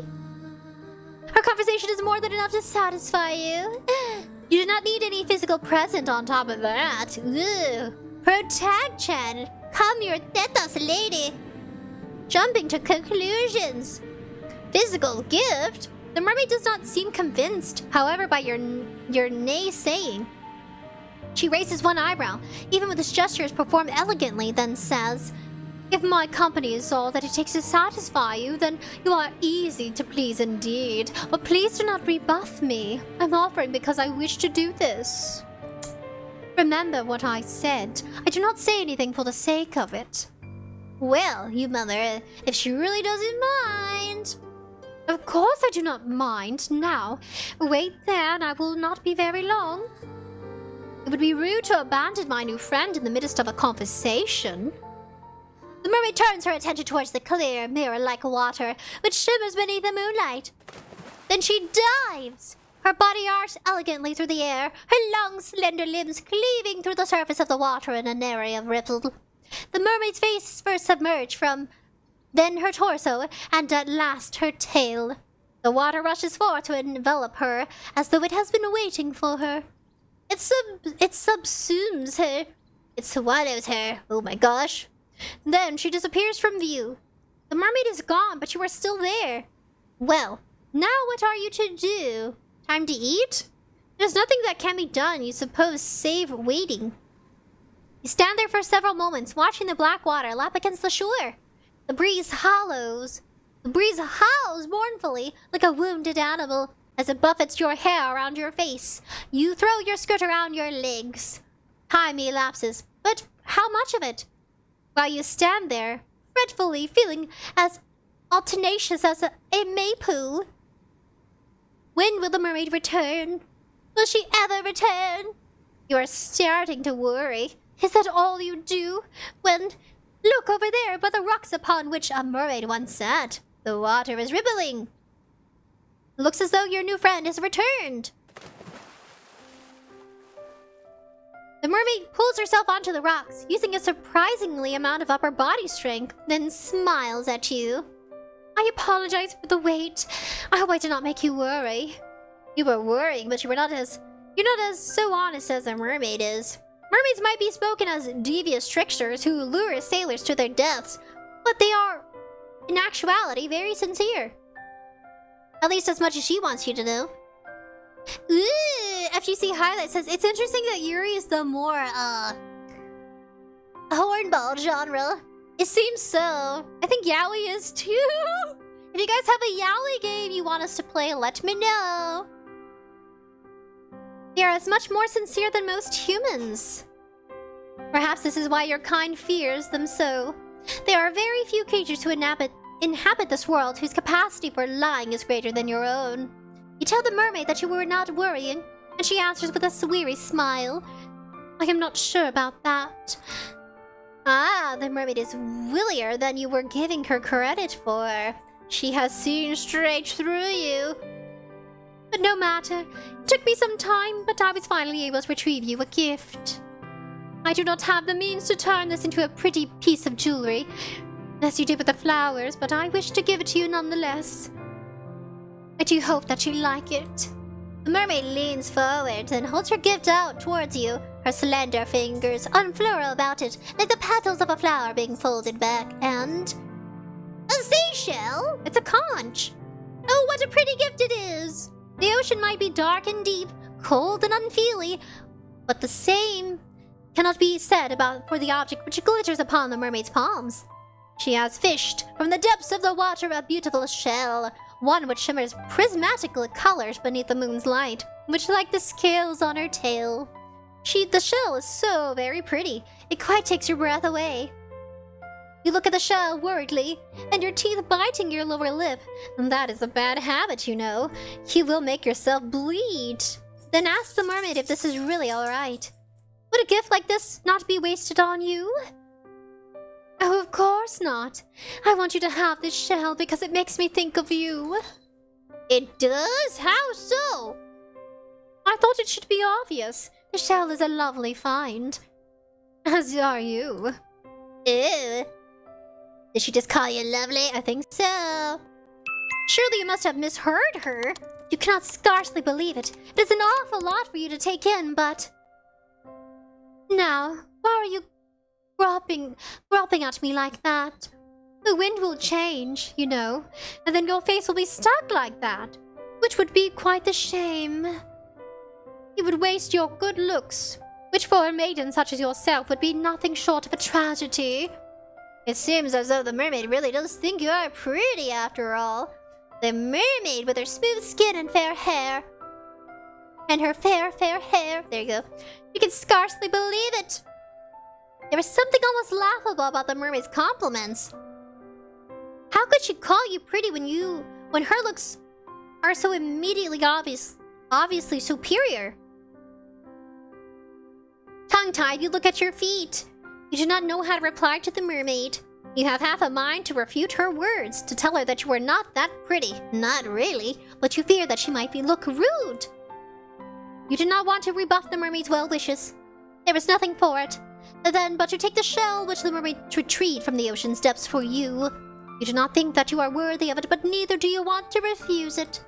Her conversation is more than enough to satisfy you. You do not need any physical present on top of that. Ooh. Protection. Come your tetas, lady. Jumping to conclusions. Physical gift? The mermaid does not seem convinced, however, by your naysaying. She raises one eyebrow, even with this gesture is performed elegantly, then says, if my company is all that it takes to satisfy you, then you are easy to please indeed. But please do not rebuff me. I'm offering because I wish to do this. Remember what I said. I do not say anything for the sake of it. Well, you mother, if she really doesn't mind. Of course I do not mind. Now, wait there and I will not be very long. It would be rude to abandon my new friend in the midst of a conversation. The mermaid turns her attention towards the clear, mirror-like water, which shimmers beneath the moonlight. Then she dives, her body arched elegantly through the air, her long, slender limbs cleaving through the surface of the water in an area of ripple. The mermaid's face is first submerged then her torso, and at last her tail. The water rushes forth to envelop her, as though it has been waiting for her. It subsumes her. It swallows her. Oh my gosh. Then she disappears from view. The mermaid is gone, but you are still there. Well, now what are you to do? Time to eat? There's nothing that can be done, you suppose, save waiting. You stand there for several moments, watching the black water lap against the shore. The breeze howls mournfully, like a wounded animal, as it buffets your hair around your face. You throw your skirt around your legs. Time elapses, but how much of it? While you stand there, fretfully feeling as tenacious as a maypole. When will the mermaid return? Will she ever return? You are starting to worry. Is that all you do? When... Look over there by the rocks upon which a mermaid once sat. The water is rippling. Looks as though your new friend has returned. The mermaid pulls herself onto the rocks, using a surprisingly amount of upper body strength, then smiles at you. I apologize for the wait. I hope I did not make you worry. You were worrying, but you're not as so honest as a mermaid is. Mermaids might be spoken as devious tricksters who lure sailors to their deaths, but they are, in actuality, very sincere. At least as much as she wants you to know. Ooh, FGC Highlight says, it's interesting that Yuri is the more, hornball genre. It seems so. I think Yaoi is too. If you guys have a Yaoi game you want us to play, let me know. They are as much more sincere than most humans. Perhaps this is why your kind fears them so. There are very few creatures who inhabit this world whose capacity for lying is greater than your own. You tell the mermaid that you were not worrying, and she answers with a weary smile. I am not sure about that. Ah, the mermaid is willier than you were giving her credit for. She has seen straight through you. But no matter. It took me some time, but I was finally able to retrieve you a gift. I do not have the means to turn this into a pretty piece of jewelry, as you did with the flowers, but I wish to give it to you nonetheless. I do hope that you like it. The mermaid leans forward and holds her gift out towards you, her slender fingers unfurl about it, like the petals of a flower being folded back, and... a seashell! It's a conch! Oh, what a pretty gift it is! The ocean might be dark and deep, cold and unfeely, but the same cannot be said for the object which glitters upon the mermaid's palms. She has fished from the depths of the water a beautiful shell, one which shimmers prismatic colors beneath the moon's light, which like the scales on her tail. The shell is so very pretty, it quite takes your breath away. You look at the shell worriedly, and your teeth biting your lower lip. And that is a bad habit, you know. You will make yourself bleed. Then ask the mermaid if this is really alright. Would a gift like this not be wasted on you? Oh, of course not. I want you to have this shell because it makes me think of you. It does? How so? I thought it should be obvious. The shell is a lovely find. As are you. Ew. Did she just call you lovely? I think so. Surely you must have misheard her. You cannot scarcely believe it. It is an awful lot for you to take in, but... Now, why are you groping at me like that? The wind will change, you know, and then your face will be stuck like that, which would be quite the shame. You would waste your good looks, which for a maiden such as yourself would be nothing short of a tragedy. It seems as though the mermaid really does think you are pretty after all. The mermaid with her smooth skin and fair hair. And her fair hair. There you go. You can scarcely believe it. There was something almost laughable about the mermaid's compliments. How could she call you pretty when her looks are so immediately obviously superior? Tongue-tied, you look at your feet. You do not know how to reply to the mermaid. You have half a mind to refute her words, to tell her that you are not that pretty. Not really, but you fear that she might look rude. You do not want to rebuff the mermaid's well wishes. There is nothing for it, then but to take the shell which the mermaid retrieved from the ocean's depths for you. You do not think that you are worthy of it, but neither do you want to refuse it.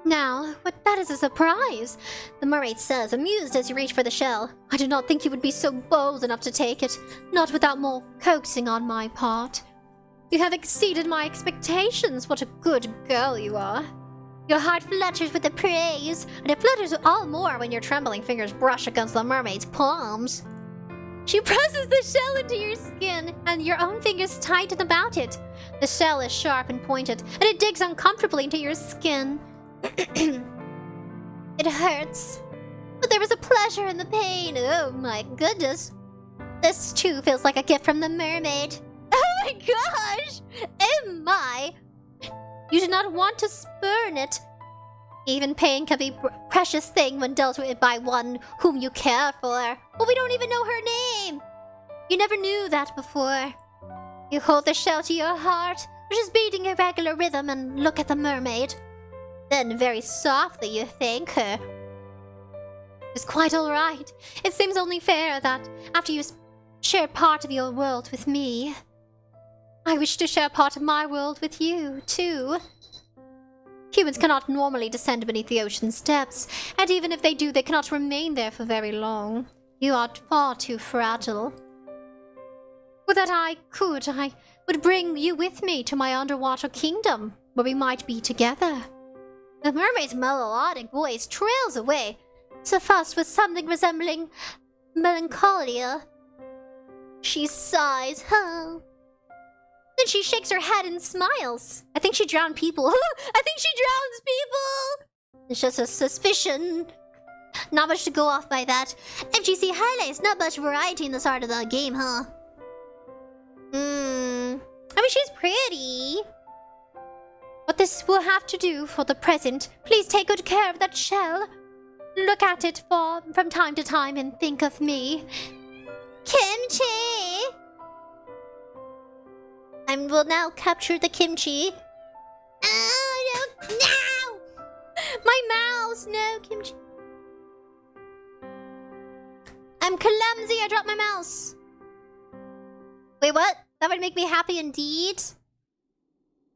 Now, but that is a surprise, the mermaid says, amused as you reach for the shell. I do not think you would be so bold enough to take it, not without more coaxing on my part. You have exceeded my expectations, what a good girl you are. Your heart flutters with the praise, and it flutters all more when your trembling fingers brush against the mermaid's palms. She presses the shell into your skin, and your own fingers tighten about it. The shell is sharp and pointed, and it digs uncomfortably into your skin. It hurts, but there is a pleasure in the pain. Oh my goodness. This too feels like a gift from the mermaid. Oh my gosh! Oh my! You do not want to spurn it. Even pain can be a precious thing when dealt with by one whom you care for. But we don't even know her name. You never knew that before. You hold the shell to your heart, which is beating a regular rhythm, and look at the mermaid. Then very softly you thank her. It's quite alright. It seems only fair that after you share part of your world with me, I wish to share part of my world with you, too. Humans cannot normally descend beneath the ocean's depths, and even if they do, they cannot remain there for very long. You are far too fragile. Would that I would bring you with me to my underwater kingdom, where we might be together. The mermaid's melodic voice trails away, suffused with something resembling melancholia. She sighs, huh? Then she shakes her head and smiles. I think she drowned people. I think she drowns people! It's just a suspicion. Not much to go off by that. FGC highlights, not much variety in the start of the game, huh? I mean, she's pretty. What this will have to do for the present, please take good care of that shell. Look at it from time to time and think of me. Kimchi! I will now capture the kimchi. Oh, no! No! My mouse! No, kimchi. I'm clumsy, I dropped my mouse. Wait, what? That would make me happy indeed.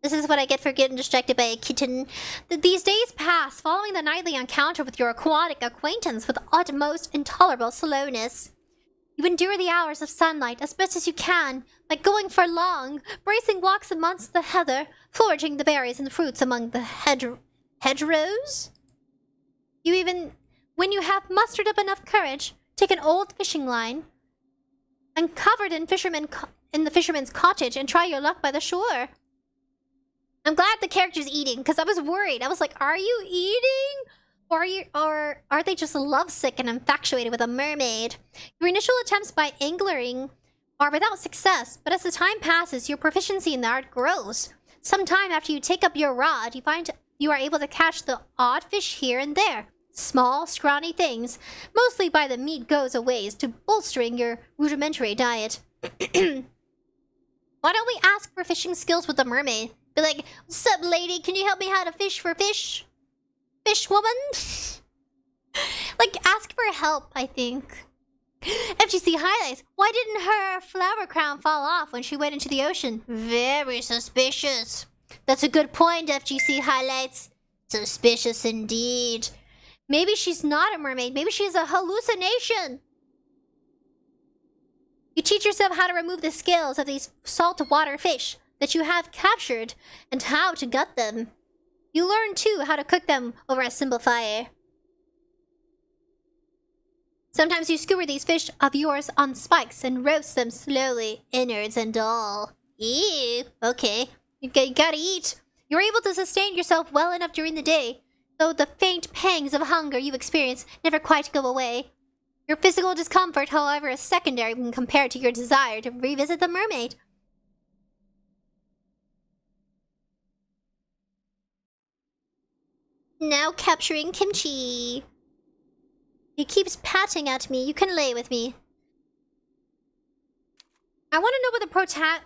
This is what I get for getting distracted by a kitten. These days pass, following the nightly encounter with your aquatic acquaintance with utmost intolerable slowness. You endure the hours of sunlight as best as you can, by going for long, bracing walks amongst the heather, foraging the berries and fruits among the hedgerows. You even, when you have mustered up enough courage, take an old fishing line, uncovered in the fisherman's cottage, and try your luck by the shore. I'm glad the character's eating, because I was worried. I was like, are you eating? Or are they just lovesick and infatuated with a mermaid? Your initial attempts by angling are without success, but as the time passes, your proficiency in the art grows. Sometime after you take up your rod, you find you are able to catch the odd fish here and there. Small, scrawny things. Mostly by the meat goes a ways to bolstering your rudimentary diet. Why don't we ask for fishing skills with the mermaid? Be like, what's up, lady? Can you help me how to fish for fish? Fish woman? Like, ask for help, I think. FGC highlights. Why didn't her flower crown fall off when she went into the ocean? Very suspicious. That's a good point, FGC highlights. Suspicious indeed. Maybe she's not a mermaid. Maybe she's a hallucination. You teach yourself how to remove the scales of these saltwater fish that you have captured and how to gut them. You learn, too, how to cook them over a simple fire. Sometimes you skewer these fish of yours on spikes and roast them slowly, innards and all. Ew, okay. You gotta eat. You're able to sustain yourself well enough during the day, though the faint pangs of hunger you experience never quite go away. Your physical discomfort, however, is secondary when compared to your desire to revisit the mermaid. Now capturing Kimchi. He keeps patting at me. You can lay with me. I want to know what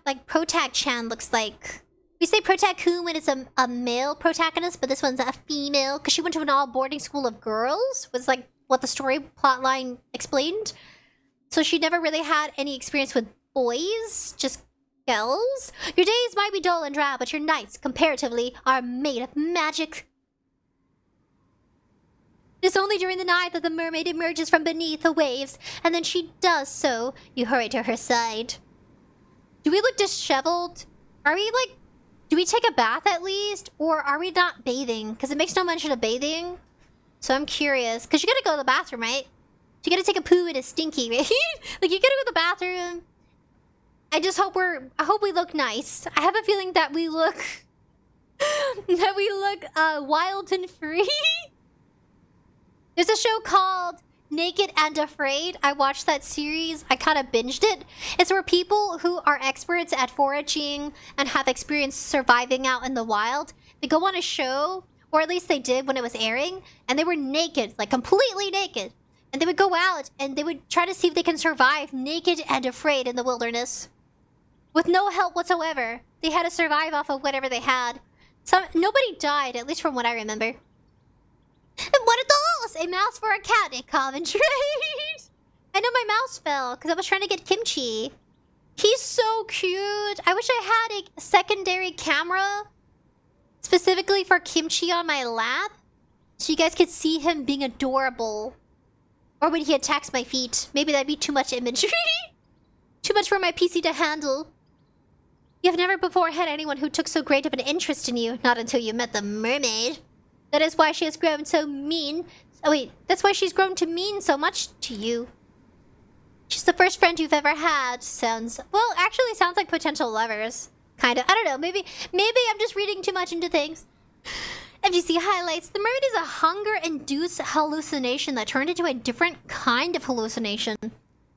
the Protag-chan looks like. We say Protag-kun when it's a male protagonist, but this one's a female because she went to an all-boarding school of girls. Was like what the story plotline explained. So she never really had any experience with boys, just girls. Your days might be dull and drab, but your nights, comparatively, are made of magic. It's only during the night that the mermaid emerges from beneath the waves, and then she does so. You hurry to her side. Do we look disheveled? Are we like... Do we take a bath at least? Or are we not bathing? Because it makes no mention of bathing. So I'm curious. Because you gotta go to the bathroom, right? You gotta take a poo and a stinky, right? Like, you gotta go to the bathroom. I just hope I hope we look nice. I have a feeling that we look... that we look wild and free. There's a show called Naked and Afraid. I watched that series. I kind of binged it. It's where people who are experts at foraging and have experience surviving out in the wild, they go on a show, or at least they did when it was airing, and they were naked, like completely naked. And they would go out and they would try to see if they can survive naked and afraid in the wilderness. With no help whatsoever. They had to survive off of whatever they had. Nobody died, at least from what I remember. What are those? A mouse for a cat, a common trait. I know my mouse fell because I was trying to get Kimchi. He's so cute. I wish I had a secondary camera specifically for Kimchi on my lap so you guys could see him being adorable. Or when he attacks my feet. Maybe that'd be too much imagery. Too much for my PC to handle. You have never before had anyone who took so great of an interest in you. Not until you met the mermaid. That is why she has grown so mean. Oh wait, that's why she's grown to mean so much to you. She's the first friend you've ever had. Sounds... Well, actually sounds like potential lovers. Kinda. I don't know. Maybe I'm just reading too much into things. FGC highlights. The mermaid is a hunger-induced hallucination that turned into a different kind of hallucination.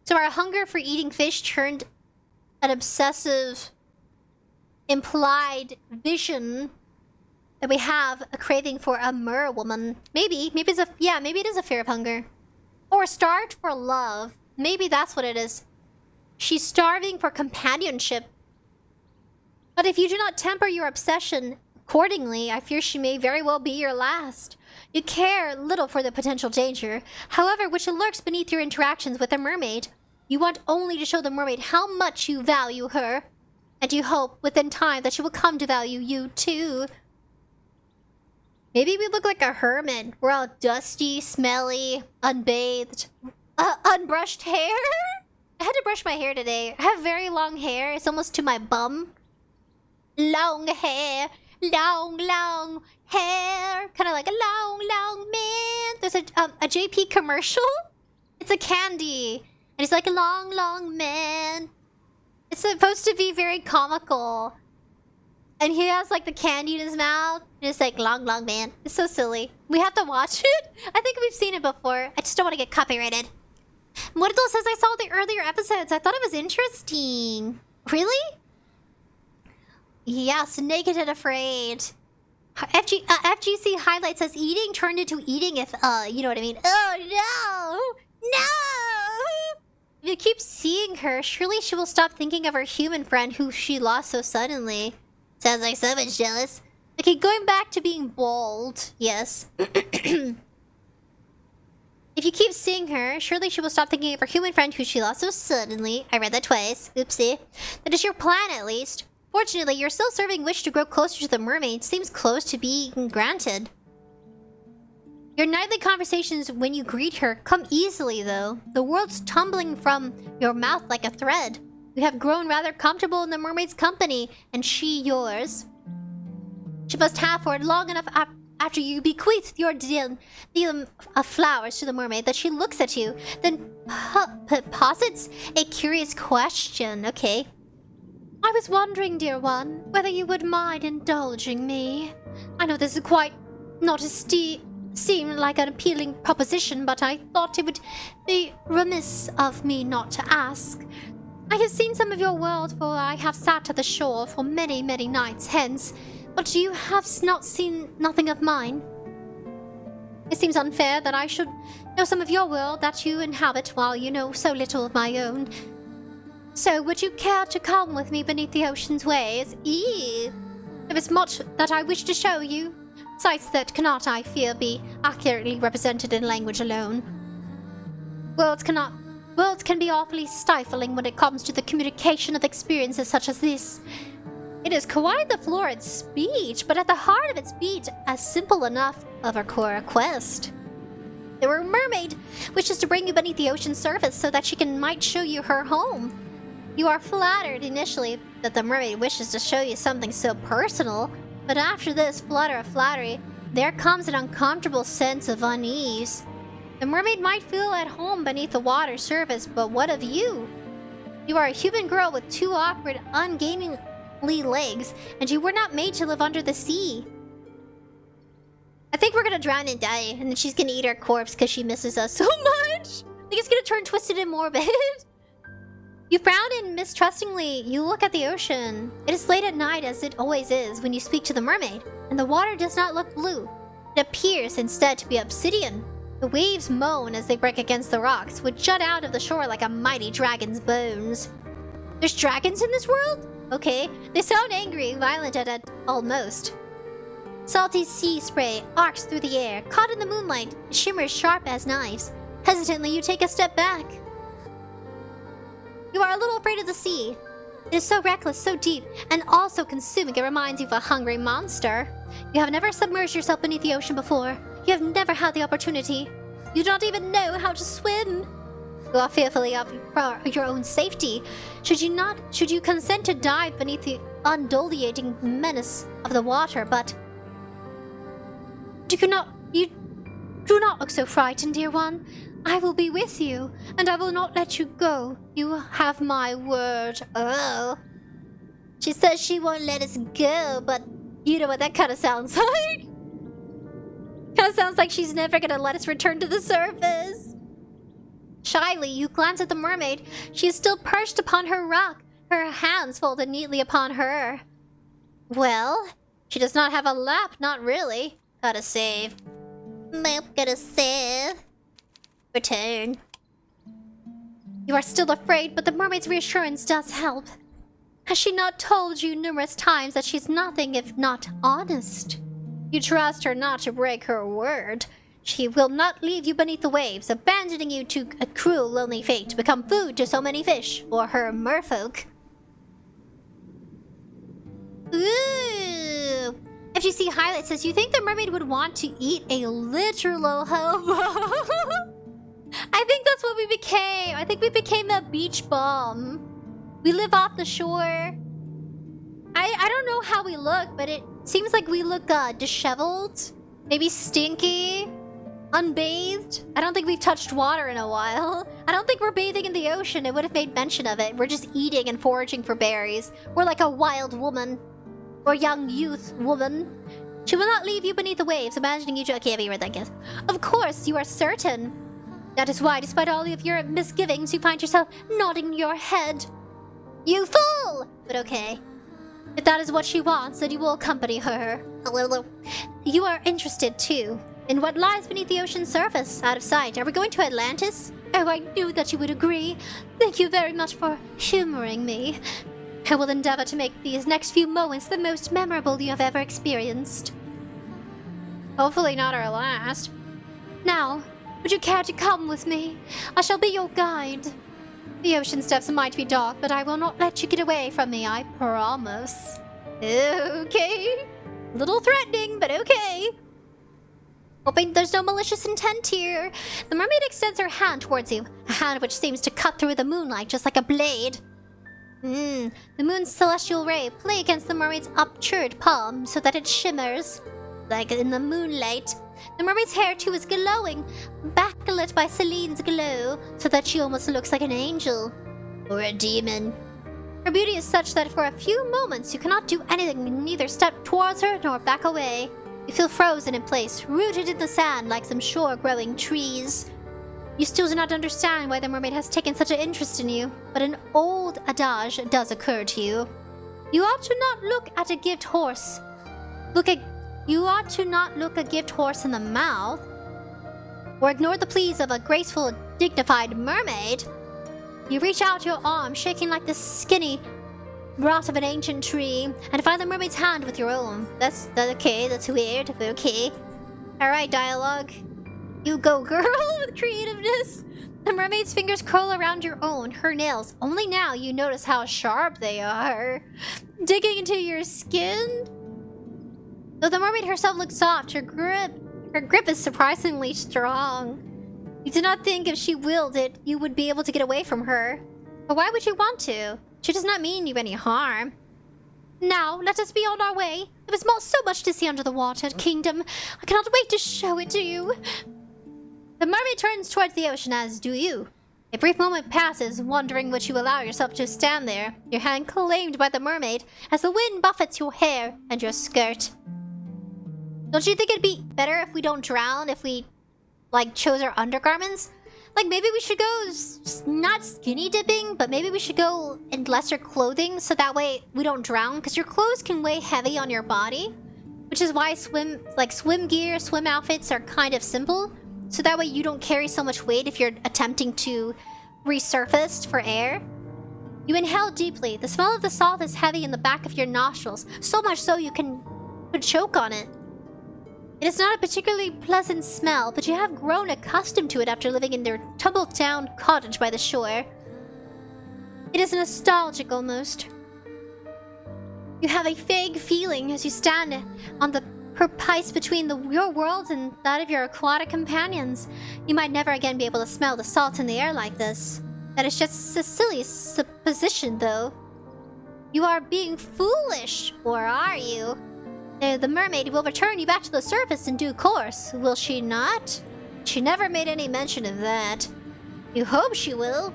So our hunger for eating fish turned an obsessive, implied vision that we have a craving for a mer woman. Maybe it's a... Yeah, maybe it is a fear of hunger. Or starved for love. Maybe that's what it is. She's starving for companionship. But if you do not temper your obsession accordingly, I fear she may very well be your last. You care little for the potential danger, however, which lurks beneath your interactions with a mermaid. You want only to show the mermaid how much you value her. And you hope, within time, that she will come to value you, too. Maybe we look like a hermit. We're all dusty, smelly, unbathed, unbrushed hair. I had to brush my hair today. I have very long hair. It's almost to my bum. Long hair. Long hair. Kind of like a long man. There's a JP commercial. It's a candy. And it's like a long man. It's supposed to be very comical. And he has like the candy in his mouth. Just like long man. It's so silly. We have to watch it. I think we've seen it before. I just don't want to get copyrighted. Morito says I saw the earlier episodes. I thought it was interesting. Really? Yes, naked and afraid. FGC highlight says eating turned into eating if you know what I mean. Oh no! No! If you keep seeing her, surely she will stop thinking of her human friend who she lost so suddenly. Sounds like so much jealous. Okay, going back to being bold. Yes. If you keep seeing her, surely she will stop thinking of her human friend who she lost so suddenly. I read that twice. Oopsie. That is your plan, at least. Fortunately, your still serving wish to grow closer to the mermaid seems close to being granted. Your nightly conversations when you greet her come easily, though. The world's tumbling from your mouth like a thread. You have grown rather comfortable in the mermaid's company, and she yours. She must have for long enough after you bequeathed your deal of flowers to the mermaid that she looks at you, then posits a curious question. Okay. I was wondering, dear one, whether you would mind indulging me. I know this is quite not seem like an appealing proposition, but I thought it would be remiss of me not to ask. I have seen some of your world, for I have sat at the shore for many nights hence, but you have not seen nothing of mine. It seems unfair that I should know some of your world that you inhabit while you know so little of my own. So, would you care to come with me beneath the ocean's waves? There is much that I wish to show you. Sights that cannot, I fear, be accurately represented in language alone. Worlds can be awfully stifling when it comes to the communication of experiences such as this. It is quite the florid speech, but at the heart of its beat, as simple enough of a core request. The mermaid wishes to bring you beneath the ocean's surface so that she might show you her home. You are flattered initially that the mermaid wishes to show you something so personal, but after this flutter of flattery, there comes an uncomfortable sense of unease. The mermaid might feel at home beneath the water's surface, but what of you? You are a human girl with two awkward, ungainly legs, and you were not made to live under the sea. I think we're gonna drown and die, and then she's gonna eat our corpse because she misses us so much. I think it's gonna turn twisted and morbid. You frown and mistrustingly, you look at the ocean. It is late at night, as it always is when you speak to the mermaid, and the water does not look blue. It appears instead to be obsidian. The waves moan as they break against the rocks, which jut out of the shore like a mighty dragon's bones. There's dragons in this world? Okay. They sound angry, violent at almost. Salty sea spray arcs through the air, caught in the moonlight. It shimmers sharp as knives. Hesitantly, you take a step back. You are a little afraid of the sea. It is so reckless, so deep, and also consuming it reminds you of a hungry monster. You have never submerged yourself beneath the ocean before. You have never had the opportunity. You don't even know how to swim. You are fearfully of your own safety. Should you consent to dive beneath the undulating menace of the water, but... You do not look so frightened, dear one. I will be with you, and I will not let you go. You have my word. Oh. She says she won't let us go, but you know what that kind of sounds like. Kind of sounds like she's never gonna let us return to the surface. Shyly, you glance at the mermaid. She is still perched upon her rock, her hands folded neatly upon her. Well, she does not have a lap, not really. Gotta save. Nope, gotta save. Return. You are still afraid, but the mermaid's reassurance does help. Has she not told you numerous times that she's nothing if not honest? You trust her not to break her word. She will not leave you beneath the waves, abandoning you to a cruel, lonely fate to become food to so many fish or her merfolk. Ooh. FGC highlight says, you think the mermaid would want to eat a literal hobo? I think that's what we became. I think we became a beach bum. We live off the shore. I don't know how we look, but it seems like we look disheveled. Maybe stinky. Unbathed. I don't think we've touched water in a while. I don't think we're bathing in the ocean. It would have made mention of it. We're just eating and foraging for berries. We're like a wild woman. or young youth, woman. She will not leave you beneath the waves, imagining you to... Okay, I've read that, guess. Of course, you are certain. That is why, despite all of your misgivings, you find yourself nodding your head. You fool! But okay. If that is what she wants, then you will accompany her. You are interested, too, in what lies beneath the ocean's surface, out of sight. Are we going to Atlantis? Oh, I knew that you would agree. Thank you very much for humoring me. I will endeavor to make these next few moments the most memorable you have ever experienced. Hopefully not our last. Now, would you care to come with me? I shall be your guide. The ocean steps might be dark, but I will not let you get away from me, I promise. Okay. A little threatening, but okay. Hoping there's no malicious intent here. The mermaid extends her hand towards you, a hand which seems to cut through the moonlight just like a blade. The moon's celestial ray play against the mermaid's upturned palm so that it shimmers, like in the moonlight. The mermaid's hair too is glowing, backlit by Celine's glow, so that she almost looks like an angel. Or a demon. Her beauty is such that for a few moments you cannot do anything, neither step towards her nor back away. You feel frozen in place, rooted in the sand like some shore-growing trees. You still do not understand why the mermaid has taken such an interest in you, but an old adage does occur to you. You ought to not look at a gift horse. You ought to not look a gift horse in the mouth, or ignore the pleas of a graceful, dignified mermaid. You reach out your arm, shaking like the skinny rot of an ancient tree, and find the mermaid's hand with your own. That's okay, that's weird, but okay. Alright, dialogue. You go, girl, with creativeness. The mermaid's fingers curl around your own, her nails. Only now you notice how sharp they are. Digging into your skin. Though the mermaid herself looks soft, her grip is surprisingly strong. You do not think if she willed it, you would be able to get away from her. But why would you want to? She does not mean you any harm. Now, let us be on our way. There is so much to see under the water kingdom. I cannot wait to show it to you. The mermaid turns towards the ocean, as do you. A brief moment passes, wondering would you allow yourself to stand there, your hand claimed by the mermaid, as the wind buffets your hair and your skirt. Don't you think it'd be better if we don't drown, if we, chose our undergarments? Maybe we should go, not skinny dipping, but maybe we should go in lesser clothing, so that way we don't drown, because your clothes can weigh heavy on your body, which is why swim gear, swim outfits are kind of simple. So that way you don't carry so much weight if you're attempting to resurface for air. You inhale deeply. The smell of the salt is heavy in the back of your nostrils, so much so you could choke on it. It is not a particularly pleasant smell, but you have grown accustomed to it after living in their tumbled-down cottage by the shore. It is nostalgic almost. You have a vague feeling as you stand on the precipice between your world and that of your aquatic companions. You might never again be able to smell the salt in the air like this. That is just a silly supposition, though. You are being foolish, or are you? The mermaid will return you back to the surface in due course, will she not? She never made any mention of that. You hope she will.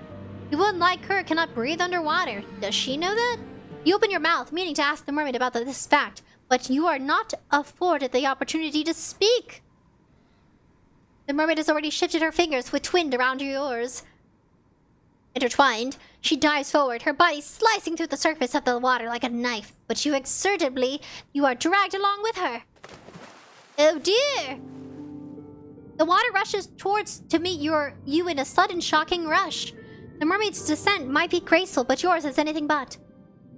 You wouldn't like her cannot breathe underwater. Does she know that? You open your mouth, meaning to ask the mermaid about this fact, but you are not afforded the opportunity to speak. The mermaid has already shifted her fingers with twinned around yours. Intertwined, she dives forward, her body slicing through the surface of the water like a knife, but you are dragged along with her. Oh dear! The water rushes towards to meet you in a sudden shocking rush. The mermaid's descent might be graceful, but yours is anything but.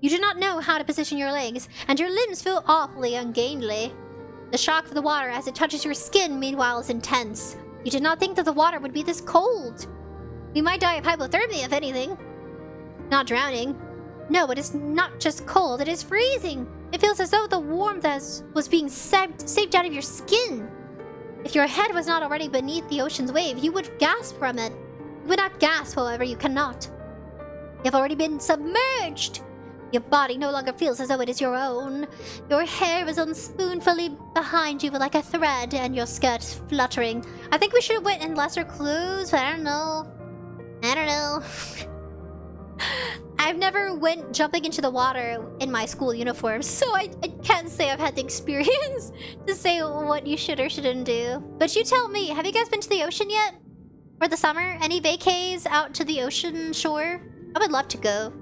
You do not know how to position your legs, and your limbs feel awfully ungainly. The shock of the water as it touches your skin, meanwhile, is intense. You did not think that the water would be this cold. You might die of hypothermia, if anything. Not drowning. No, it is not just cold, it is freezing. It feels as though the warmth was being saved out of your skin. If your head was not already beneath the ocean's wave, you would gasp from it. You would not gasp, however, you cannot. You have already been submerged. Your body no longer feels as though it is your own. Your hair is unspoonfully behind you like a thread, and your skirt fluttering. I think we should have went in lesser clothes, but I don't know. I've never went jumping into the water in my school uniform, so I can't say I've had the experience to say what you should or shouldn't do. But you tell me, have you guys been to the ocean yet? For the summer? Any vacays out to the ocean shore? I would love to go.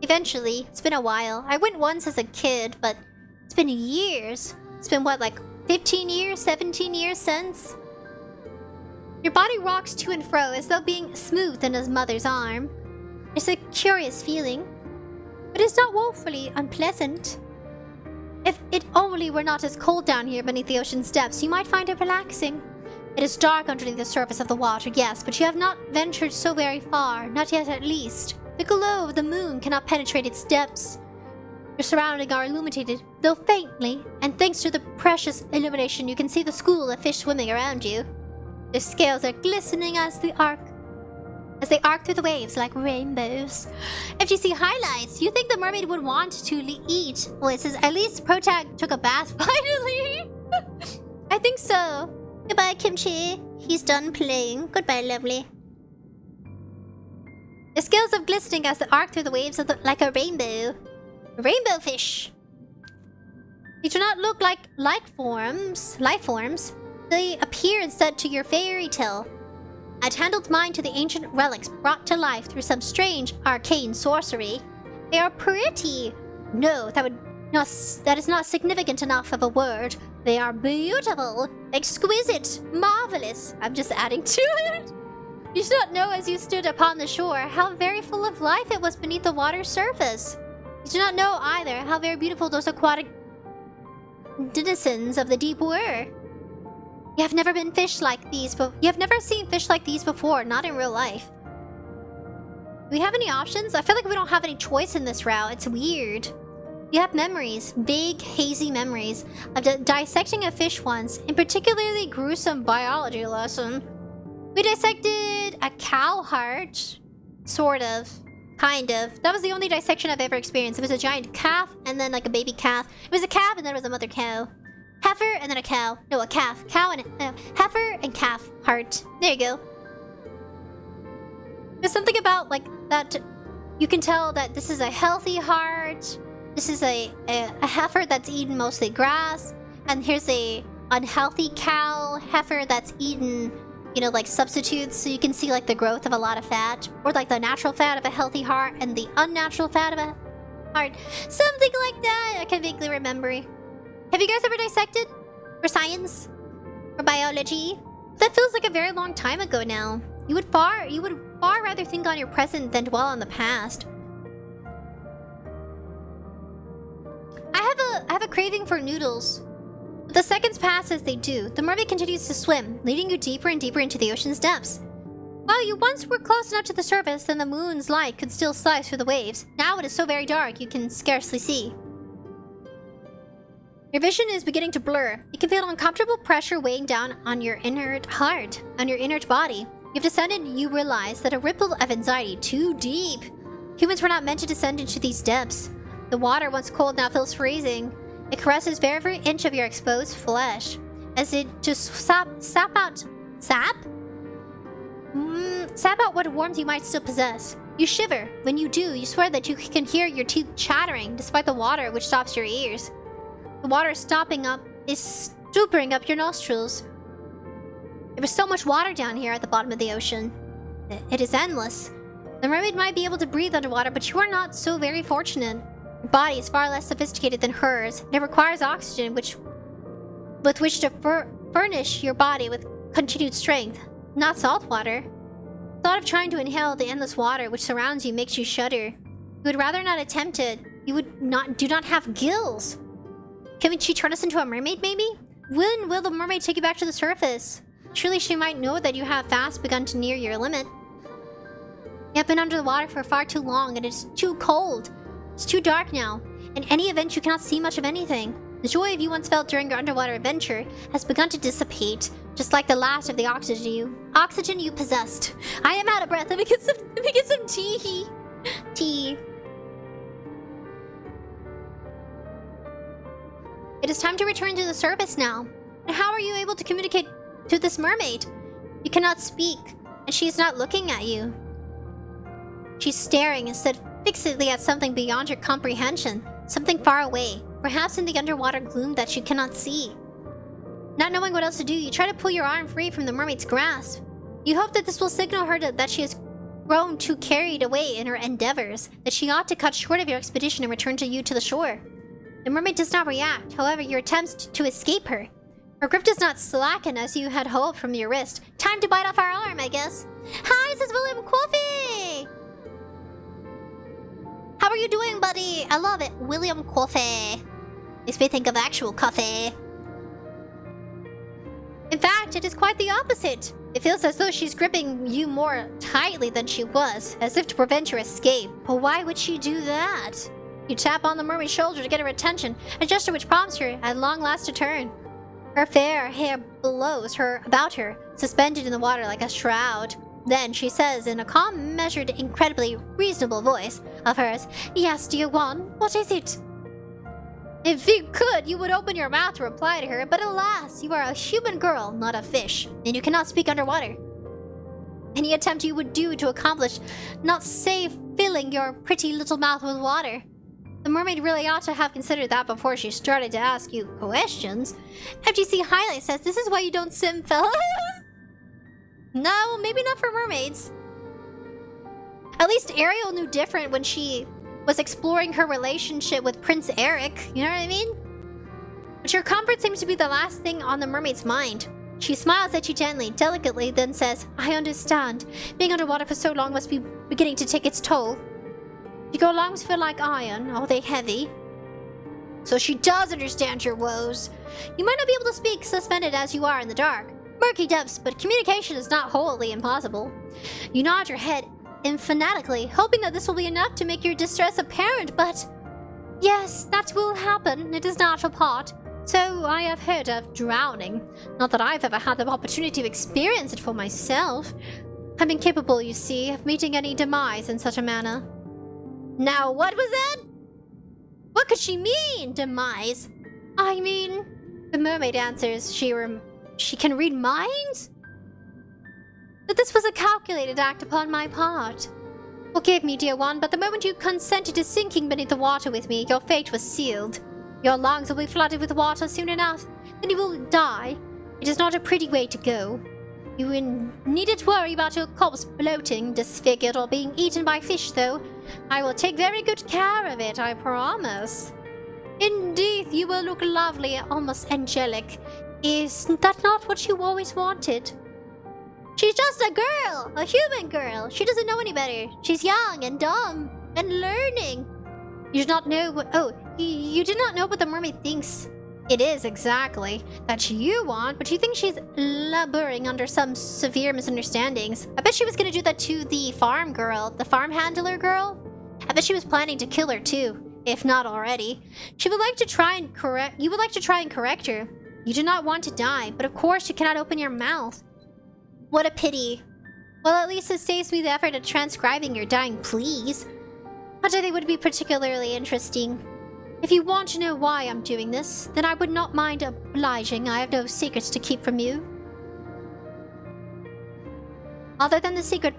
Eventually. It's been a while. I went once as a kid, but it's been years. It's been what, like 15 years, 17 years since? Your body rocks to and fro as though being smoothed in his mother's arm. It's a curious feeling, but it's not woefully unpleasant. If it only were not as cold down here beneath the ocean's depths, you might find it relaxing. It is dark underneath the surface of the water, yes, but you have not ventured so very far, not yet at least. The glow of the moon cannot penetrate its depths. Your surroundings are illuminated, though faintly, and thanks to the precious illumination you can see the school of fish swimming around you. Their scales are glistening as they arc through the waves like rainbows. FGC highlights. You think the mermaid would want to eat? Well, it says at least Protag took a bath finally. I think so. Goodbye, Kimchi. He's done playing. Goodbye, lovely. The scales are glistening as they arc through the waves like a rainbow. Rainbow fish. They do not look like life forms. They appear instead to your fairy tale. I'd handled mine to the ancient relics brought to life through some strange arcane sorcery. They are pretty. No, that is not significant enough of a word. They are beautiful, exquisite, marvelous. I'm just adding to it. You should not know as you stood upon the shore how very full of life it was beneath the water's surface. You do not know either how very beautiful those aquatic denizens of the deep were. You have never been fish like these, but you have never seen fish like these before, not in real life. Do we have any options? I feel like we don't have any choice in this route. It's weird. You have memories, big, hazy memories of dissecting a fish once, in particularly gruesome biology lesson. We dissected a cow heart, sort of, kind of. That was the only dissection I've ever experienced. It was a giant calf and then like a baby calf. It was a calf and then it was a mother cow. Heifer and then a cow. No, a calf. Cow and heifer and calf heart. There you go. There's something about like that. You can tell that this is a healthy heart. This is a heifer that's eaten mostly grass, and here's a unhealthy cow heifer that's eaten, you know, like substitutes. So you can see like the growth of a lot of fat, or like the natural fat of a healthy heart and the unnatural fat of a heart. Something like that. I can vaguely remember. Have you guys ever dissected? For science? For biology? That feels like a very long time ago now. You would far rather think on your present than dwell on the past. I have a craving for noodles. But the seconds pass as they do. The mermaid continues to swim, leading you deeper and deeper into the ocean's depths. While you once were close enough to the surface, then the moon's light could still slice through the waves. Now it is so very dark you can scarcely see. Your vision is beginning to blur. You can feel uncomfortable pressure weighing down on your inert heart, on your inert body. You've descended and you realize that a ripple of anxiety too deep. Humans were not meant to descend into these depths. The water, once cold, now feels freezing. It caresses every inch of your exposed flesh, as it just sap out what warmth you might still possess. You shiver. When you do, you swear that you can hear your teeth chattering, despite the water which stops your ears. The water is stupering up your nostrils. There is so much water down here at the bottom of the ocean. It is endless. The mermaid might be able to breathe underwater, but you are not so very fortunate. Your body is far less sophisticated than hers, and it requires oxygen with which to furnish your body with continued strength, not salt water. The thought of trying to inhale the endless water which surrounds you makes you shudder. You would rather not attempt it. You do not have gills. Can she turn us into a mermaid, maybe? When will the mermaid take you back to the surface? Surely she might know that you have fast begun to near your limit. You have been under the water for far too long, and it's too cold. It's too dark now. In any event, you cannot see much of anything. The joy you once felt during your underwater adventure has begun to dissipate, just like the last of the oxygen you possessed. I am out of breath. Let me get some tea. Tea. It is time to return to the surface now. And how are you able to communicate to this mermaid? You cannot speak, and she is not looking at you. She's staring instead fixedly at something beyond your comprehension, something far away, perhaps in the underwater gloom that you cannot see. Not knowing what else to do, you try to pull your arm free from the mermaid's grasp. You hope that this will signal her that she has grown too carried away in her endeavors, that she ought to cut short of your expedition and return you to the shore. The mermaid does not react, however, your attempts to escape her. Her grip does not slacken as you had hoped from your wrist. Time to bite off our arm, I guess. Hi, this is 𝑣𝑰𝑵. How are you doing, buddy? I love it. 𝑣𝑰𝑵. Makes me think of actual coffee. In fact, it is quite the opposite. It feels as though she's gripping you more tightly than she was, as if to prevent your escape. But why would she do that? You tap on the mermaid's shoulder to get her attention, a gesture which prompts her at long last to turn. Her fair hair blows about her, suspended in the water like a shroud. Then she says in a calm, measured, incredibly reasonable voice of hers, "Yes, dear one, what is it?" If you could, you would open your mouth to reply to her, but alas, you are a human girl, not a fish, and you cannot speak underwater. Any attempt you would do to accomplish not save filling your pretty little mouth with water. The mermaid really ought to have considered that before she started to ask you questions. FGC Highlight says this is why you don't sim, fellas. No, maybe not for mermaids. At least Ariel knew different when she was exploring her relationship with Prince Eric, you know what I mean? But your comfort seems to be the last thing on the mermaid's mind. She smiles at you gently, delicately, then says, "I understand. Being underwater for so long must be beginning to take its toll. Your lungs feel like iron. Are they heavy?" So she does understand your woes. You might not be able to speak, suspended as you are in the dark. Murky depths, but communication is not wholly impossible. You nod your head fanatically, hoping that this will be enough to make your distress apparent, but... Yes, that will happen. It is not a part. So I have heard of drowning. Not that I've ever had the opportunity to experience it for myself. I'm incapable, you see, of meeting any demise in such a manner. Now, what was that? What could she mean, demise? I mean... The mermaid answers she can read minds? That this was a calculated act upon my part. Forgive me, dear one, but the moment you consented to sinking beneath the water with me, your fate was sealed. Your lungs will be flooded with water soon enough, then you will die. It is not a pretty way to go. You needn't worry about your corpse bloating, disfigured, or being eaten by fish, though. I will take very good care of it, I promise. Indeed, you will look lovely, almost angelic. Is that not what you always wanted? She's just a girl, a human girl. She doesn't know any better. She's young and dumb and learning. You do not know what... Oh, you do not know what the mermaid thinks it is exactly that you want, but you think she's laboring under some severe misunderstandings. I bet she was gonna do that to the farm girl, the farm handler girl. I bet she was planning to kill her too, if not already. She would like to try and correct... You would like to try and correct her. You do not want to die, but of course you cannot open your mouth. What a pity. Well, at least it saves me the effort of transcribing your dying pleas. Not that they would be particularly interesting. If you want to know why I'm doing this, then I would not mind obliging. I have no secrets to keep from you. Other than the secret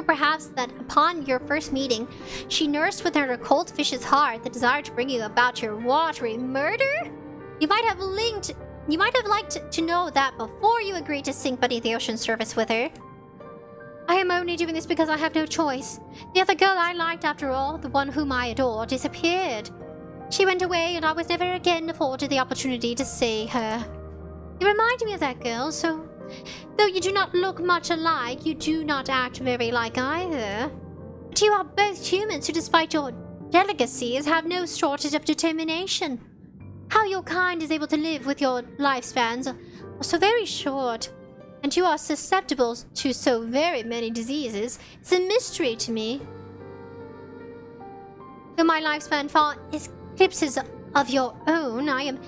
perhaps that upon your first meeting, she nursed within her cold fish's heart the desire to bring you about your watery murder? You might have liked to know that before you agreed to sink beneath the ocean surface with her. I am only doing this because I have no choice. The other girl I liked, after all, the one whom I adored, disappeared. She went away and I was never again afforded the opportunity to see her. You remind me of that girl, so... Though you do not look much alike, you do not act very like either. But you are both humans who, despite your delicacies, have no shortage of determination. How your kind is able to live with your lifespans are so very short, and you are susceptible to so very many diseases, is a mystery to me. Though my lifespan far eclipses of your own, I am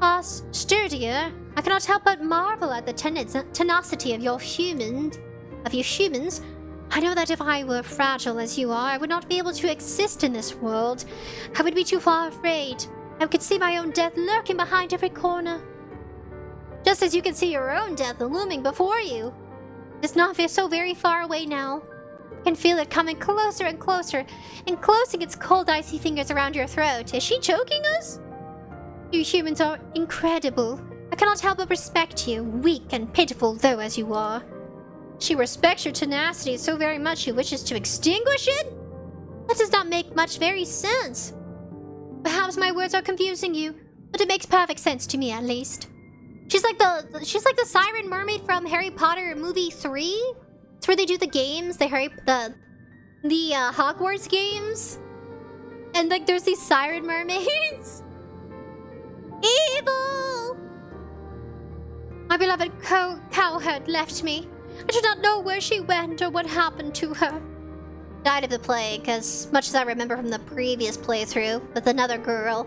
far sturdier. I cannot help but marvel at the tenacity of your humans. I know that if I were fragile as you are, I would not be able to exist in this world. I would be too far afraid. I could see my own death lurking behind every corner. Just as you can see your own death looming before you. It's not so very far away now. I can feel it coming closer and closer, enclosing its cold, icy fingers around your throat. Is she choking us? You humans are incredible. I cannot help but respect you, weak and pitiful though as you are. She respects your tenacity so very much she wishes to extinguish it? That does not make much very sense. Perhaps my words are confusing you, but it makes perfect sense to me at least. She's like the siren mermaid from Harry Potter movie 3. It's where they do the games, the Hogwarts games. And like there's these siren mermaids. Evil! My beloved cow had left me. I do not know where she went or what happened to her. Died of the plague, as much as I remember from the previous playthrough with another girl.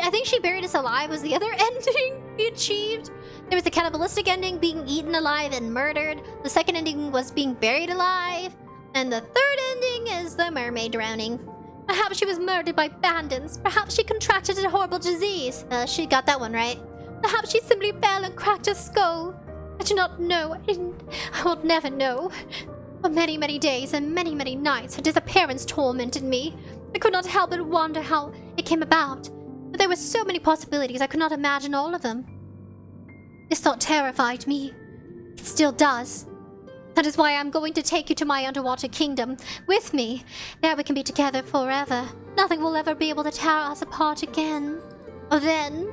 I think she buried us alive was the other ending we achieved. There was the cannibalistic ending, being eaten alive and murdered. The second ending was being buried alive. And the third ending is the mermaid drowning. Perhaps she was murdered by bandits. Perhaps she contracted a horrible disease. She got that one right. Perhaps she simply fell and cracked her skull. I do not know. I will never know. For many, many days and many, many nights, her disappearance tormented me. I could not help but wonder how it came about. But there were so many possibilities, I could not imagine all of them. This thought terrified me. It still does. That is why I'm going to take you to my underwater kingdom with me. There we can be together forever. Nothing will ever be able to tear us apart again. Then,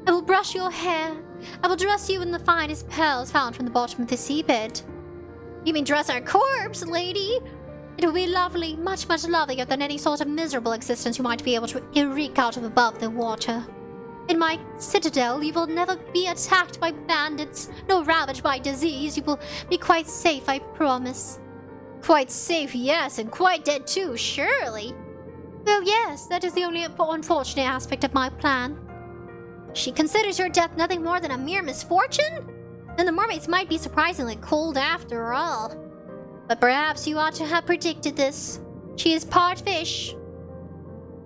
I will brush your hair. I will dress you in the finest pearls found from the bottom of the seabed. You mean dress our corpse, lady? It will be lovely, much, much lovelier than any sort of miserable existence you might be able to wreak out of above the water. In my citadel, you will never be attacked by bandits, nor ravaged by disease. You will be quite safe, I promise. Quite safe, yes, and quite dead too, surely. Well, yes, that is the only unfortunate aspect of my plan. She considers your death nothing more than a mere misfortune? Then the mermaids might be surprisingly cold after all. But perhaps you ought to have predicted this. She is part fish.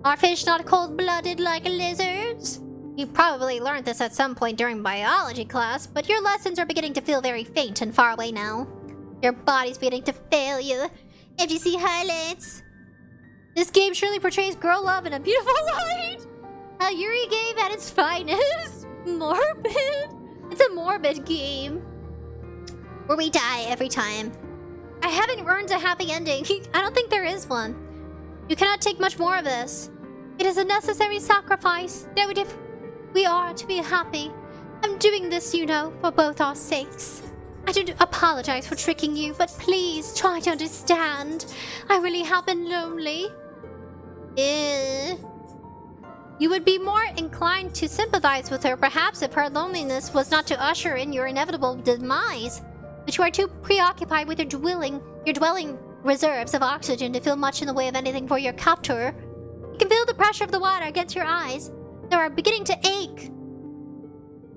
Are fish not cold-blooded like lizards? You probably learned this at some point during biology class, but your lessons are beginning to feel very faint and far away now. Your body's beginning to fail you. FGC highlights. This game surely portrays girl love in a beautiful light. A Yuri game at its finest. Morbid. It's a morbid game. Where we die every time. I haven't earned a happy ending. I don't think there is one. You cannot take much more of this. It is a necessary sacrifice. That would if we are to be happy. I'm doing this, you know, for both our sakes. I do apologize for tricking you, but please try to understand. I really have been lonely. You would be more inclined to sympathize with her, perhaps, if her loneliness was not to usher in your inevitable demise. But you are too preoccupied with your dwelling reserves of oxygen to feel much in the way of anything for your captor. You can feel the pressure of the water against your eyes. They are beginning to ache.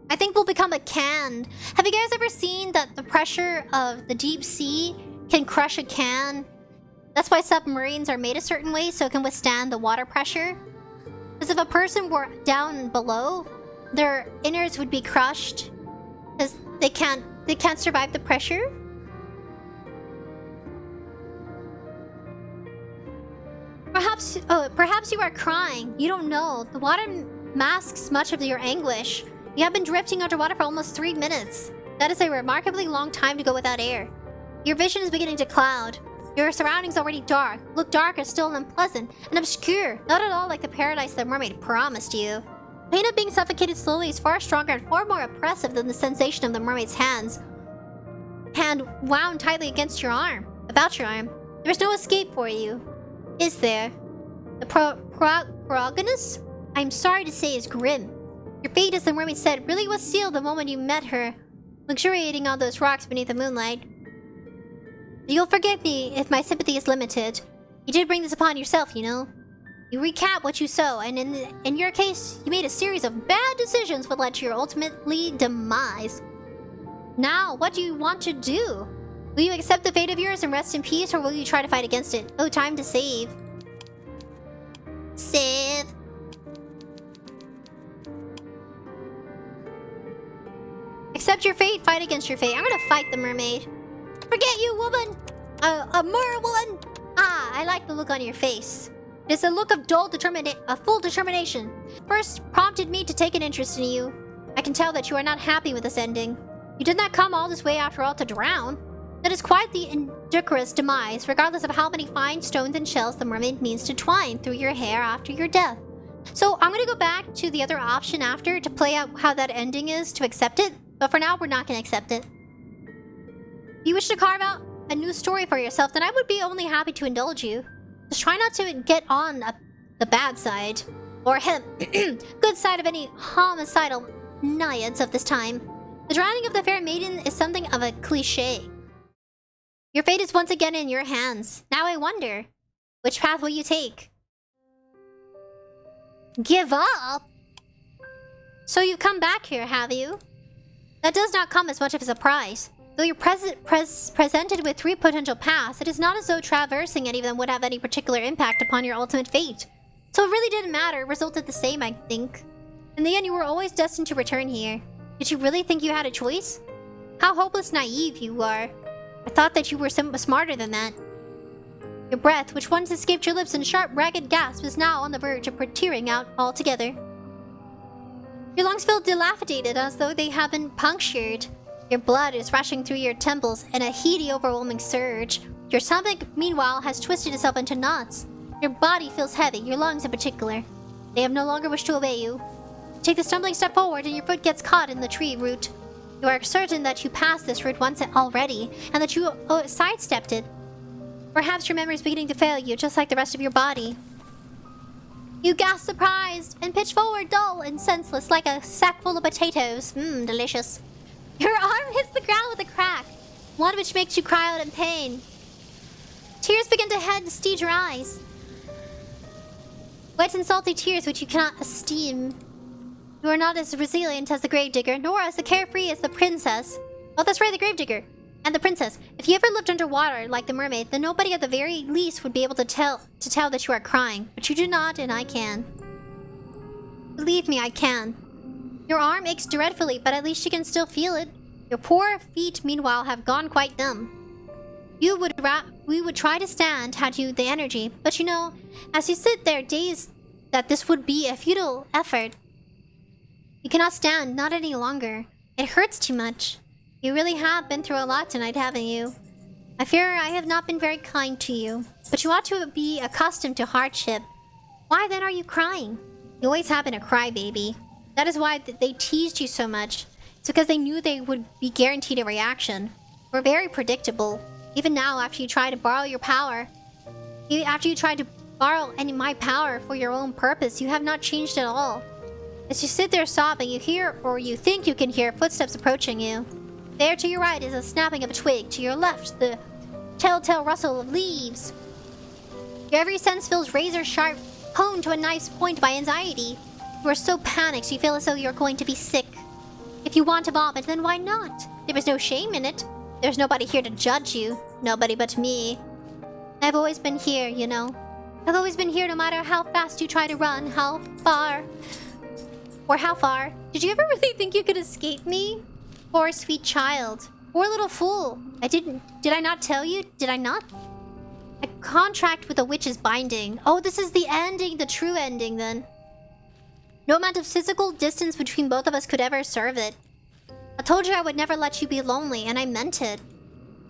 I think we'll become a can. Have you guys ever seen that the pressure of the deep sea can crush a can? That's why submarines are made a certain way, so it can withstand the water pressure. Because if a person were down below, their innards would be crushed. Because they can't survive the pressure. Perhaps you are crying. You don't know. The water masks much of your anguish. You have been drifting underwater for almost 3 minutes. That is a remarkably long time to go without air. Your vision is beginning to cloud. Your surroundings already dark. Look darker, still unpleasant, and obscure. Not at all like the paradise the mermaid promised you. The pain of being suffocated slowly is far stronger and far more oppressive than the sensation of the mermaid's hand wound tightly against your arm. About your arm. There's no escape for you. Is there? The protagonist, I'm sorry to say, is grim. Your fate, as the mermaid said, really was sealed the moment you met her, luxuriating on those rocks beneath the moonlight. You'll forgive me if my sympathy is limited. You did bring this upon yourself, you know. You recap what you sow, and in your case, you made a series of bad decisions that led to your ultimately demise. Now, what do you want to do? Will you accept the fate of yours and rest in peace, or will you try to fight against it? Oh, time to save. Save. Accept your fate, fight against your fate. I'm gonna fight the mermaid. Forget you, woman! A Merlin! Ah, I like the look on your face. It's a look of full determination. First prompted me to take an interest in you. I can tell that you are not happy with this ending. You did not come all this way after all to drown. That is quite the indecorous demise, regardless of how many fine stones and shells the mermaid means to twine through your hair after your death. So I'm gonna go back to the other option after to play out how that ending is to accept it. But for now, we're not gonna accept it. If you wish to carve out a new story for yourself, then I would be only happy to indulge you. Just try not to get on the bad side, or good side of any homicidal naiads of this time. The drowning of the fair maiden is something of a cliché. Your fate is once again in your hands. Now I wonder, which path will you take? Give up? So you've come back here, have you? That does not come as much of a surprise. Though you're presented with 3 potential paths, it is not as though traversing any of them would have any particular impact upon your ultimate fate. So it really didn't matter, it resulted the same, I think. In the end, you were always destined to return here. Did you really think you had a choice? How hopeless naive you are. I thought that you were smarter than that. Your breath, which once escaped your lips in sharp, ragged gasps, is now on the verge of tearing out altogether. Your lungs feel dilapidated as though they have been punctured. Your blood is rushing through your temples in a heady, overwhelming surge. Your stomach, meanwhile, has twisted itself into knots. Your body feels heavy, your lungs in particular. They have no longer wished to obey you. You take the stumbling step forward and your foot gets caught in the tree root. You are certain that you passed this route once already, and that you sidestepped it. Perhaps your memory is beginning to fail you, just like the rest of your body. You gasp surprised, and pitch forward dull and senseless like a sack full of potatoes. Delicious. Your arm hits the ground with a crack, one which makes you cry out in pain. Tears begin to steed your eyes. Wet and salty tears which you cannot esteem. You are not as resilient as the gravedigger, nor as carefree as the princess. Oh, that's right, the gravedigger. And the princess. If you ever lived underwater like the mermaid, then nobody at the very least would be able to tell that you are crying. But you do not, and I can. Believe me, I can. Your arm aches dreadfully, but at least you can still feel it. Your poor feet, meanwhile, have gone quite numb. We would try to stand had you the energy, but you know, as you sit there dazed that this would be a futile effort. You cannot stand, not any longer. It hurts too much. You really have been through a lot tonight, haven't you? I fear I have not been very kind to you, but you ought to be accustomed to hardship. Why then are you crying? You always have been a crybaby. That is why they teased you so much. It's because they knew they would be guaranteed a reaction. We're very predictable. Even now, after you try to borrow your power, after you tried to borrow my power for your own purpose, you have not changed at all. As you sit there sobbing, you hear, or you think you can hear, footsteps approaching you. There to your right is a snapping of a twig. To your left, the telltale rustle of leaves. Your every sense feels razor sharp, honed to a nice point by anxiety. You are so panicked you feel as though you're going to be sick. If you want to vomit, then why not? There is no shame in it. There's nobody here to judge you. Nobody but me. I've always been here, you know. I've always been here no matter how fast you try to run, how far. Or how far. Did you ever really think you could escape me? Poor sweet child. Poor little fool. Did I not tell you? Did I not? A contract with a witch is binding. Oh, this is the ending, the true ending then. No amount of physical distance between both of us could ever serve it. I told you I would never let you be lonely, and I meant it.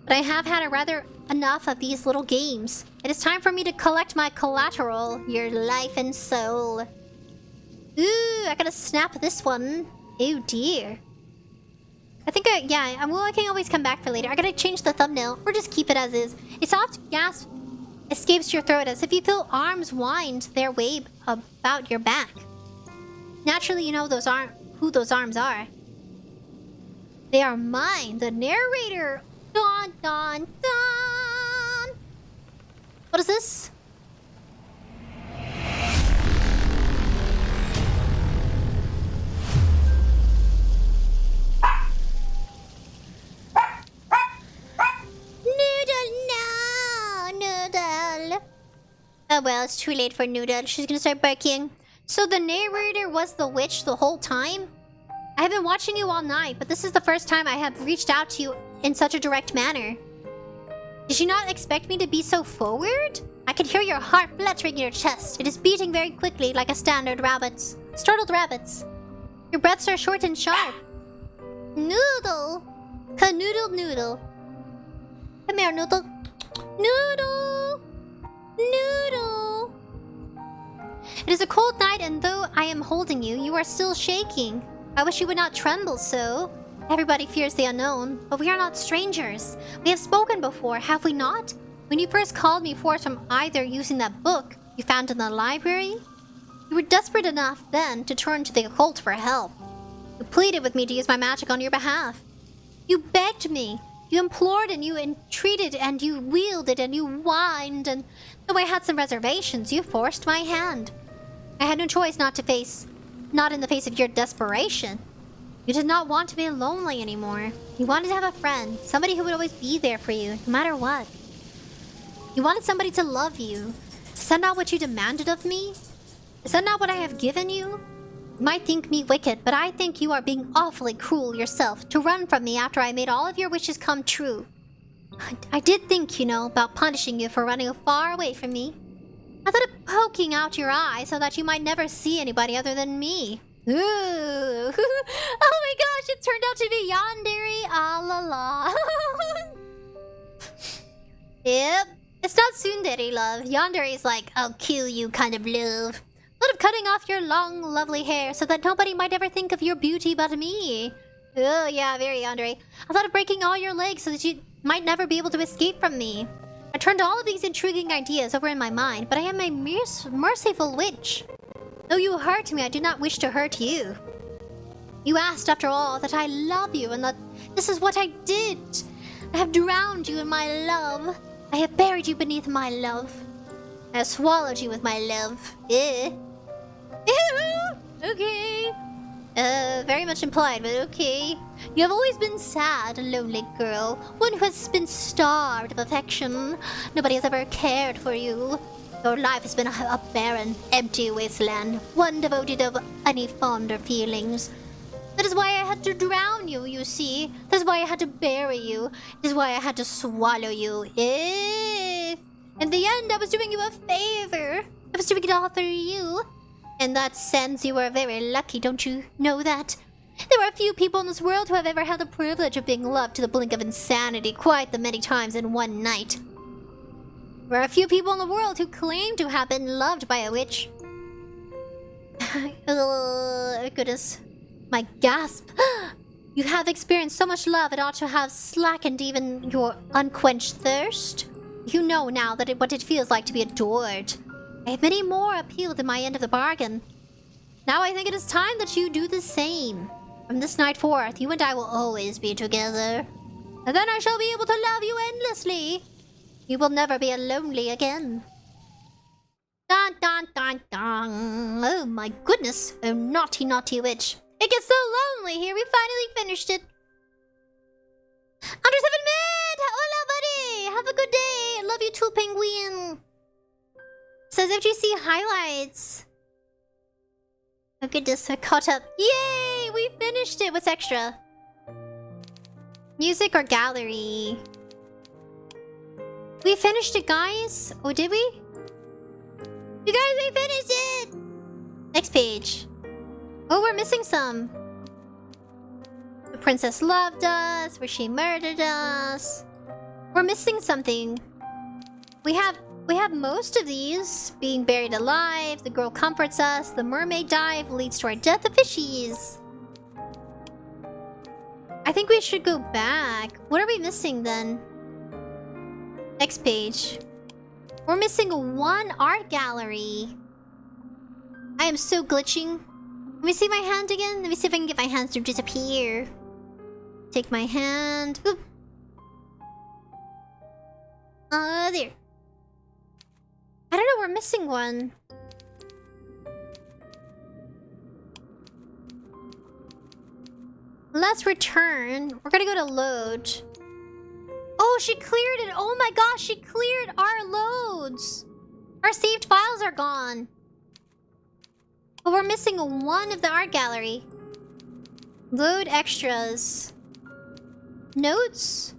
But I have had rather enough of these little games. It is time for me to collect my collateral, your life and soul. Ooh, I gotta snap this one. Oh dear. I think I can always come back for later. I gotta change the thumbnail, or just keep it as is. A soft gasp escapes your throat as if you feel arms wind their way about your back. Naturally, you know who those arms are. They are mine, the narrator. Dun dun dun. What is this? Noodle. Oh well, it's too late for Noodle. She's gonna start barking. So the narrator was the witch the whole time? I have been watching you all night, but this is the first time I have reached out to you in such a direct manner. Did you not expect me to be so forward? I can hear your heart fluttering in your chest. It is beating very quickly like a startled rabbit's. Your breaths are short and sharp. Noodle. Canoodle noodle. Come here, noodle. Noodle. Noodle. It is a cold night, and though I am holding you, you are still shaking. I wish you would not tremble so. Everybody fears the unknown, but we are not strangers. We have spoken before, have we not? When you first called me forth from either using that book you found in the library, you were desperate enough then to turn to the occult for help. You pleaded with me to use my magic on your behalf. You begged me. You implored and you entreated and you wielded and you whined, and though I had some reservations, you forced my hand. I had no choice not in the face of your desperation. You did not want to be lonely anymore. You wanted to have a friend, somebody who would always be there for you, no matter what. You wanted somebody to love you. Is that not what you demanded of me? Is that not what I have given you? You might think me wicked, but I think you are being awfully cruel yourself to run from me after I made all of your wishes come true. I did think, you know, about punishing you for running far away from me. I thought of poking out your eye so that you might never see anybody other than me. Ooh. Oh my gosh, it turned out to be yandere. Ah la la. Yep. It's not tsundere love. Yandere is like, I'll kill you kind of love. Thought of cutting off your long, lovely hair so that nobody might ever think of your beauty but me. Oh yeah, very yandere. I thought of breaking all your legs so that you might never be able to escape from me. I turned all of these intriguing ideas over in my mind, but I am a merciful witch. Though you hurt me, I do not wish to hurt you. You asked, after all, that I love you and that this is what I did. I have drowned you in my love. I have buried you beneath my love. I have swallowed you with my love. Ew. Okay. Very much implied, but okay. You have always been sad, a lonely girl. One who has been starved of affection. Nobody has ever cared for you. Your life has been a barren, empty wasteland. One devoted of any fonder feelings. That is why I had to drown you, you see. That is why I had to bury you. That is why I had to swallow you. In the end, I was doing you a favor. I was doing it all for you. In that sense, you were very lucky, don't you know that? There are a few people in this world who have ever had the privilege of being loved to the blink of insanity quite the many times in one night. There are a few people in the world who claim to have been loved by a witch. Oh, goodness. My gasp. You have experienced so much love, it ought to have slackened even your unquenched thirst. You know now that what it feels like to be adored. I have many more appealed in my end of the bargain. Now I think it is time that you do the same. From this night forth, you and I will always be together. And then I shall be able to love you endlessly. You will never be lonely again. Dun dun dun dun. Oh my goodness. Oh naughty naughty witch. It gets so lonely here. We finally finished it. Under 7 mid! Hola buddy! Have a good day. Love you too, penguin. Says FGC highlights. Oh goodness, I caught up. Yay! We finished it. What's extra? Music or gallery? We finished it, guys. Oh, did we? You guys, we finished it! Next page. Oh, we're missing some. The princess loved us, where she murdered us. We're missing something. We have most of these. Being buried alive, the girl comforts us, the mermaid dive leads to our death of fishies. I think we should go back. What are we missing then? Next page. We're missing one art gallery. I am so glitching. Let me see my hand again. Let me see if I can get my hands to disappear. Take my hand. Oop. There. I don't know, we're missing one. Let's return. We're gonna go to load. Oh, she cleared it. Oh my gosh, she cleared our loads. Our saved files are gone. But we're missing one of the art gallery. Load extras. Notes?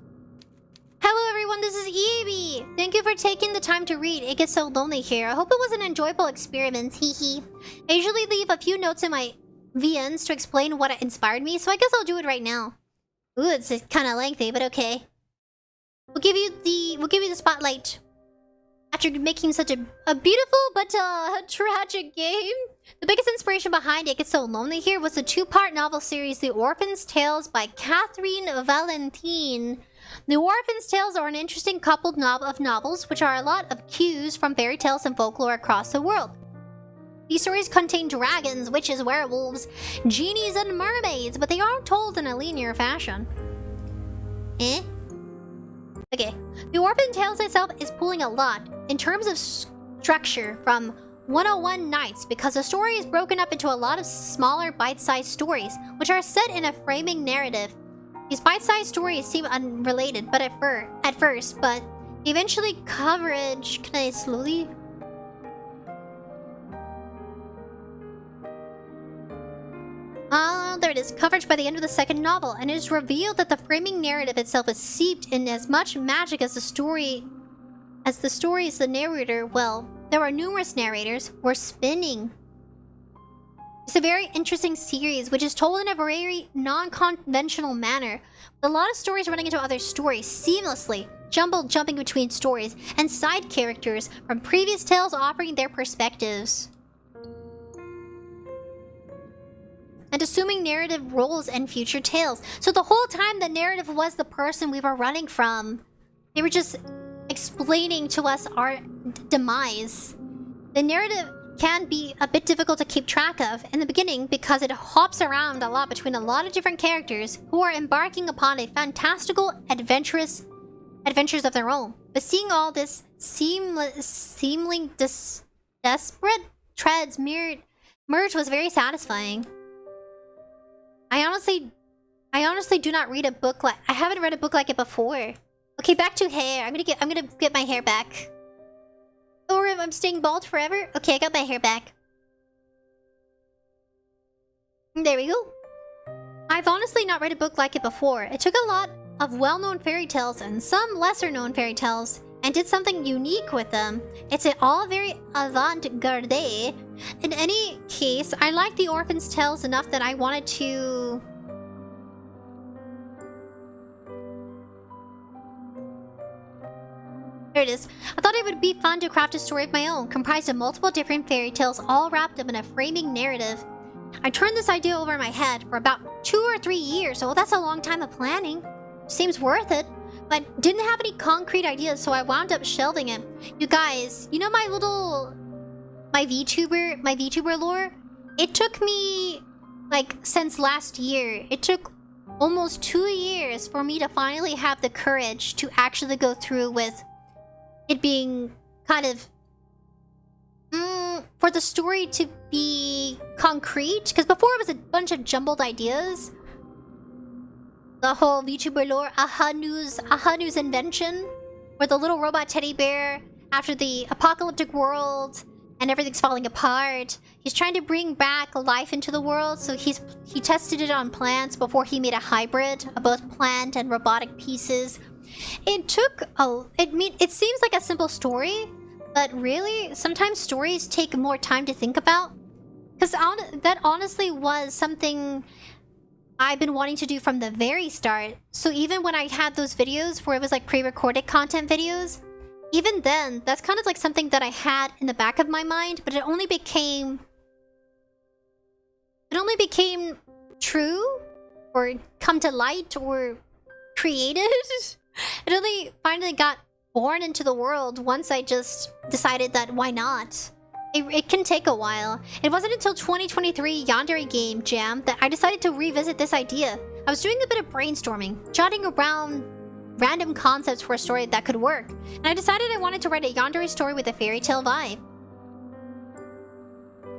Hello everyone, this is 𝑗𝑎𝑏. Thank you for taking the time to read. It gets so lonely here. I hope it was an enjoyable experience, hee. I usually leave a few notes in my VNs to explain what inspired me, so I guess I'll do it right now. Ooh, it's kind of lengthy, but okay. We'll give you the spotlight. After making such a beautiful but tragic game, the biggest inspiration behind It Gets So Lonely here was the two-part novel series The Orphan's Tales by Catherine Valentine. The Orphan's Tales are an interesting coupled of novels which are a lot of cues from fairy tales and folklore across the world. These stories contain dragons, witches, werewolves, genies, and mermaids, but they aren't told in a linear fashion. Eh? Okay, The Orphan Tales itself is pulling a lot in terms of structure from 101 Nights because the story is broken up into a lot of smaller bite-sized stories which are set in a framing narrative. These bite-sized stories seem unrelated but at first, but eventually coverage... Can I slowly... there it is. Coverage by the end of the second novel, and it is revealed that the framing narrative itself is steeped in as much magic as the story is the narrator. Well, there are numerous narrators were spinning. It's a very interesting series, which is told in a very non-conventional manner, with a lot of stories running into other stories seamlessly, jumping between stories, and side characters from previous tales offering their perspectives. And assuming narrative roles in future tales. So the whole time the narrative was the person we were running from. They were just explaining to us our demise. The narrative can be a bit difficult to keep track of in the beginning because it hops around a lot between a lot of different characters who are embarking upon a fantastical, adventures of their own. But seeing all this seemingly desperate threads merge was very satisfying. I honestly do not read a book like... I haven't read a book like it before. Okay, back to hair. I'm gonna get my hair back. Or if I'm staying bald forever? Okay, I got my hair back. There we go. I've honestly not read a book like it before. It took a lot of well-known fairy tales and some lesser-known fairy tales and did something unique with them. It's all very avant-garde. In any case, I like The Orphan's Tales enough that I wanted to... There it is. I thought it would be fun to craft a story of my own, comprised of multiple different fairy tales all wrapped up in a framing narrative. I turned this idea over in my head for about 2 or 3 years, so that's a long time of planning. Seems worth it. But didn't have any concrete ideas, so I wound up shelving it. You guys, you know my VTuber lore? It took me, like, since last year. It took almost 2 years for me to finally have the courage to actually go through with it being kind of... for the story to be concrete. Because before it was a bunch of jumbled ideas. The whole VTuber lore, 𝐴𝑗𝐴's invention, where the little robot teddy bear, after the apocalyptic world and everything's falling apart, he's trying to bring back life into the world. So he tested it on plants before he made a hybrid of both plant and robotic pieces. It seems like a simple story, but really, sometimes stories take more time to think about. Because that honestly was something I've been wanting to do from the very start. So even when I had those videos where it was like pre-recorded content videos, even then, that's kind of like something that I had in the back of my mind, but it only became true or come to light or created. It only finally got born into the world once I just decided that why not? It can take a while. It wasn't until 2023 Yandere Game Jam that I decided to revisit this idea. I was doing a bit of brainstorming, jotting around random concepts for a story that could work, and I decided I wanted to write a yandere story with a fairy tale vibe.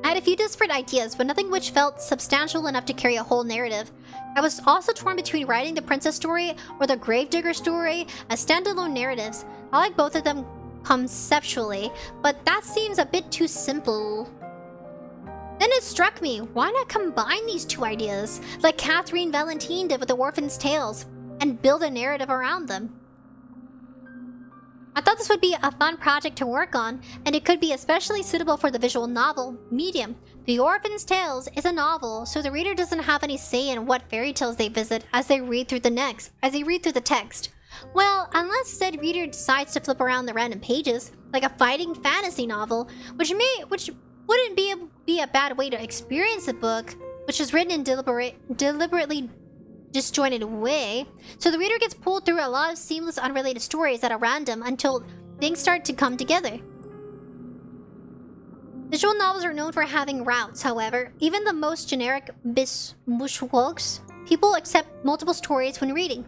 I had a few disparate ideas, but nothing which felt substantial enough to carry a whole narrative. I was also torn between writing the princess story or the gravedigger story as standalone narratives. I like both of them conceptually, but that seems a bit too simple. Then it struck me, why not combine these two ideas, like Catherine Valentine did with The Orphan's Tales, and build a narrative around them? I thought this would be a fun project to work on, and it could be especially suitable for the visual novel medium. The Orphan's Tales is a novel, so the reader doesn't have any say in what fairy tales they visit as they read through the text. Well, unless said reader decides to flip around the random pages, like a fighting fantasy novel, which wouldn't be a bad way to experience a book, which is written in deliberately disjointed way, so the reader gets pulled through a lot of seamless unrelated stories at a random until things start to come together. Visual novels are known for having routes, however. Even the most generic bushwalks, people accept multiple stories when reading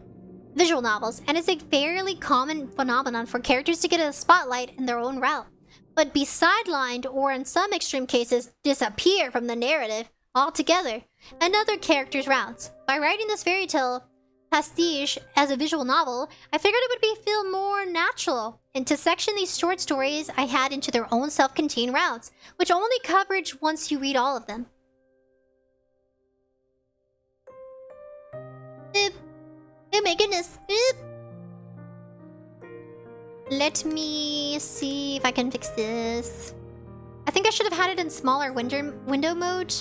visual novels, and it's a fairly common phenomenon for characters to get a spotlight in their own route, but be sidelined or in some extreme cases disappear from the narrative altogether and other characters' routes. By writing this fairy tale pastiche as a visual novel, I figured it would feel more natural and to section these short stories I had into their own self-contained routes, which only coverage once you read all of them. Oh my goodness. Let me see if I can fix this. I think I should have had it in smaller window mode.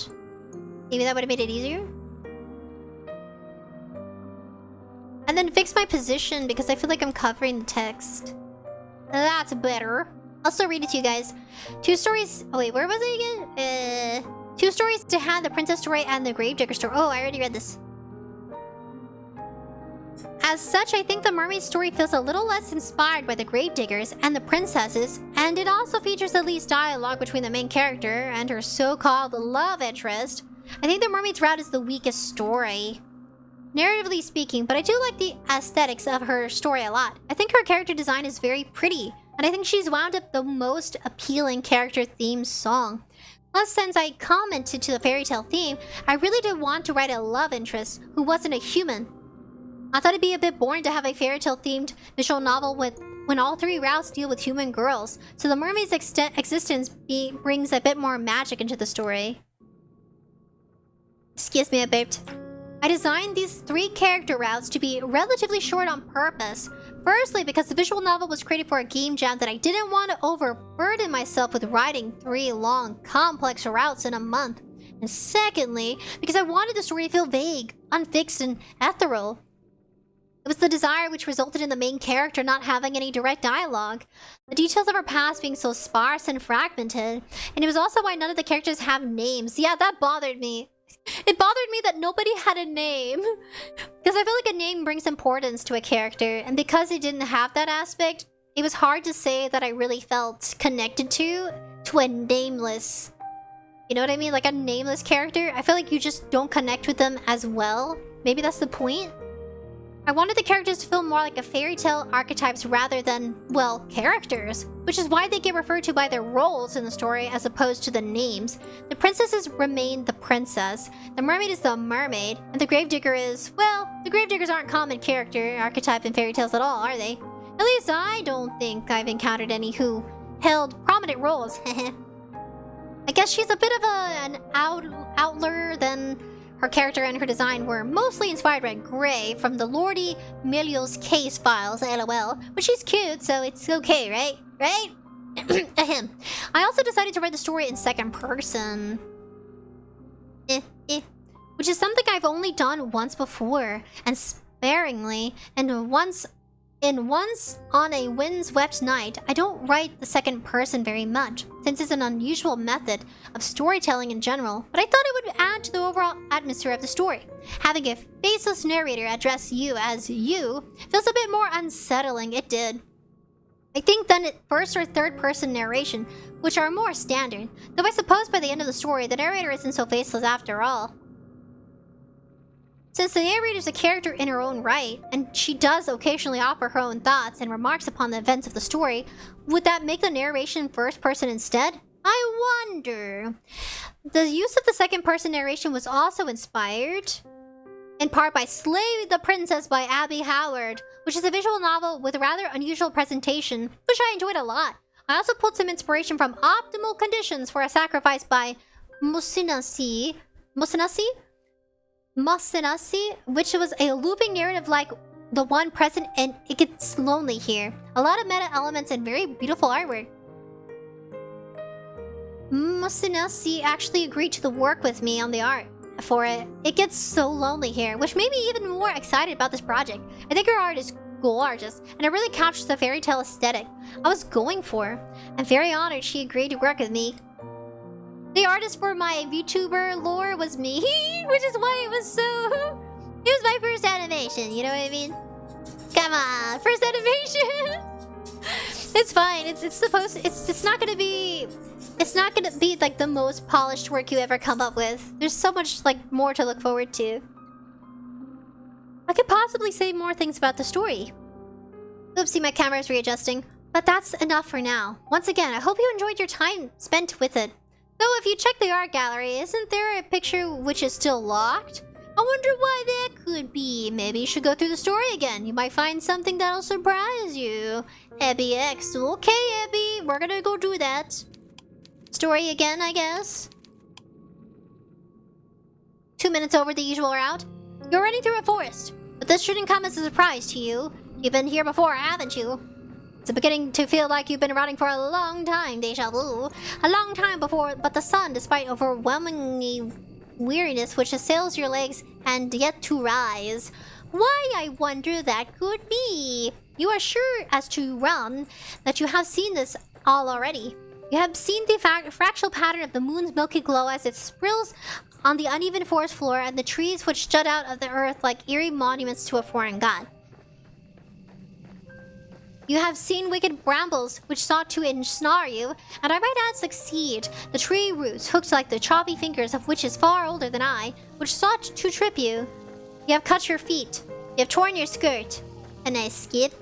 Maybe that would have made it easier. And then fix my position because I feel like I'm covering the text. That's better. I'll still read it to you guys. 2 stories. Oh wait, where was I again? 2 stories to have the princess story and the gravedigger story. Oh, I already read this. As such, I think the mermaid story feels a little less inspired by the gravediggers and the princesses, and it also features the least dialogue between the main character and her so-called love interest. I think the mermaid's route is the weakest story, narratively speaking, but I do like the aesthetics of her story a lot. I think her character design is very pretty, and I think she's wound up the most appealing character-themed song. Plus, since I commented to the fairy tale theme, I really did want to write a love interest who wasn't a human. I thought it'd be a bit boring to have a fairy tale themed visual novel when all 3 routes deal with human girls, so the mermaid's existence brings a bit more magic into the story. Excuse me, I burped. I designed these 3 character routes to be relatively short on purpose. Firstly, because the visual novel was created for a game jam that I didn't want to overburden myself with writing 3 long, complex routes in a month. And secondly, because I wanted the story to feel vague, unfixed, and ethereal. It was the desire which resulted in the main character not having any direct dialogue, the details of her past being so sparse and fragmented, and it was also why none of the characters have names. Yeah, that bothered me. It bothered me that nobody had a name, because I feel like a name brings importance to a character, and because it didn't have that aspect, it was hard to say that I really felt connected to a nameless, you know what I mean? Like a nameless character. I feel like you just don't connect with them as well. Maybe that's the point. I wanted the characters to feel more like a fairy tale archetypes rather than, well, characters, which is why they get referred to by their roles in the story as opposed to the names. The princesses remain the princess, the mermaid is the mermaid, and the gravedigger is, well, the gravediggers aren't common character archetype in fairy tales at all, are they? At least I don't think I've encountered any who held prominent roles. I guess she's a bit of an outlier than... Her character and her design were mostly inspired by Gray from the Lordy Milios case files, lol. But she's cute, so it's okay, right? Right? Ahem. I also decided to write the story in second person. Which is something I've only done once before, and sparingly, and once on a windswept night. I don't write the second person very much, since it's an unusual method of storytelling in general, but I thought it would add to the overall atmosphere of the story. Having a faceless narrator address you as you feels a bit more unsettling. It did. I think then first or third person narration, which are more standard, though I suppose by the end of the story the narrator isn't so faceless after all. Since the narrator is a character in her own right, and she does occasionally offer her own thoughts and remarks upon the events of the story, would that make the narration first person instead? I wonder. The use of the second person narration was also inspired, in part by Slay the Princess by Abby Howard, which is a visual novel with a rather unusual presentation, which I enjoyed a lot. I also pulled some inspiration from Optimal Conditions for a Sacrifice by Musinasi, which was a looping narrative like the one present, and it gets lonely here. A lot of meta elements and very beautiful artwork. 𝑩𝒆 actually agreed to the work with me on the art for it. It gets so lonely here, which made me even more excited about this project. I think her art is gorgeous, and it really captures the fairy tale aesthetic I was going for. I'm very honored she agreed to work with me. The artist for my VTuber lore was me, which is why it was so... It was my first animation, you know what I mean? Come on, first animation! It's fine, it's not gonna be... It's not gonna be like the most polished work you ever come up with. There's so much like more to look forward to. I could possibly say more things about the story. Oopsie, my camera is readjusting. But that's enough for now. Once again, I hope you enjoyed your time spent with it. Though if you check the art gallery, isn't there a picture which is still locked? I wonder why that could be. Maybe you should go through the story again. You might find something that'll surprise you. 𝑣𝑥. Okay, Abby, we're gonna go do that. Story again, I guess. 2 minutes over the usual route. You're running through a forest, but this shouldn't come as a surprise to you. You've been here before, haven't you? It's beginning to feel like you've been running for a long time, déjà vu. A long time before, but the sun, despite overwhelmingly weariness which assails your legs, and yet to rise. Why, I wonder that could be? You are sure as to run that you have seen this all already. You have seen the fractal pattern of the moon's milky glow as it sprills on the uneven forest floor and the trees which jut out of the earth like eerie monuments to a foreign god. You have seen wicked brambles which sought to ensnare you, and I might add succeed. The tree roots, hooked like the choppy fingers of witches far older than I, which sought to trip you. You have cut your feet. You have torn your skirt. Can I skip?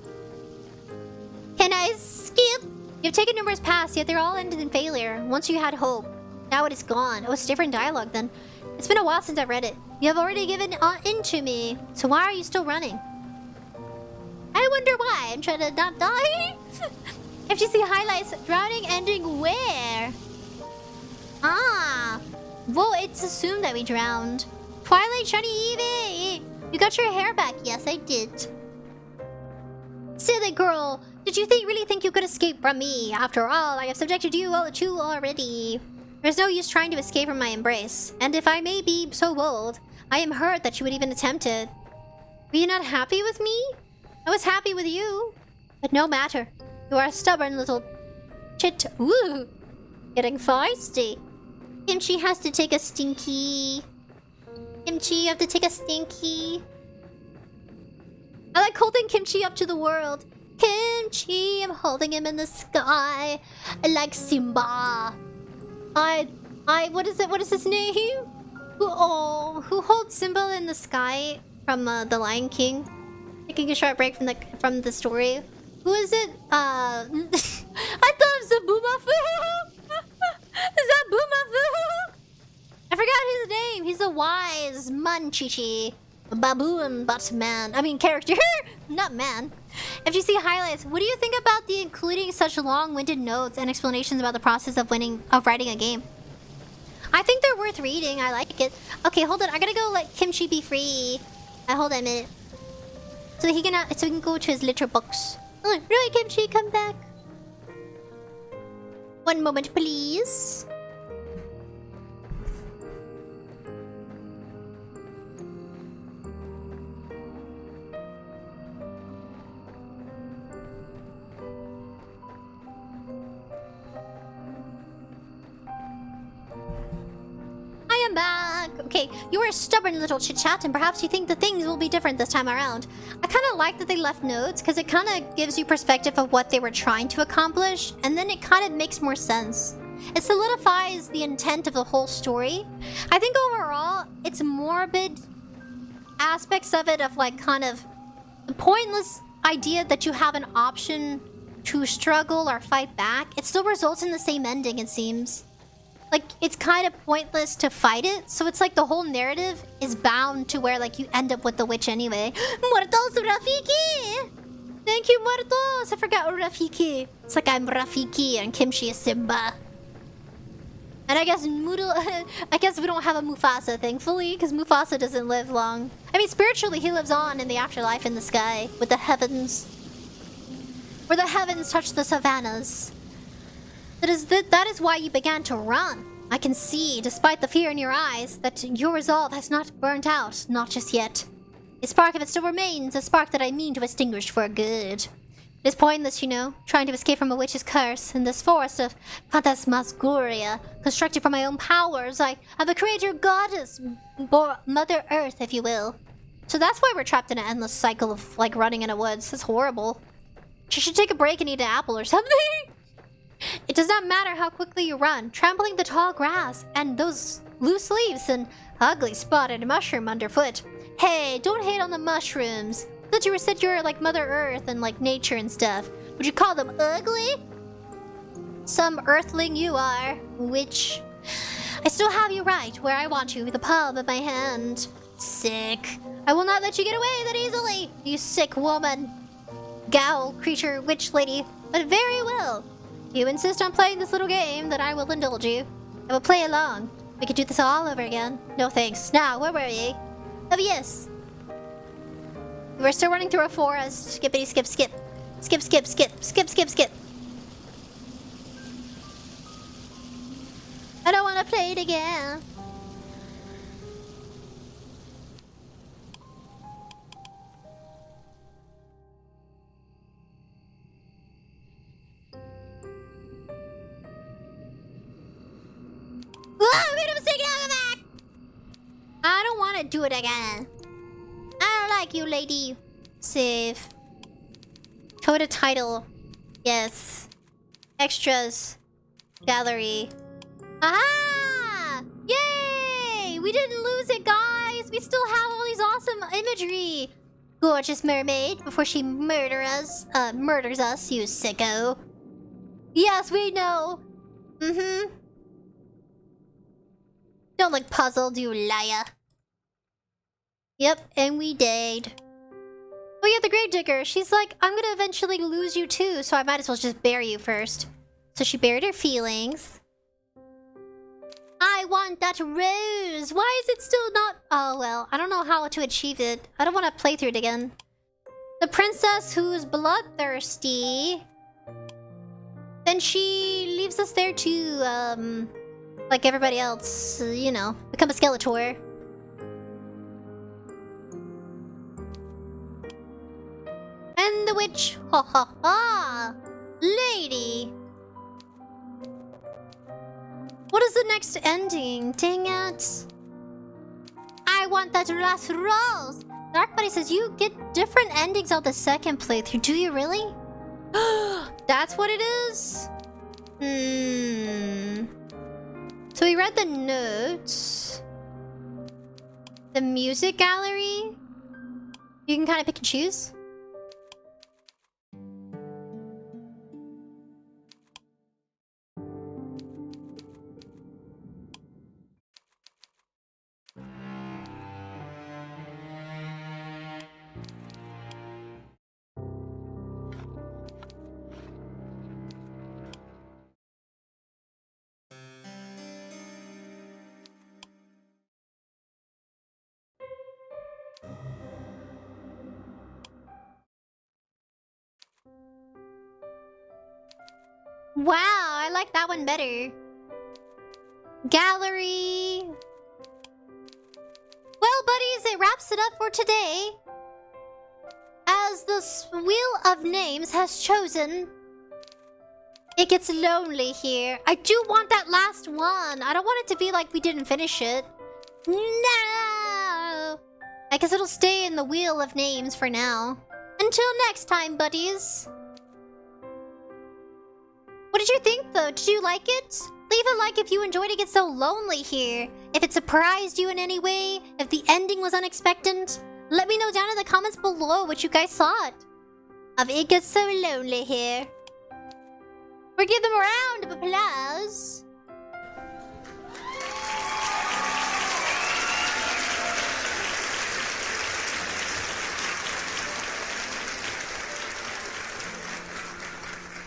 Can I skip? You've taken numerous paths, yet they're all ended in failure. Once you had hope. Now it is gone. Oh, it's different dialogue then. It's been a while since I've read it. You have already given in to me. So why are you still running? I wonder why. I'm trying to not die. FGC highlights. Drowning ending where? Ah. Well, it's assumed that we drowned. Twilight Shiny Evie. You got your hair back. Yes, I did. Silly girl. Did you really think you could escape from me? After all, I have subjected you all to already. There's no use trying to escape from my embrace. And if I may be so bold, I am hurt that you would even attempt it. Were you not happy with me? I was happy with you. But no matter. You are a stubborn little chit. Ooh. Getting feisty. Kimchi has to take a stinky. Kimchi, you have to take a stinky. I like holding Kimchi up to the world. Kimchi, I'm holding him in the sky. I like Simba. What is his name? Who holds Simba in the sky from The Lion King? Taking a short break from the story. Who is it? I thought it was Zabumafu. Is that Bumafu? I forgot his name. He's a wise munchichi. Baboon but man. I mean character, not man. FGC highlights. What do you think about the including such long-winded notes and explanations about the process of writing a game? I think they're worth reading. I like it. Okay, hold on. I gotta go let Kimchi be free. Hold on a minute. So he can go to his litter box. Oh, really, Kimchi, come back. One moment, please. I am back. Okay, you are a stubborn little chit-chat, and perhaps you think the things will be different this time around. I kind of like that they left notes, because it kind of gives you perspective of what they were trying to accomplish, and then it kind of makes more sense. It solidifies the intent of the whole story. I think overall, it's morbid aspects of it, of like kind of the pointless idea that you have an option to struggle or fight back. It still results in the same ending, it seems. Like, it's kind of pointless to fight it, so it's like the whole narrative is bound to where, like, you end up with the witch anyway. Muertos Rafiki! Thank you, Muertos! I forgot Rafiki. It's like I'm Rafiki and Kimchi is Simba. And I guess I guess we don't have a Mufasa, thankfully, because Mufasa doesn't live long. I mean, spiritually, he lives on in the afterlife in the sky with the heavens. Where the heavens touch the savannas. That is why you began to run. I can see, despite the fear in your eyes, that your resolve has not burnt out, not just yet. A spark, if it still remains, a spark that I mean to extinguish for good. It is pointless, you know, trying to escape from a witch's curse in this forest of Phantasmagoria, constructed from my own powers. I have a creator goddess, Mother Earth, if you will. So that's why we're trapped in an endless cycle of, like, running in a woods. It's horrible. She should take a break and eat an apple or something. It does not matter how quickly you run, trampling the tall grass and those loose leaves and ugly spotted mushroom underfoot. Hey, don't hate on the mushrooms. That you said you're like Mother Earth and like nature and stuff. Would you call them ugly? Some earthling you are, witch. I still have you right where I want you, with the palm of my hand. Sick. I will not let you get away that easily, you sick woman. Gal, creature, witch lady, but very well. If you insist on playing this little game, then I will indulge you. I will play along. We could do this all over again. No thanks. Now, where were ye? Oh yes. We're still running through a forest. Skippity skip skip. Skip skip skip. Skip skip skip. I don't want to play it again. Whoa, made a mistake, now go back! I don't want to do it again. I don't like you, lady. Save. Code a title. Yes. Extras. Gallery. Aha! Yay! We didn't lose it, guys! We still have all these awesome imagery. Gorgeous mermaid before she murders us, you sicko. Yes, we know. Mm-hmm. Don't look puzzled, you liar. Yep, and we died. Oh yeah, the grave digger. She's like, I'm gonna eventually lose you too, so I might as well just bury you first. So she buried her feelings. I want that rose. Why is it still not... Oh well, I don't know how to achieve it. I don't want to play through it again. The princess who's bloodthirsty. Then she leaves us there to, like everybody else, you know, become a Skeletor. And the witch, ha ha ha, lady. What is the next ending? Dang it. I want that last rose. Dark Buddy says you get different endings on the second playthrough. Do you really? That's what it is? So we read the notes. The music gallery. You can kind of pick and choose. Wow, I like that one better. Gallery. Well, buddies, it wraps it up for today. As the Wheel of Names has chosen, it gets lonely here. I do want that last one. I don't want it to be like we didn't finish it. No! I guess it'll stay in the Wheel of Names for now. Until next time, buddies. What did you think, though? Did you like it? Leave a like if you enjoyed it. Get so lonely here. If it surprised you in any way, if the ending was unexpected, let me know down in the comments below what you guys thought of It Gets So Lonely Here. Or give them a round of applause.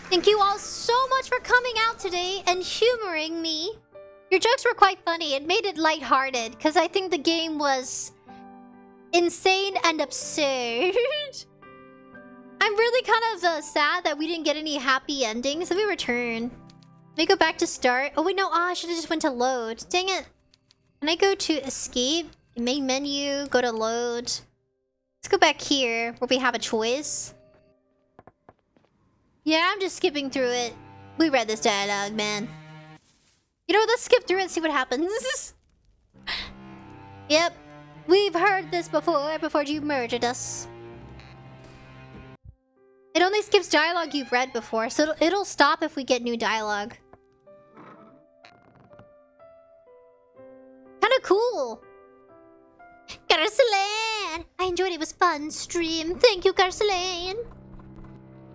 Thank you all so much for coming out today and humoring me. Your jokes were quite funny. It made it lighthearted, because I think the game was insane and absurd. I'm really kind of sad that we didn't get any happy endings. Let me return. Let me go back to start. Oh wait, no, I should have just went to load. Dang it. Can I go to escape? Main menu, go to load. Let's go back here where we have a choice. Yeah, I'm just skipping through it. We read this dialogue, man. You know, let's skip through it and see what happens. Yep. We've heard this before you murdered us. It only skips dialogue you've read before, so it'll stop if we get new dialogue. Kinda cool. 𝒔𝒊𝒍𝒍! I enjoyed it. It was fun stream. Thank you, 𝒔𝒊𝒍𝒍.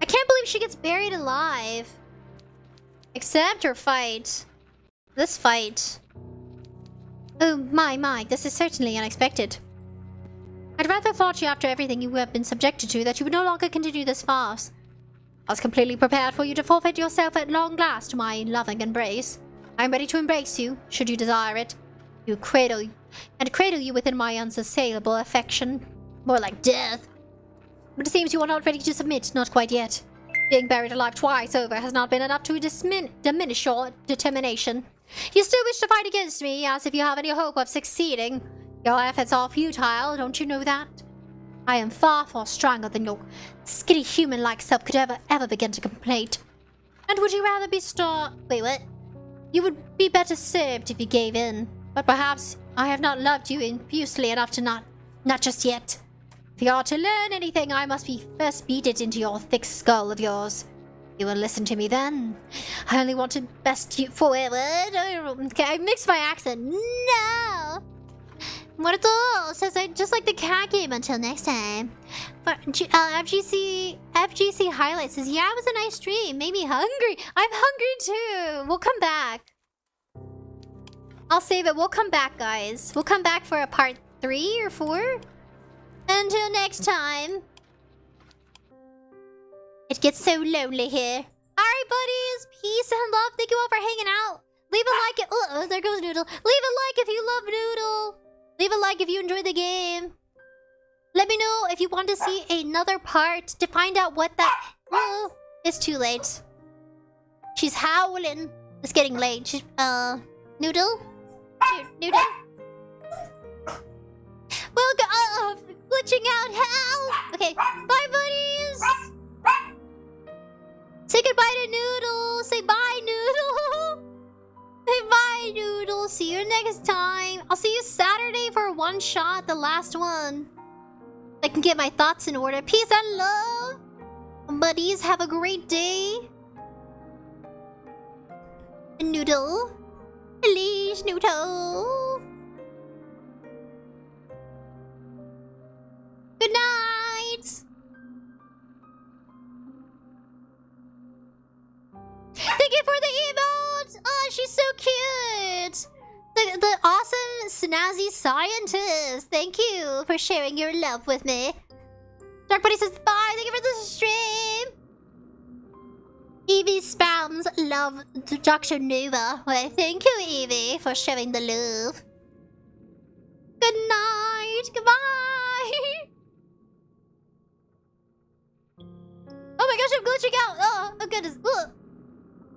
I can't believe she gets buried alive. Accept or fight? Let's fight. Oh my, this is certainly unexpected. I'd rather thought you, after everything you have been subjected to, that you would no longer continue this farce. I was completely prepared for you to forfeit yourself at long last to my loving embrace. I am ready to embrace you, should you desire it. Cradle you within my unassailable affection. More like death. But it seems you are not ready to submit, not quite yet. Being buried alive twice over has not been enough to diminish your determination. You still wish to fight against me, as if you have any hope of succeeding. Your efforts are futile, don't you know that? I am far stronger than your skinny human-like self could ever begin to complain. And would you rather be Wait, what? You would be better served if you gave in. But perhaps I have not loved you profusely enough to not just yet. If you are to learn anything, I must first beat it into your thick skull of yours. You will listen to me then. I only want to best you forever. Okay, I mixed my accent. No! Muerto says I just like the cat game until next time. But FGC highlights says, yeah, it was a nice stream. Made me hungry. I'm hungry too. We'll come back. I'll save it. We'll come back, guys. We'll come back for a part 3 or 4. Until next time. It gets so lonely here. Alright, buddies. Peace and love. Thank you all for hanging out. Leave a like. Oh, there goes Noodle. Leave a like if you love Noodle. Leave a like if you enjoyed the game. Let me know if you want to see another part to find out what that... Oh, it's too late. She's howling. It's getting late. She's... Noodle? Noodle? Well, glitching out hell. Okay, bye, buddies. Say goodbye to Noodle. Say bye, Noodle. Say bye, Noodle. See you next time. I'll see you Saturday for a one-shot, the last one. I can get my thoughts in order. Peace and love. Buddies, have a great day. Noodle. Please, Noodle. Good night. Thank you for the emote. Oh, she's so cute. The awesome snazzy scientist. Thank you for sharing your love with me. Dark Buddy says bye. Thank you for the stream. Evie spams love to Dr. Nova. Well, thank you, Evie, for sharing the love. Good night. Goodbye. Oh my gosh, I'm glitching out. Oh goodness. Ugh.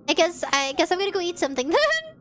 I guess I'm gonna go eat something then.